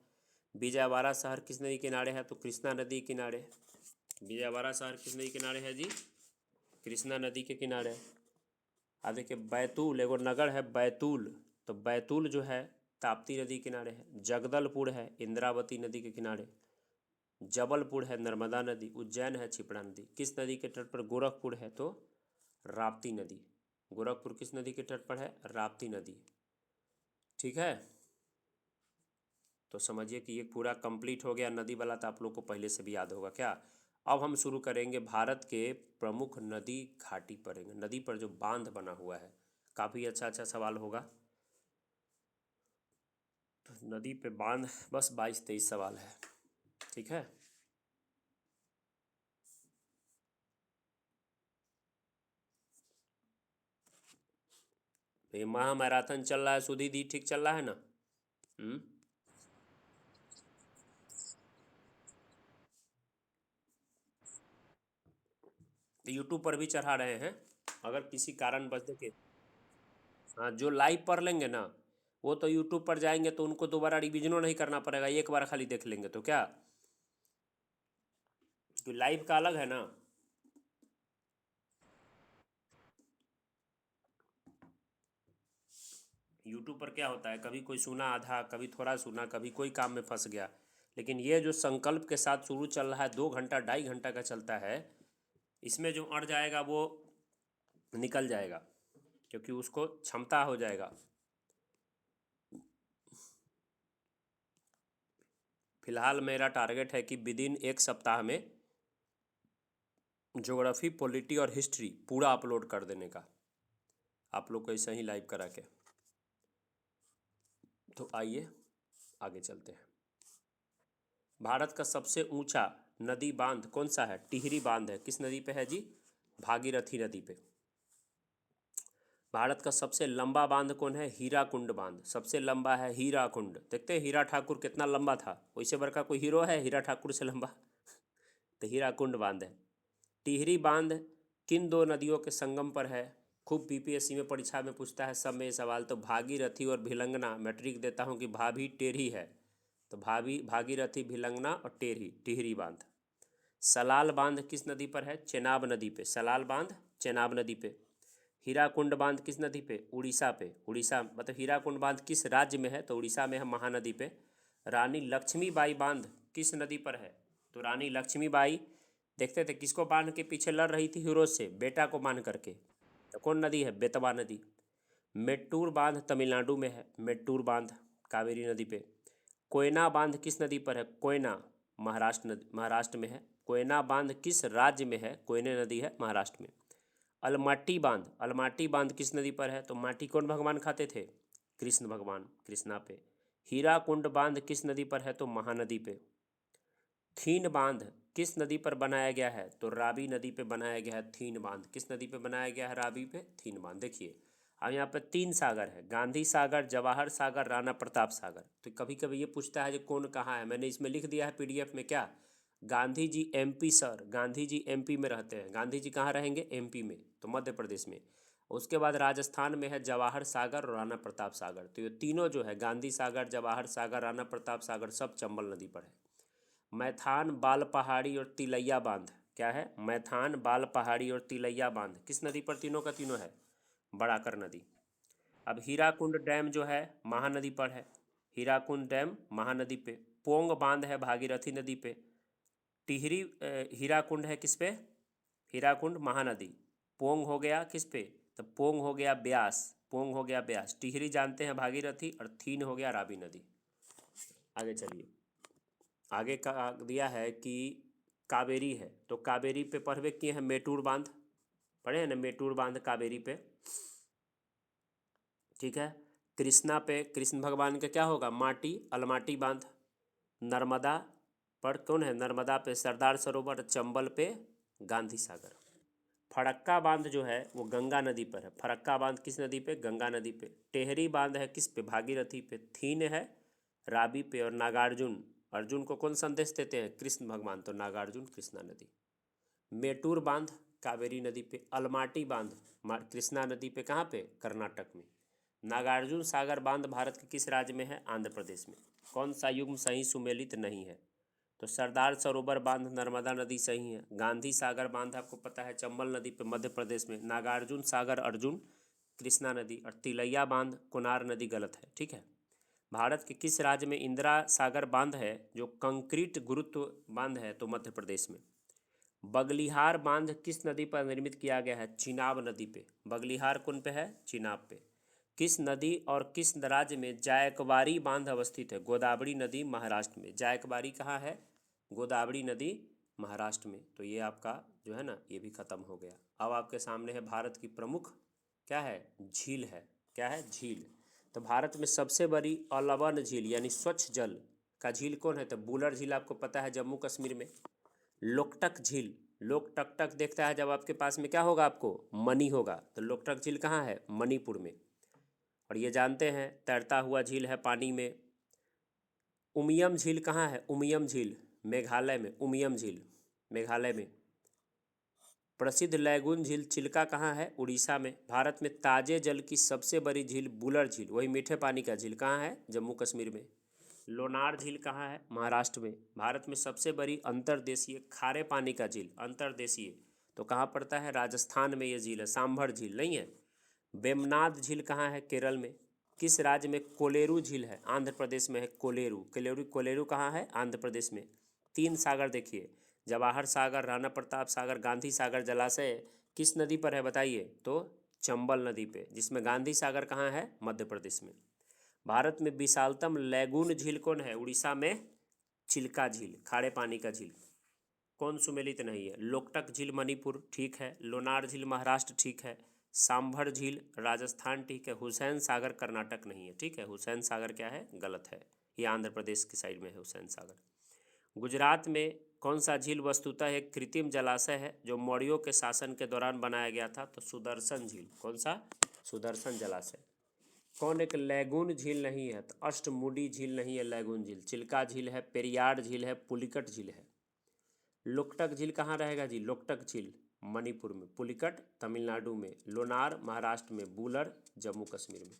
विजयवाड़ा शहर किस नदी किनारे है? तो कृष्णा नदी किनारे। विजयवाड़ा शहर किस नदी किनारे है जी? कृष्णा नदी के किनारे। अब देखिए बैतूल एगो नगर है बैतूल, तो बैतूल जो है ताप्ती नदी किनारे है। जगदलपुर है इंद्रावती नदी के किनारे। जबलपुर है नर्मदा नदी। उज्जैन है क्षिप्रा नदी। किस नदी के तट पर? गोरखपुर है तो राप्ती नदी। गोरखपुर किस नदी के तट पर है? राप्ती नदी। ठीक है, तो समझिए कि ये पूरा कंप्लीट हो गया नदी वाला, तो आप लोग को पहले से भी याद होगा क्या। अब हम शुरू करेंगे भारत के प्रमुख नदी घाटी पढ़ेंगे, नदी पर जो बांध बना हुआ है। काफ़ी अच्छा अच्छा सवाल होगा। तो नदी पे बांध बस 22-23 सवाल है, ठीक है। ये महा मैराथन चल रहा है, सुधी दी ठीक चल रहा है ना? यूट्यूब पर भी चढ़ा रहे हैं, अगर किसी कारणवश देखिए। हाँ, जो लाइव पढ़ लेंगे ना वो तो यूट्यूब पर जाएंगे तो उनको दोबारा रिविजनों नहीं करना पड़ेगा, एक बार खाली देख लेंगे तो क्या, तो लाइव का अलग है ना। यूट्यूब पर क्या होता है, कभी कोई सुना आधा, कभी थोड़ा सुना, कभी कोई काम में फंस गया। लेकिन ये जो संकल्प के साथ शुरू चल रहा है, 2 घंटा 2.5 घंटा का चलता है, इसमें जो अड़ जाएगा वो निकल जाएगा, क्योंकि उसको क्षमता हो जाएगा। फिलहाल मेरा टारगेट है कि विद इन 1 सप्ताह में ज्योग्राफी पॉलिटी और हिस्ट्री पूरा अपलोड कर देने का, आप लोग को ऐसे ही लाइव करा के। तो आइए आगे चलते हैं। भारत का सबसे ऊंचा नदी बांध कौन सा है? टिहरी बांध है। किस नदी पे है जी? भागीरथी नदी पे। भारत का सबसे लंबा बांध कौन है? हीराकुंड बांध सबसे लंबा है, हीराकुंड। देखते हैं हीरा ठाकुर कितना लंबा था, वैसे बड़का कोई हीरो है हीरा ठाकुर से लंबा? तो हीराकुंड बांध है। टिहरी बांध किन दो नदियों के संगम पर है? खूब बीपीएससी में परीक्षा में पूछता है सब में ये सवाल। तो भागीरथी और भिलंगना, मैं ट्रिक देता हूँ कि भाभी टेढ़ी है, तो भागीरथी भिलंगना और टेढ़ी, टिहरी बांध। सलाल बांध किस नदी पर है? चेनाब नदी पे। सलाल बांध चेनाब नदी पे। हीराकुंड बांध किस नदी पे? उड़ीसा पे। उड़ीसा मतलब हीराकुंड बांध किस राज्य में है? तो उड़ीसा में है, महानदी पे। रानी लक्ष्मीबाई बांध किस नदी पर है? तो रानी लक्ष्मीबाई देखते थे किसको बांध के पीछे लड़ रही थी हीरो से? बेटा को बांध करके। तो कौन नदी है? बेतवा नदी। मेट्टूर बांध तमिलनाडु में है, मेट्टूर बांध कावेरी नदी पे। कोयना बांध किस नदी पर है? कोयना महाराष्ट्र में है। कोयना बांध किस राज्य में है? कोयना नदी है महाराष्ट्र में। अलमाटी बांध किस नदी पर है? तो माटी कौन भगवान खाते थे? कृष्ण भगवान, कृष्णा पे। हीराकुंड बांध किस नदी पर है? तो महानदी पे। थीन बांध किस नदी पर बनाया गया है? तो रावी नदी पे बनाया गया है थीन बांध। किस नदी पे बनाया गया है? रावी पे थीन बांध। देखिए अब यहाँ पे 3 सागर है, गांधी सागर, जवाहर सागर, राणा प्रताप सागर। तो कभी कभी ये पूछता है कि कौन कहाँ है, मैंने इसमें लिख दिया है पीडीएफ में। क्या? Gandhi ji MP sir, Gandhi ji MP में रहते हैं। गांधी जी कहाँ रहेंगे? एमपी में, तो मध्य प्रदेश में। उसके बाद राजस्थान में है जवाहर सागर और राणा प्रताप सागर। तो ये तीनों जो है गांधी सागर, जवाहर सागर, राणा प्रताप सागर, सब चंबल नदी पर है। मैथान, बाल पहाड़ी और तिलैया बांध क्या है? मैथान, बाल पहाड़ी और तिलैया बांध किस नदी पर तीनों का तीनों है? बड़ाकर नदी। अब हीराकुंड डैम जो है महानदी पर है, हीराकुंड डैम महानदी पे। पोंग बांध है भागीरथी नदी पे। टिहरी हीराकुंड है किस पे? हीराकुंड महानदी। पोंग हो गया किस पे? तो पोंग हो गया ब्यास, पोंग हो गया ब्यास। टिहरी जानते हैं भागीरथी, और थीन हो गया रावी नदी। आगे चलिए। आगे का दिया है कि कावेरी है, तो कावेरी पे पढ़वे किए हैं मेटूर बांध, पढ़े हैं ना मेटूर बांध कावेरी पे, ठीक है। कृष्णा पे कृष्ण भगवान का क्या होगा, माटी अलमाटी बांध। नर्मदा पर कौन है, नर्मदा पे सरदार सरोवर, चंबल पे गांधी सागर। फरक्का बांध जो है वो गंगा नदी पर है, फरक्का बांध किस नदी पे, गंगा नदी पे। टेहरी बांध है किस पे, भागीरथी पे। थीन है रावी पे। और नागार्जुन, अर्जुन को कौन संदेश देते हैं, कृष्ण भगवान, तो नागार्जुन कृष्णा नदी। मेटूर बांध कावेरी नदी पे। अलमाटी बांध कृष्णा नदी पे, कहाँ पे, कर्नाटक में। नागार्जुन सागर बांध भारत के किस राज्य में है, आंध्र प्रदेश में। कौन सा युग्म सही सुमेलित नहीं है, तो सरदार सरोवर बांध नर्मदा नदी सही है। गांधी सागर बांध आपको पता है चंबल नदी पे मध्य प्रदेश में। नागार्जुन सागर अर्जुन कृष्णा नदी। और तिलैया बांध कोनार नदी गलत है, ठीक है। भारत के किस राज्य में इंदिरा सागर बांध है जो कंक्रीट गुरुत्व बांध है, तो मध्य प्रदेश में। बगलिहार बांध किस नदी पर निर्मित किया गया है, चिनाब नदी पे। बगलिहार कौन पे है, चिनाब पे। किस नदी और किस राज्य में जायकवाड़ी बांध अवस्थित है, गोदावरी नदी महाराष्ट्र में। जायकवाड़ी कहाँ है, गोदावरी नदी महाराष्ट्र में। तो ये आपका जो है ना ये भी खत्म हो गया। अब आपके सामने है भारत की प्रमुख क्या है, झील है, क्या है, झील। तो भारत में सबसे बड़ी अलवण झील यानी स्वच्छ जल का झील कौन है, तो बुलर झील आपको पता है जम्मू कश्मीर में। लोकटक झील, लोक टक टक देखता है जब आपके पास में क्या होगा, आपको मणि होगा, तो लोकटक झील कहाँ है, मणिपुर में। और ये जानते हैं तैरता हुआ झील है पानी में। उमियम झील कहाँ है, उमियम झील मेघालय में, उमियम झील मेघालय में। प्रसिद्ध लैगून झील चिल्का कहाँ है, उड़ीसा में। भारत में ताजे जल की सबसे बड़ी झील बुलर झील, वही मीठे पानी का झील, कहाँ है, जम्मू कश्मीर में। लोनार झील कहाँ है, महाराष्ट्र में। भारत में सबसे बड़ी अंतर्देशीय खारे पानी का झील, अंतर्देशीय तो कहाँ पड़ता है, राजस्थान में ये झील है, सांभर झील नहीं है। वेमनाथ झील कहाँ है, केरल में। किस राज्य में कोलेरू झील है, आंध्र प्रदेश में है कोलेरू। कोलेरू, कोलेरू कहाँ है, आंध्र प्रदेश में। तीन सागर देखिए, जवाहर सागर, राणा प्रताप सागर, गांधी सागर जलाशय किस नदी पर है बताइए, तो चंबल नदी पे, जिसमें गांधी सागर कहाँ है, मध्य प्रदेश में। भारत में विशालतम लैगून झील कौन है, उड़ीसा में चिल्का झील, खारे पानी का झील। कौन सुमेलित नहीं है, लोकटक झील मणिपुर, ठीक है। लोनार झील महाराष्ट्र, ठीक है। सांभर झील राजस्थान, ठीक है। हुसैन सागर कर्नाटक नहीं है, ठीक है। हुसैन सागर क्या है, गलत है, ये आंध्र प्रदेश की साइड में है हुसैन सागर। गुजरात में कौन सा झील वस्तुतः एक कृत्रिम जलाशय है जो मौर्यों के शासन के दौरान बनाया गया था, तो सुदर्शन झील। कौन सा, सुदर्शन जलाशय। कौन एक लैगून झील नहीं है, तो अष्टमुडी झील नहीं है, लैगून झील। चिल्का झील है, पेरियार झील है, पुलिकट झील है। लोकटक झील कहाँ रहेगा जी, लोकटक झील मणिपुर में, पुलिकट तमिलनाडु में, लोनार महाराष्ट्र में, बुलर जम्मू कश्मीर में।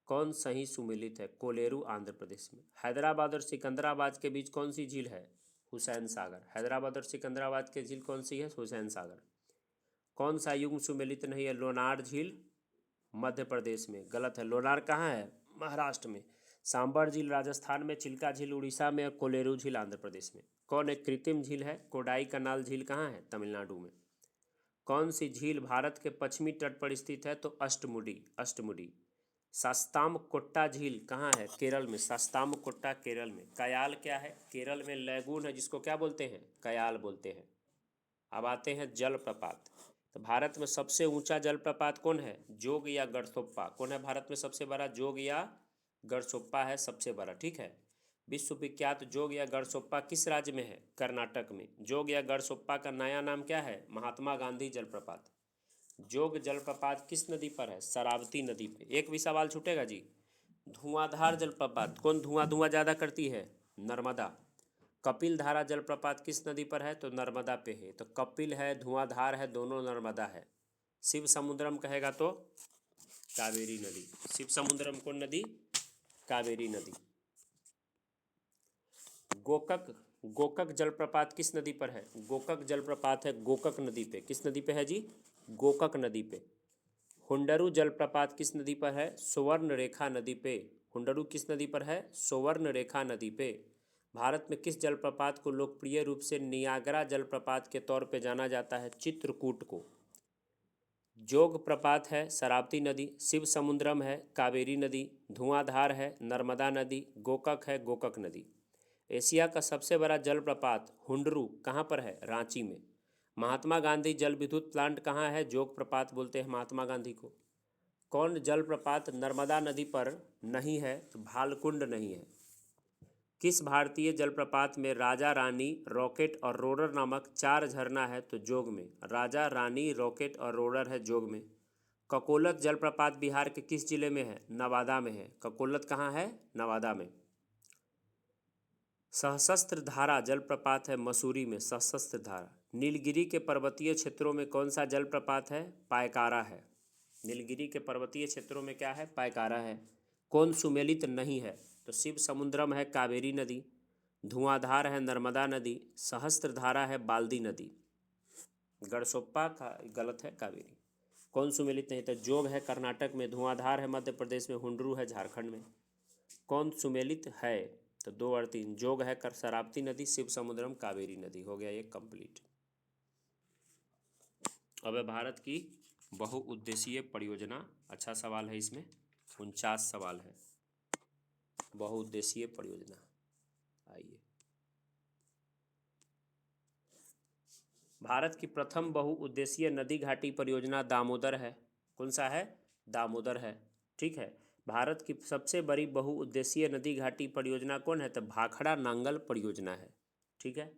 कौन सही सुमेलित है, कोलेरू आंध्र प्रदेश में। हैदराबाद और सिकंदराबाद के बीच कौन सी झील है, हुसैन सागर। हैदराबाद और सिकंदराबाद की झील कौन सी है, हुसैन सागर। कौन सा युग्म सुमेलित नहीं है, लोनार झील मध्य प्रदेश में, गलत है। लोनार कहाँ है, महाराष्ट्र में। सांबर झील राजस्थान में, चिल्का झील उड़ीसा में, और कोलेरू झील आंध्र प्रदेश में। कौन एक कृत्रिम झील है, कोडाई कनाल झील कहाँ है, तमिलनाडु में। कौन सी झील भारत के पश्चिमी तट पर स्थित है, तो अष्टमुडी, अष्टमुडी। सास्तामकोट्टा झील कहाँ है, केरल में, सास्तामकोट्टा केरल में। कयाल क्या है, केरल में लैगून है जिसको क्या बोलते हैं, कयाल बोलते हैं। अब आते हैं जलप्रपात। तो भारत में सबसे ऊंचा जलप्रपात कौन है, जोग या गढ़सोप्पा। कौन है भारत में सबसे बड़ा, जोग या गढ़सोप्पा है सबसे बड़ा, ठीक है। विश्व विख्यात जोग या गढ़सोप्पा किस राज्य में है, कर्नाटक में। जोग या गढ़सोप्पा का नया नाम क्या है, महात्मा गांधी जलप्रपात। जोग जलप्रपात किस नदी पर है, शरावती नदी पे। एक भी सवाल छूटेगा जी। धुआंधार जलप्रपात, कौन धुआं धुआं ज़्यादा करती है, नर्मदा। कपिल धारा जलप्रपात किस नदी पर है, तो नर्मदा पे है। तो कपिल है, धुआंधार है, दोनों नर्मदा है। शिव समुद्रम कहेगा तो कावेरी नदी। शिव समुद्रम कौन नदी, कावेरी नदी। गोकक, गोकक जलप्रपात किस नदी पर है, गोकक जलप्रपात है गोकक नदी पे। किस नदी पे है जी, गोकक नदी पे। हुंडरू जलप्रपात किस नदी पर है, सुवर्ण रेखा नदी पे। हुंडरू किस नदी पर है, सुवर्ण रेखा नदी पे। भारत में किस जलप्रपात को लोकप्रिय रूप से नियाग्रा जलप्रपात के तौर पे जाना जाता है, चित्रकूट को। जोग प्रपात है शरावती नदी, शिव समुद्रम है कावेरी नदी, धुआंधार है नर्मदा नदी, गोकक है गोकक नदी। एशिया का सबसे बड़ा जलप्रपात हुंडरू कहाँ पर है? रांची में। महात्मा गांधी जल विद्युत प्लांट कहाँ है? जोग प्रपात बोलते हैं महात्मा गांधी को। कौन जलप्रपात नर्मदा नदी पर नहीं है? तो भालकुंड नहीं है। किस भारतीय जलप्रपात में राजा रानी, रॉकेट और रोरर नामक 4 झरना है? तो जोग में। राजा रानी, रॉकेट और रोरर है जोग में। ककोलत जलप्रपात बिहार के किस जिले में है? नवादा में है। ककोलत कहाँ है? नवादा में। सहस्त्र धारा जलप्रपात है मसूरी में। सहस्त्र धारा। नीलगिरी के पर्वतीय क्षेत्रों में कौन सा जलप्रपात है? पायकारा है। नीलगिरी के पर्वतीय क्षेत्रों में क्या है? पायकारा है। कौन सुमेलित नहीं है? तो शिव समुद्रम है कावेरी नदी, धुआंधार है नर्मदा नदी, सहस्त्र धारा है बाल्दी नदी। गड़सोप्पा का गलत है कावेरी। कौन सुमेलित नहीं? तो जोग है कर्नाटक में, धुआंधार है मध्य प्रदेश में, हुंडरू है झारखंड में। कौन सुमेलित है? तो 2 और 3। जोग है कर शरावती नदी, शिव समुद्रम कावेरी नदी। हो गया ये कंप्लीट। अब है भारत की बहुउद्देशीय परियोजना। अच्छा सवाल है इसमें, 49 सवाल है। बहुउद्देशीय परियोजना, आइए। भारत की प्रथम बहुउद्देशीय नदी घाटी परियोजना दामोदर है। कौन सा है? दामोदर है। ठीक है। भारत की सबसे बड़ी बहुउद्देशीय नदी घाटी परियोजना कौन है? तो भाखड़ा नांगल परियोजना है। ठीक है।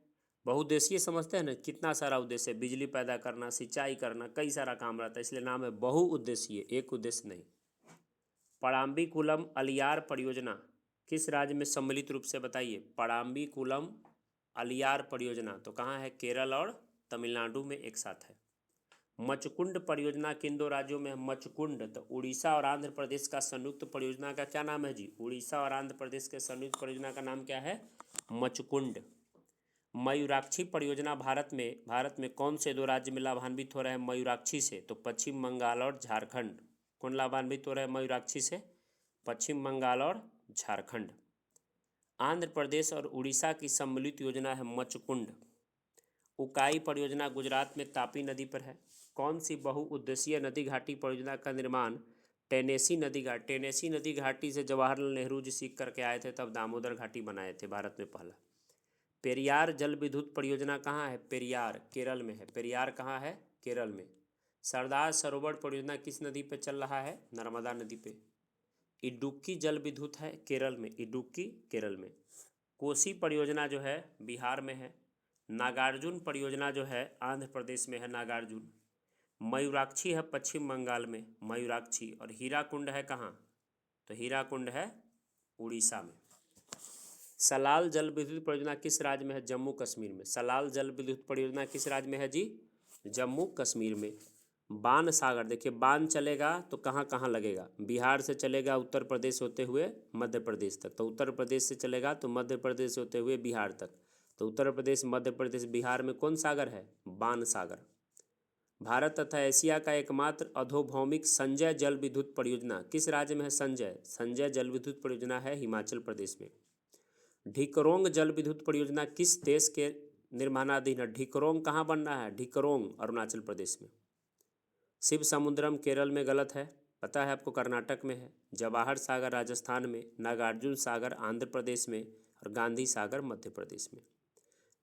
बहुउद्देशीय समझते हैं ना, कितना सारा उद्देश्य, बिजली पैदा करना, सिंचाई करना, कई सारा काम रहता है, इसलिए नाम है बहुउद्देशीय, एक उद्देश्य नहीं। पड़ाम्बीकुलम अलियार परियोजना किस राज्य में सम्मिलित रूप से बताइए? पड़ाम्बीकुलम अलियार परियोजना तो कहाँ है? केरल और तमिलनाडु में एक साथ है। मचकुंड परियोजना किन 2 राज्यों में है? मचकुंड तो उड़ीसा और आंध्र प्रदेश का संयुक्त परियोजना का क्या नाम है जी? उड़ीसा और आंध्र प्रदेश के संयुक्त परियोजना का नाम क्या है? मचकुंड। मयूराक्षी परियोजना भारत में कौन से 2 राज्य में लाभान्वित हो रहे हैं मयूराक्षी से? तो पश्चिम बंगाल और झारखंड। कौन लाभान्वित हो रहे हैं मयूराक्षी से? पश्चिम बंगाल और झारखंड। आंध्र प्रदेश और उड़ीसा की सम्मिलित योजना है मचकुंड। उकाई परियोजना गुजरात में तापी नदी पर है। कौन सी बहुउद्देशीय नदी घाटी परियोजना का निर्माण टेनेसी नदी घाटी से जवाहरलाल नेहरू जी सीख करके आए थे, तब दामोदर घाटी बनाए थे भारत में पहला। पेरियार जल विद्युत परियोजना कहाँ है? पेरियार केरल में है। पेरियार कहाँ है? केरल में। सरदार सरोवर परियोजना किस नदी पे चल रहा है? नर्मदा नदी पे। इडुक्की जल विद्युत है केरल में। इडुक्की केरल में। कोसी परियोजना जो है बिहार में है। नागार्जुन परियोजना जो है आंध्र प्रदेश में है। नागार्जुन। मयूराक्षी है पश्चिम बंगाल में, मयूराक्षी। और हीराकुंड है कहाँ? तो हीराकुंड है उड़ीसा में। सलाल जल विद्युत परियोजना किस राज्य में है? जम्मू कश्मीर में। सलाल जल विद्युत परियोजना किस राज्य में है जी? जम्मू कश्मीर में। बाण सागर, देखिए बाण चलेगा तो कहाँ कहाँ लगेगा? बिहार से चलेगा उत्तर प्रदेश होते हुए मध्य प्रदेश तक, तो उत्तर प्रदेश से चलेगा तो मध्य प्रदेश होते हुए बिहार तक। तो उत्तर प्रदेश, मध्य प्रदेश, बिहार में कौन सागर है? बाण सागर। भारत तथा एशिया का एकमात्र अधोभौमिक संजय जल विद्युत परियोजना किस राज्य में है? संजय जल विद्युत परियोजना है हिमाचल प्रदेश में। ढिकरोंग जल विद्युत परियोजना किस देश के निर्माणाधीन है? ढिकरोंग कहाँ बनना है? ढिकरोंग अरुणाचल प्रदेश में। शिव समुद्रम केरल में गलत है, पता है आपको, कर्नाटक में है। जवाहर सागर राजस्थान में, नागार्जुन सागर आंध्र प्रदेश में और गांधी सागर मध्य प्रदेश में।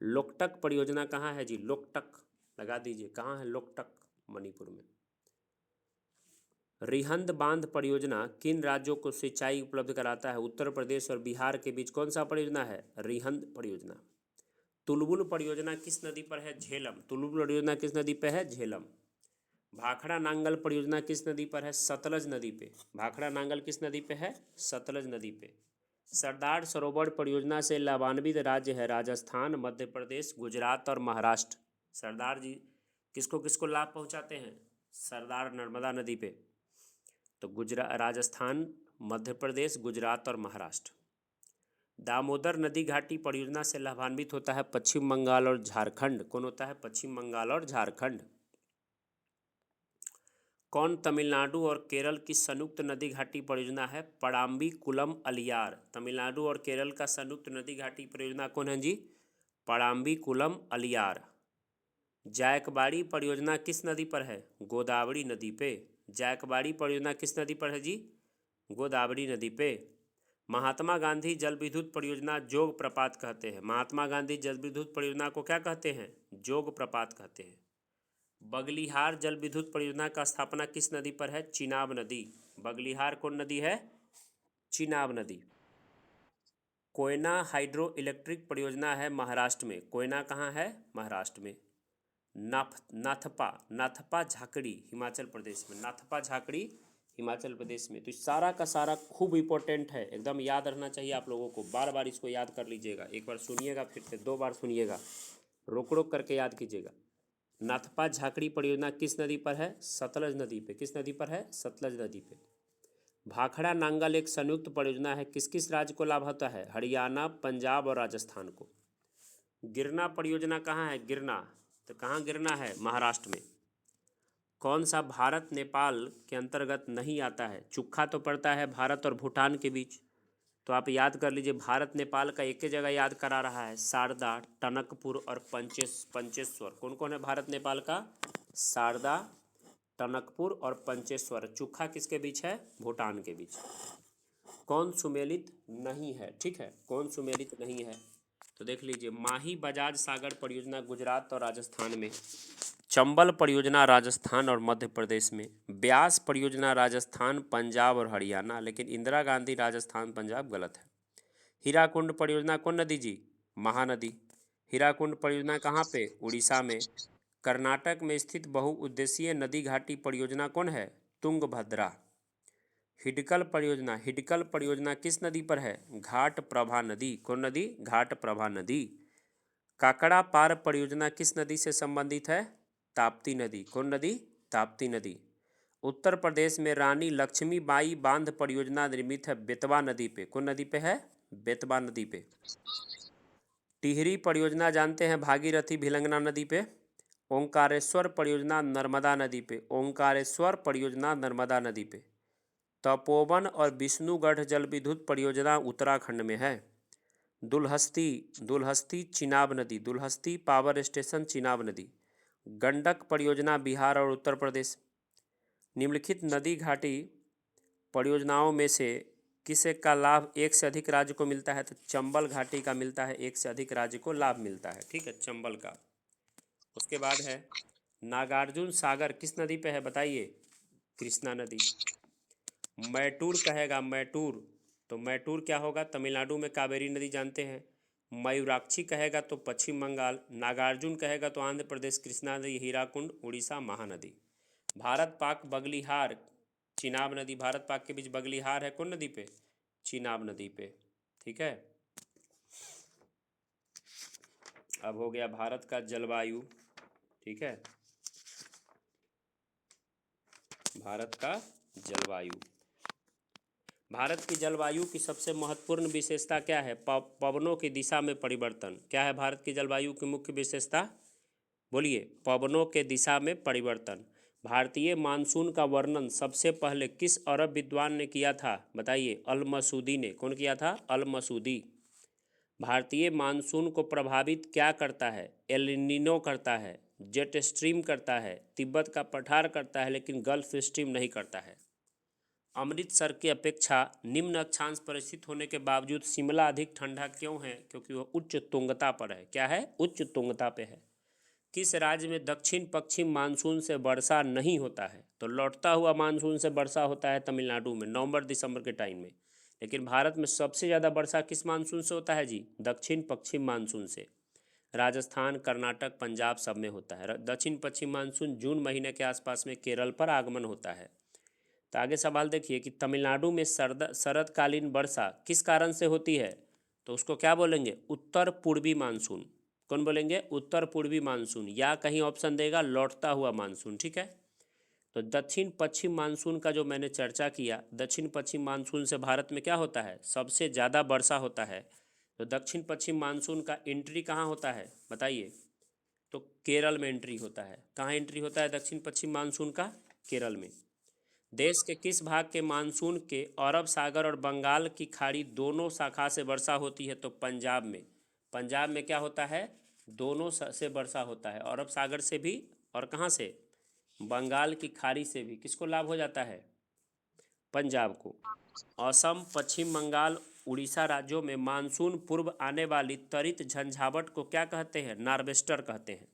लोकटक परियोजना कहाँ है जी? लोकटक लगा दीजिए, कहाँ है लोकटक? मणिपुर में। रिहंद बांध परियोजना किन राज्यों को सिंचाई उपलब्ध कराता है? उत्तर प्रदेश और बिहार के बीच कौन सा परियोजना है? रिहंद परियोजना। तुलबुल परियोजना किस नदी पर है? झेलम। तुलबुल परियोजना किस नदी पर है? झेलम। भाखड़ा नांगल परियोजना किस नदी पर है? सतलज नदी पे। भाखड़ा नांगल किस नदी पे है? सतलज नदी पे। सरदार सरोवर परियोजना से लाभान्वित राज्य है राजस्थान, मध्य प्रदेश, गुजरात और महाराष्ट्र। सरदार जी किसको किसको लाभ पहुंचाते हैं? सरदार नर्मदा नदी पे। तो राजस्थान, मध्य प्रदेश, गुजरात और महाराष्ट्र। दामोदर नदी घाटी परियोजना से लाभान्वित होता है पश्चिम बंगाल और झारखंड। कौन होता है? पश्चिम बंगाल और झारखंड। कौन तमिलनाडु और केरल की संयुक्त नदी घाटी परियोजना है? पड़ाम्बीकुलम अलियार। तमिलनाडु और केरल का संयुक्त नदी घाटी परियोजना कौन है जी? पड़ाम्बीकुलम अलियार। जायकबाड़ी परियोजना किस नदी पर है? गोदावरी नदी पे। जायकबाड़ी परियोजना किस नदी पर है जी? गोदावरी नदी पे। महात्मा गांधी जल विद्युत परियोजना जोग प्रपात कहते हैं। महात्मा गांधी जल विद्युत परियोजना को क्या कहते हैं? जोग प्रपात कहते हैं। बगलिहार जल विद्युत परियोजना का स्थापना किस नदी पर है? चिनाब नदी। बगलिहार कौन नदी है? चिनाब नदी। कोयना हाइड्रो इलेक्ट्रिक परियोजना है महाराष्ट्र में। कोयना कहाँ है? महाराष्ट्र में। नाथपा नाथपा झाकड़ी हिमाचल प्रदेश में। नाथपा झाकड़ी हिमाचल प्रदेश में। तो सारा का सारा खूब इंपॉर्टेंट है, एकदम याद रहना चाहिए आप लोगों को। बार बार इसको याद कर लीजिएगा, एक बार सुनिएगा फिर से 2 बार सुनिएगा, रोक रोक करके याद कीजिएगा। नाथपा झाकड़ी परियोजना किस नदी पर है? सतलज नदी पे। किस नदी पर है? सतलज नदी पे। भाखड़ा नांगल एक संयुक्त परियोजना है, किस किस राज्य को लाभ होता है? हरियाणा, पंजाब और राजस्थान को। गिरना परियोजना कहाँ है? गिरना, तो कहाँ गिरना है? महाराष्ट्र में। कौन सा भारत नेपाल के अंतर्गत नहीं आता है? चुक्खा तो पड़ता है भारत और भूटान के बीच, तो आप याद कर लीजिए। भारत नेपाल का एक ही जगह याद करा रहा है, शारदा, टनकपुर और पंचेश्वर। कौन कौन है भारत नेपाल का? शारदा, टनकपुर और पंचेश्वर। चुक्खा किसके बीच है? भूटान के बीच। कौन सुमेलित नहीं है? ठीक है, कौन सुमेलित नहीं है? तो देख लीजिए, माही बजाज सागर परियोजना गुजरात और राजस्थान में। चंबल परियोजना राजस्थान और मध्य प्रदेश में। ब्यास परियोजना राजस्थान, पंजाब और हरियाणा, लेकिन इंदिरा गांधी राजस्थान पंजाब गलत है। हीराकुंड परियोजना कौन नदी जी? महानदी। हीराकुंड परियोजना कहाँ पे? उड़ीसा में। कर्नाटक में स्थित बहुउद्देशीय नदी घाटी परियोजना कौन है? तुंगभद्रा। हिडकल परियोजना किस नदी पर है? घाट प्रभा नदी। कौन नदी? घाट प्रभा नदी। काकड़ा पार परियोजना किस नदी से संबंधित है? ताप्ती नदी। कौन नदी? ताप्ती नदी। उत्तर प्रदेश में रानी लक्ष्मीबाई बांध परियोजना निर्मित है बेतवा नदी पे। कौन नदी पे है? बेतवा नदी पे। टिहरी परियोजना जानते हैं, भागीरथी भिलंगना नदी पे। ओंकारेश्वर परियोजना नर्मदा नदी पे। ओंकारेश्वर परियोजना नर्मदा नदी पे। तपोवन और विष्णुगढ़ जल विद्युत परियोजना उत्तराखंड में है। दुलहस्ती चिनाब नदी। दुलहस्ती पावर स्टेशन चिनाब नदी। गंडक परियोजना बिहार और उत्तर प्रदेश। निम्नलिखित नदी घाटी परियोजनाओं में से किसे का लाभ एक से अधिक राज्य को मिलता है? तो चंबल घाटी का मिलता है, एक से अधिक राज्य को लाभ मिलता है। ठीक है, चंबल का। उसके बाद है नागार्जुन सागर किस नदी पे है? बताइए। कृष्णा नदी। मैटूर कहेगा, मैटूर, तो मैटूर क्या होगा? तमिलनाडु में कावेरी नदी जानते हैं। मयूराक्षी कहेगा तो पश्चिम बंगाल। नागार्जुन कहेगा तो आंध्र प्रदेश कृष्णा नदी। हीराकुंड उड़ीसा महानदी। भारत पाक बगलिहार चिनाब नदी। भारत पाक के बीच बगलिहार है कौन नदी पे? चिनाब नदी पे। ठीक है, अब हो गया भारत का जलवायु। ठीक है, भारत का जलवायु। भारत की जलवायु की सबसे महत्वपूर्ण विशेषता क्या है? पवनों की दिशा में परिवर्तन। क्या है भारत की जलवायु की मुख्य विशेषता? बोलिए। पवनों के दिशा में परिवर्तन। भारतीय मानसून का वर्णन सबसे पहले किस अरब विद्वान ने किया था? बताइए। अल मसूदी ने। कौन किया था? अल मसूदी। भारतीय मानसून को प्रभावित क्या करता है? एल नीनो करता है, जेट स्ट्रीम करता है, तिब्बत का पठार करता है, लेकिन गल्फ स्ट्रीम नहीं करता है। अमृतसर की अपेक्षा निम्न अक्षांश पर स्थित होने के बावजूद शिमला अधिक ठंडा क्यों है? क्योंकि वह उच्च तुंगता पर है। क्या है? उच्च तुंगता पे है। किस राज्य में दक्षिण पश्चिम मानसून से वर्षा नहीं होता है? तो लौटता हुआ मानसून से वर्षा होता है तमिलनाडु में, नवंबर दिसंबर के टाइम में। लेकिन भारत में सबसे ज़्यादा वर्षा किस मानसून से होता है जी? दक्षिण पश्चिम मानसून से। राजस्थान, कर्नाटक, पंजाब सब में होता है। दक्षिण पश्चिम मानसून जून महीने के आसपास में केरल पर आगमन होता है। तो आगे सवाल देखिए कि तमिलनाडु में शरदकालीन वर्षा किस कारण से होती है? तो उसको क्या बोलेंगे? उत्तर पूर्वी मानसून। कौन बोलेंगे? उत्तर पूर्वी मानसून, या कहीं ऑप्शन देगा लौटता हुआ मानसून। ठीक है, तो दक्षिण पश्चिम मानसून का जो मैंने चर्चा किया, दक्षिण पश्चिम मानसून से भारत में क्या होता है? सबसे ज़्यादा वर्षा होता है। तो दक्षिण पश्चिम मानसून का एंट्री कहाँ होता है? बताइए। तो केरल में एंट्री होता है। कहाँ एंट्री होता है दक्षिण पश्चिम मानसून का? केरल में। देश के किस भाग के मानसून के अरब सागर और बंगाल की खाड़ी दोनों शाखा से वर्षा होती है? तो पंजाब में। पंजाब में क्या होता है? दोनों से वर्षा होता है, अरब सागर से भी और कहाँ से? बंगाल की खाड़ी से भी। किसको लाभ हो जाता है? पंजाब को। असम, पश्चिम बंगाल उड़ीसा राज्यों में मानसून पूर्व आने वाली त्वरित झंझावट को क्या कहते हैं? नार्वेस्टर कहते हैं।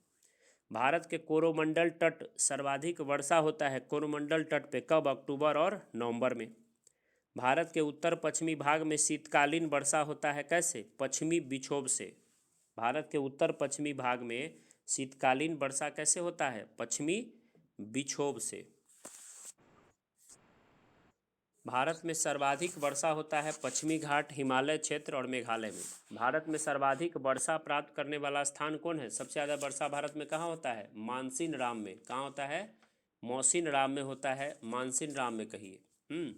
भारत के कोरोमंडल तट सर्वाधिक वर्षा होता है कोरोमंडल तट पे कब? अक्टूबर और नवंबर में। भारत के उत्तर पश्चिमी भाग में शीतकालीन वर्षा होता है कैसे? पश्चिमी विक्षोभ से। भारत के उत्तर पश्चिमी भाग में शीतकालीन वर्षा कैसे होता है? पश्चिमी विक्षोभ से। भारत में सर्वाधिक वर्षा होता है पश्चिमी घाट, हिमालय क्षेत्र और मेघालय में। भारत में सर्वाधिक वर्षा प्राप्त करने वाला स्थान कौन है? सबसे ज़्यादा वर्षा भारत में कहाँ होता है? मानसीन राम में। कहाँ होता है? मौसिन राम में होता है, मानसीन राम में कहिए।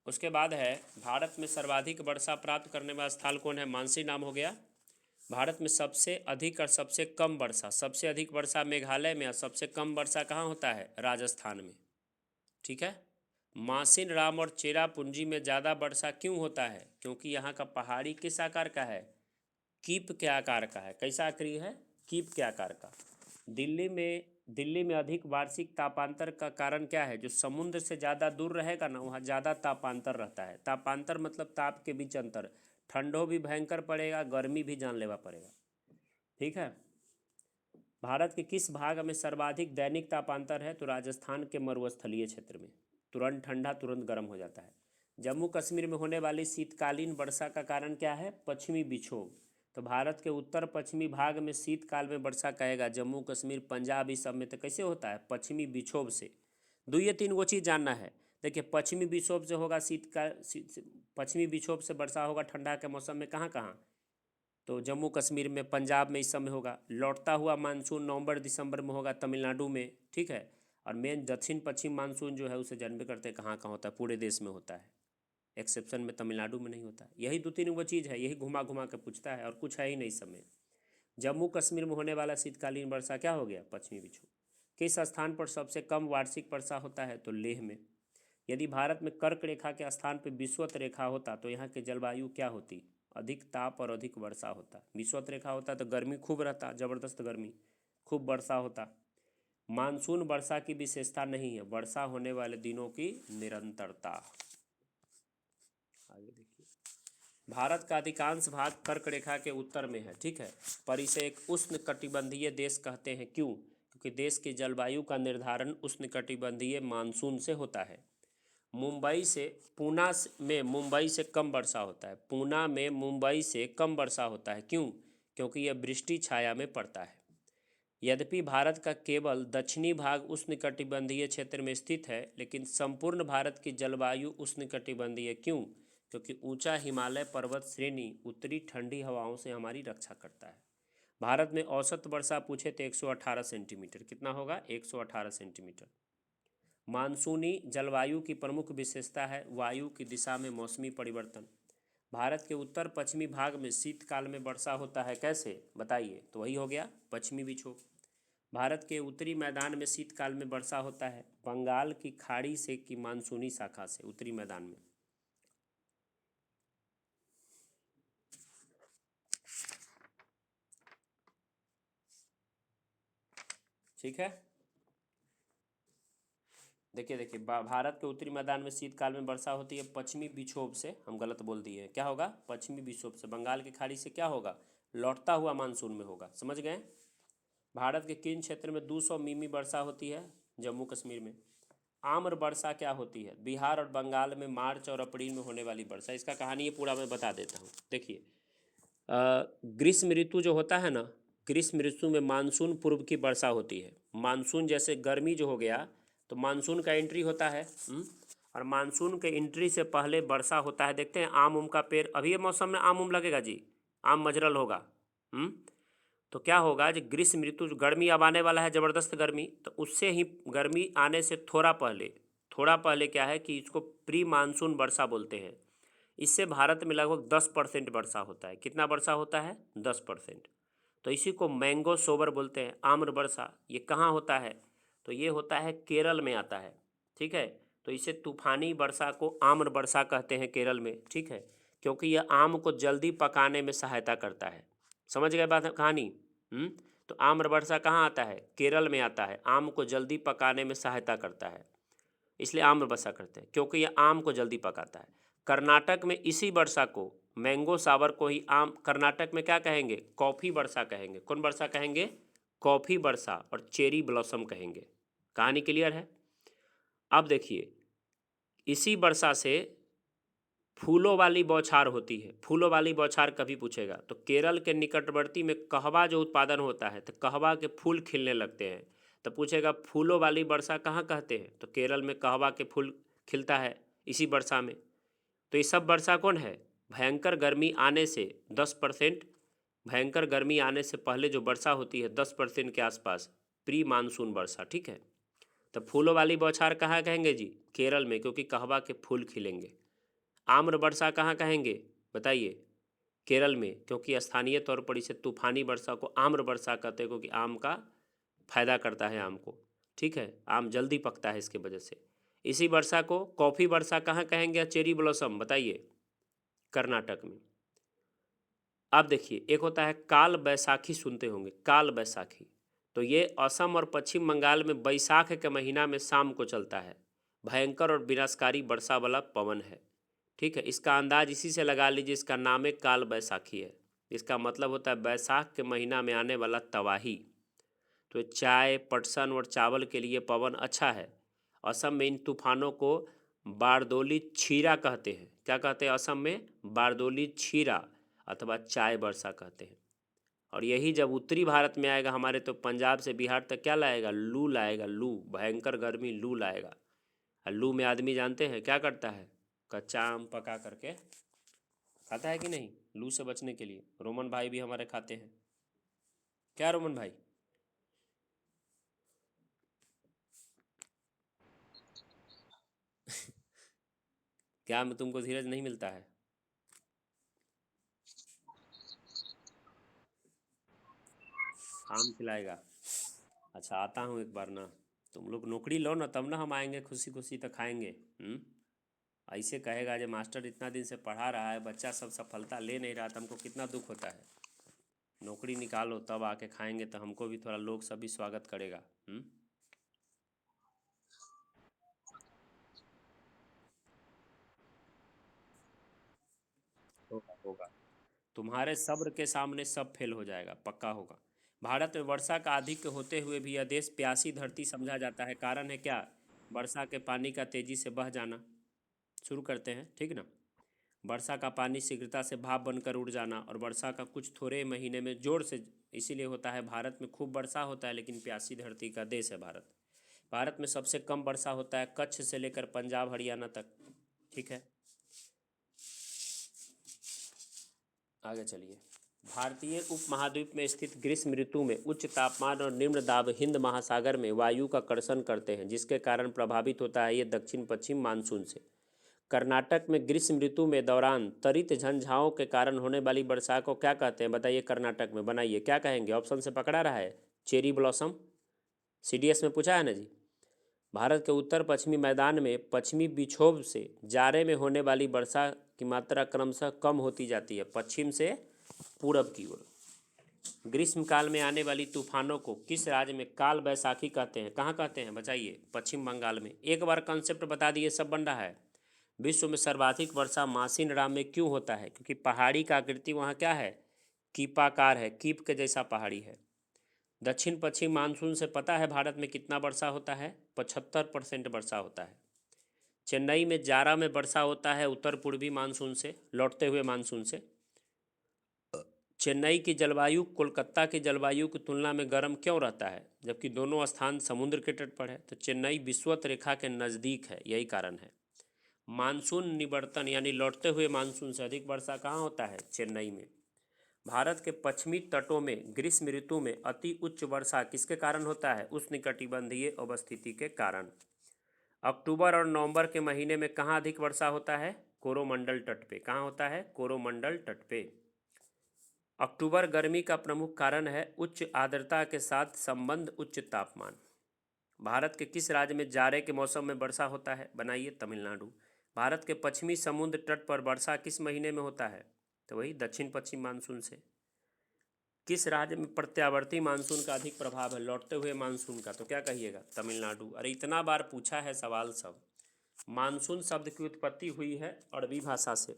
उसके बाद है भारत में सर्वाधिक वर्षा प्राप्त करने वाला स्थल कौन है? मानसी नाम हो गया। भारत में सबसे अधिक और सबसे कम वर्षा, सबसे अधिक वर्षा मेघालय में और सबसे कम वर्षा कहाँ होता है? राजस्थान में। ठीक है। मासिन राम और चेरापूंजी में ज़्यादा वर्षा क्यों होता है? क्योंकि यहाँ का पहाड़ी किस आकार का है? कीप के आकार का है। कैसा आकृति है? कीप के आकार का। दिल्ली में अधिक वार्षिक तापांतर का कारण क्या है? जो समुद्र से ज़्यादा दूर रहेगा ना, वहाँ ज़्यादा तापांतर रहता है। तापांतर मतलब ताप के बीच अंतर। ठंडो भी भयंकर पड़ेगा, गर्मी भी जानलेवा पड़ेगा। ठीक है। भारत के किस भाग में सर्वाधिक दैनिक तापांतर है? तो राजस्थान के मरुस्थलीय क्षेत्र में। तुरंत ठंडा तुरंत गर्म हो जाता है। जम्मू कश्मीर में होने वाली शीतकालीन वर्षा का कारण क्या है? पश्चिमी विक्षोभ। तो भारत के उत्तर पश्चिमी भाग में शीतकाल में वर्षा कहेगा जम्मू कश्मीर, पंजाब, इस सब में तो कैसे होता है? पश्चिमी विक्षोभ से। ये तीन वो चीज़ जानना है। देखिए, पश्चिमी विक्षोभ से होगा पश्चिमी विक्षोभ से वर्षा होगा ठंडा के मौसम में कहाँ कहाँ? तो जम्मू कश्मीर में, पंजाब में इस समय होगा। लौटता हुआ मानसून नवंबर दिसंबर में होगा तमिलनाडु में। ठीक है। और मेन दक्षिण पश्चिम मानसून जो है उसे जानबे करते हैं कहाँ कहाँ होता है? पूरे देश में होता है, एक्सेप्शन में तमिलनाडु में नहीं होता है। यही दो तीन वो चीज़ है, यही घुमा घुमा के पूछता है और कुछ है ही नहीं समय। जम्मू कश्मीर में होने वाला शीतकालीन वर्षा क्या हो गया? पश्चिमी विक्षोभ। किस स्थान पर सबसे कम वार्षिक वर्षा होता है? तो लेह में। यदि भारत में कर्क रेखा के स्थान पर विषुवत रेखा होता तो यहाँ की जलवायु क्या होती? अधिक ताप और अधिक वर्षा होता। विषुवत रेखा होता तो गर्मी खूब रहता, जबरदस्त गर्मी, खूब वर्षा होता। मानसून वर्षा की विशेषता नहीं है, वर्षा होने वाले दिनों की निरंतरता। आगे देखिए, भारत का अधिकांश भाग कर्क रेखा के उत्तर में है। ठीक है। पर इसे एक उष्णकटिबंधीय देश कहते हैं। क्यों? क्योंकि देश की जलवायु का निर्धारण उष्णकटिबंधीय मानसून से होता है। मुंबई से कम वर्षा होता है। पूना में मुंबई से कम वर्षा होता है। क्यों? क्योंकि यह वृष्टि छाया में पड़ता है। यद्यपि भारत का केवल दक्षिणी भाग उष्णकटिबंधीय क्षेत्र में स्थित है, लेकिन संपूर्ण भारत की जलवायु उष्णकटिबंधीय। क्यों? क्योंकि ऊंचा हिमालय पर्वत श्रेणी उत्तरी ठंडी हवाओं से हमारी रक्षा करता है। भारत में औसत वर्षा पूछे तो 118 सेंटीमीटर। कितना होगा? 118 सेंटीमीटर। मानसूनी जलवायु की प्रमुख विशेषता है वायु की दिशा में मौसमी परिवर्तन। भारत के उत्तर पश्चिमी भाग में शीतकाल में वर्षा होता है कैसे? बताइए। तो वही हो गया पश्चिमी विक्षोभ। भारत के उत्तरी मैदान में शीतकाल में वर्षा होता है बंगाल की खाड़ी से की मानसूनी शाखा से, उत्तरी मैदान में। ठीक है। देखिए भारत के उत्तरी मैदान में शीतकाल में वर्षा होती है पश्चिमी विक्षोभ से। हम गलत बोल दिए, क्या होगा? पश्चिमी विक्षोभ से। बंगाल की खाड़ी से क्या होगा? लौटता हुआ मानसून में होगा। समझ गए? भारत के किन क्षेत्र में 200 मिमी वर्षा होती है? जम्मू कश्मीर में। आम्र वर्षा क्या होती है? बिहार और बंगाल में मार्च और अप्रैल में होने वाली वर्षा। इसका कहानी ये पूरा मैं बता देता हूँ। देखिए, ग्रीष्म ऋतु जो होता है ना, ग्रीष्म ऋतु में मानसून पूर्व की वर्षा होती है। मानसून जैसे गर्मी जो हो गया तो मानसून का एंट्री होता है। और मानसून के एंट्री से पहले वर्षा होता है। देखते हैं आम उम का पेड़, अभी ये मौसम में आम उम लगेगा जी, आम मजरल होगा। तो क्या होगा, जो ग्रीष्म ऋतु, जो गर्मी अब आने वाला है, ज़बरदस्त गर्मी, तो उससे ही गर्मी आने से थोड़ा पहले क्या है कि इसको प्री मानसून वर्षा बोलते हैं। इससे भारत में लगभग 10% वर्षा होता है। कितना वर्षा होता है? 10%। तो इसी को मैंगो सोवर बोलते हैं, आम्र वर्षा। ये कहाँ होता है? तो ये होता है केरल में आता है। ठीक है। तो इसे तूफानी वर्षा को आम्र वर्षा कहते हैं केरल में। ठीक है। क्योंकि यह आम को जल्दी पकाने में सहायता करता है। समझ गए बात कहानी? तो आम्र वर्षा कहाँ आता है? केरल में आता है। आम को जल्दी पकाने में सहायता करता है, इसलिए आम्र वर्षा करते हैं, क्योंकि यह आम को जल्दी पकाता है। कर्नाटक में इसी वर्षा को, मैंगो सावर को ही आम, कर्नाटक में क्या कहेंगे, कॉफ़ी वर्षा कहेंगे। कौन वर्षा कहेंगे, कॉफ़ी वर्षा, और चेरी ब्लॉसम कहेंगे। कहानी क्लियर है। अब देखिए, इसी वर्षा से फूलों वाली बौछार होती है। फूलों वाली बौछार कभी पूछेगा तो केरल के निकटवर्ती में कहवा जो उत्पादन होता है, तो कहवा के फूल खिलने लगते हैं। तो पूछेगा फूलों वाली वर्षा कहाँ कहते हैं, तो केरल में कहवा के फूल खिलता है इसी वर्षा में। तो ये सब वर्षा कौन है, भयंकर गर्मी आने से 10%, भयंकर गर्मी आने से पहले जो वर्षा होती है 10% के आसपास, प्री मानसून वर्षा। ठीक है। तो फूलों वाली बौछार कहाँ कहेंगे जी, केरल में, क्योंकि कहवा के फूल खिलेंगे। आम्र वर्षा कहाँ कहेंगे, बताइए, केरल में, क्योंकि स्थानीय तौर पर इसे तूफानी वर्षा को आम्र वर्षा कहते हैं, क्योंकि आम का फायदा करता है आम को। ठीक है, आम जल्दी पकता है इसके वजह से। इसी वर्षा को कॉफ़ी वर्षा कहाँ कहेंगे, या चेरी ब्लॉसम, बताइए, कर्नाटक में। अब देखिए, एक होता है काल बैसाखी, सुनते होंगे काल बैसाखी। तो ये असम और पश्चिम बंगाल में बैसाख के महीना में शाम को चलता है। भयंकर और विनाशकारी वर्षा वाला पवन है। ठीक है, इसका अंदाज इसी से लगा लीजिए, इसका नाम है काल बैसाखी है। इसका मतलब होता है बैसाख के महीना में आने वाला तबाही। तो चाय, पटसन और चावल के लिए पवन अच्छा है। असम में इन तूफानों को बारदोली छीरा कहते हैं। क्या कहते हैं असम में, बारदोली छीरा अथवा चाय वर्षा कहते हैं। और यही जब उत्तरी भारत में आएगा हमारे, तो पंजाब से बिहार तक क्या लाएगा, लू लाएगा, लू, भयंकर गर्मी, लू लाएगा। और लू में आदमी जानते हैं क्या करता है, कच्चा आम पका करके खाता है कि नहीं, लू से बचने के लिए। रोमन भाई भी हमारे खाते हैं, क्या रोमन भाई। क्या में तुमको धीरज नहीं मिलता है, आम खिलाएगा। अच्छा, आता हूँ एक बार ना, तुम लोग नौकरी लो ना, तब ना हम आएंगे खुशी खुशी तो खाएंगे। ऐसे कहेगा जो मास्टर इतना दिन से पढ़ा रहा है, बच्चा सब सफलता ले नहीं रहा, तो हमको कितना दुख होता है। नौकरी निकालो तब आके खाएंगे, तो हमको भी थोड़ा लोग सभी स्वागत करेगा। होगा होगा, तुम्हारे सब्र के सामने सब फेल हो जाएगा, पक्का होगा। भारत में वर्षा का अधिक होते हुए भी यह देश प्यासी धरती समझा जाता है। कारण है क्या, वर्षा के पानी का तेजी से बह जाना। शुरू करते हैं, ठीक ना। वर्षा का पानी शीघ्रता से भाप बनकर उड़ जाना, और वर्षा का कुछ थोड़े महीने में जोर से, इसीलिए होता है भारत में खूब वर्षा होता है, लेकिन प्यासी धरती का देश है भारत। भारत में सबसे कम वर्षा होता है कच्छ से लेकर पंजाब हरियाणा तक। ठीक है, आगे चलिए। भारतीय उपमहाद्वीप में स्थित ग्रीष्म ऋतु में उच्च तापमान और निम्न दाब हिंद महासागर में वायु का कर्षण करते हैं, जिसके कारण प्रभावित होता है ये दक्षिण पश्चिम मानसून से। कर्नाटक में ग्रीष्म ऋतु में दौरान त्वरित झंझाओं के कारण होने वाली वर्षा को क्या कहते हैं, बताइए कर्नाटक में, बनाइए, क्या कहेंगे, ऑप्शन से पकड़ा रहा है, चेरी ब्लॉसम। सीडीएस में पूछा है ना जी। भारत के उत्तर पश्चिमी मैदान में पश्चिमी विक्षोभ से जाड़े में होने वाली वर्षा की मात्रा क्रमशः कम होती जाती है पश्चिम से पूरब की ओर। ग्रीष्म काल में आने वाली तूफानों को किस राज्य में काल बैसाखी कहते हैं, कहाँ कहते हैं, बताइए, पश्चिम बंगाल में। एक बार कंसेप्ट बता दिए, सब बन रहा है। विश्व में सर्वाधिक वर्षा मासिन राम में क्यों होता है, क्योंकि पहाड़ी का आकृति वहाँ क्या है, कीपाकार है, कीप के जैसा पहाड़ी है। दक्षिण पश्चिम मानसून से पता है भारत में कितना वर्षा होता है, 75% वर्षा होता है। चेन्नई में जाड़ा में वर्षा होता है उत्तर पूर्वी मानसून से, लौटते हुए मानसून से। चेन्नई की जलवायु कोलकाता की जलवायु की तुलना में गर्म क्यों रहता है, जबकि दोनों स्थान समुद्र के तट पर है, तो चेन्नई विषुवत रेखा के नज़दीक है, यही कारण है। मानसून निवर्तन यानी लौटते हुए मानसून से अधिक वर्षा कहाँ होता है, चेन्नई में। भारत के पश्चिमी तटों में ग्रीष्म ऋतु में अति उच्च वर्षा किसके कारण होता है, उष्णकटिबंधीय अवस्थिति के कारण। अक्टूबर और नवंबर के महीने में कहाँ अधिक वर्षा होता है, कोरोमंडल तट पे। कहाँ होता है, कोरोमंडल तट पे। अक्टूबर गर्मी का प्रमुख कारण है उच्च आर्द्रता के साथ संबंध उच्च तापमान। भारत के किस राज्य में जाड़े के मौसम में वर्षा होता है, बनाइए, तमिलनाडु। भारत के पश्चिमी समुद्र तट पर वर्षा किस महीने में होता है, तो वही दक्षिण पश्चिम मानसून से। किस राज्य में प्रत्यावर्ती मानसून का अधिक प्रभाव है, लौटते हुए मानसून का, तो क्या कहिएगा, तमिलनाडु। अरे इतना बार पूछा है सवाल सब, मानसून शब्द की उत्पत्ति हुई है अरबी भाषा से।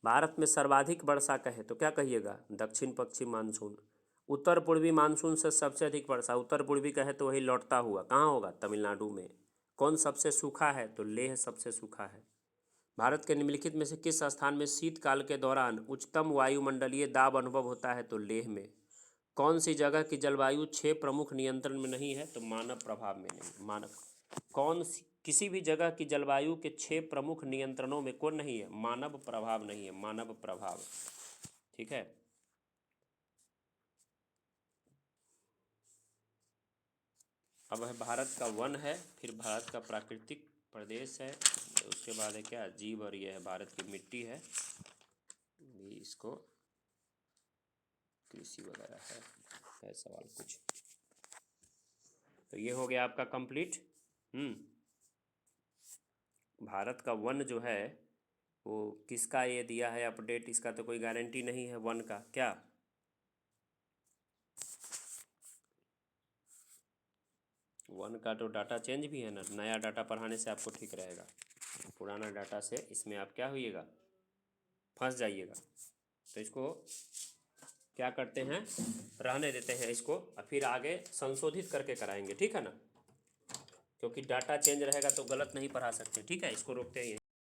भारत में सर्वाधिक वर्षा कहे तो क्या कहिएगा? दक्षिण पश्चिम मानसून। उत्तर पूर्वी मानसून से सबसे अधिक वर्षा, उत्तर पूर्वी कहे तो वही लौटता हुआ कहाँ होगा? तमिलनाडु में। कौन सबसे सूखा है? तो लेह सबसे सूखा है। भारत के निम्नलिखित में से किस स्थान में शीतकाल के दौरान उच्चतम वायुमंडलीय दाब अनुभव होता है? तो लेह में। कौन सी जगह की जलवायु 6 प्रमुख नियंत्रण में नहीं है? तो मानव प्रभाव में नहीं। किसी भी जगह की जलवायु के 6 प्रमुख नियंत्रणों में कौन नहीं है? मानव प्रभाव नहीं है, मानव प्रभाव। ठीक है। अब है भारत का वन है, फिर भारत का प्राकृतिक प्रदेश है, उसके बाद है क्या? जीव, और यह है भारत की मिट्टी है, भी इसको कृषि वगैरह है सवाल कुछ। तो ये हो गया आपका कंप्लीट। भारत का वन जो है वो किसका ये दिया है अपडेट, इसका तो कोई गारंटी नहीं है वन का। क्या वन का तो डाटा चेंज भी है ना, नया डाटा पढ़ाने से आपको ठीक रहेगा, पुराना डाटा से इसमें आप क्या होइएगा? फंस जाइएगा। तो इसको क्या करते हैं? रहने देते हैं इसको, और फिर आगे संशोधित करके कराएंगे, ठीक है ना? क्योंकि डाटा चेंज रहेगा तो गलत नहीं पढ़ा सकते। ठीक है, इसको रोकते हैं।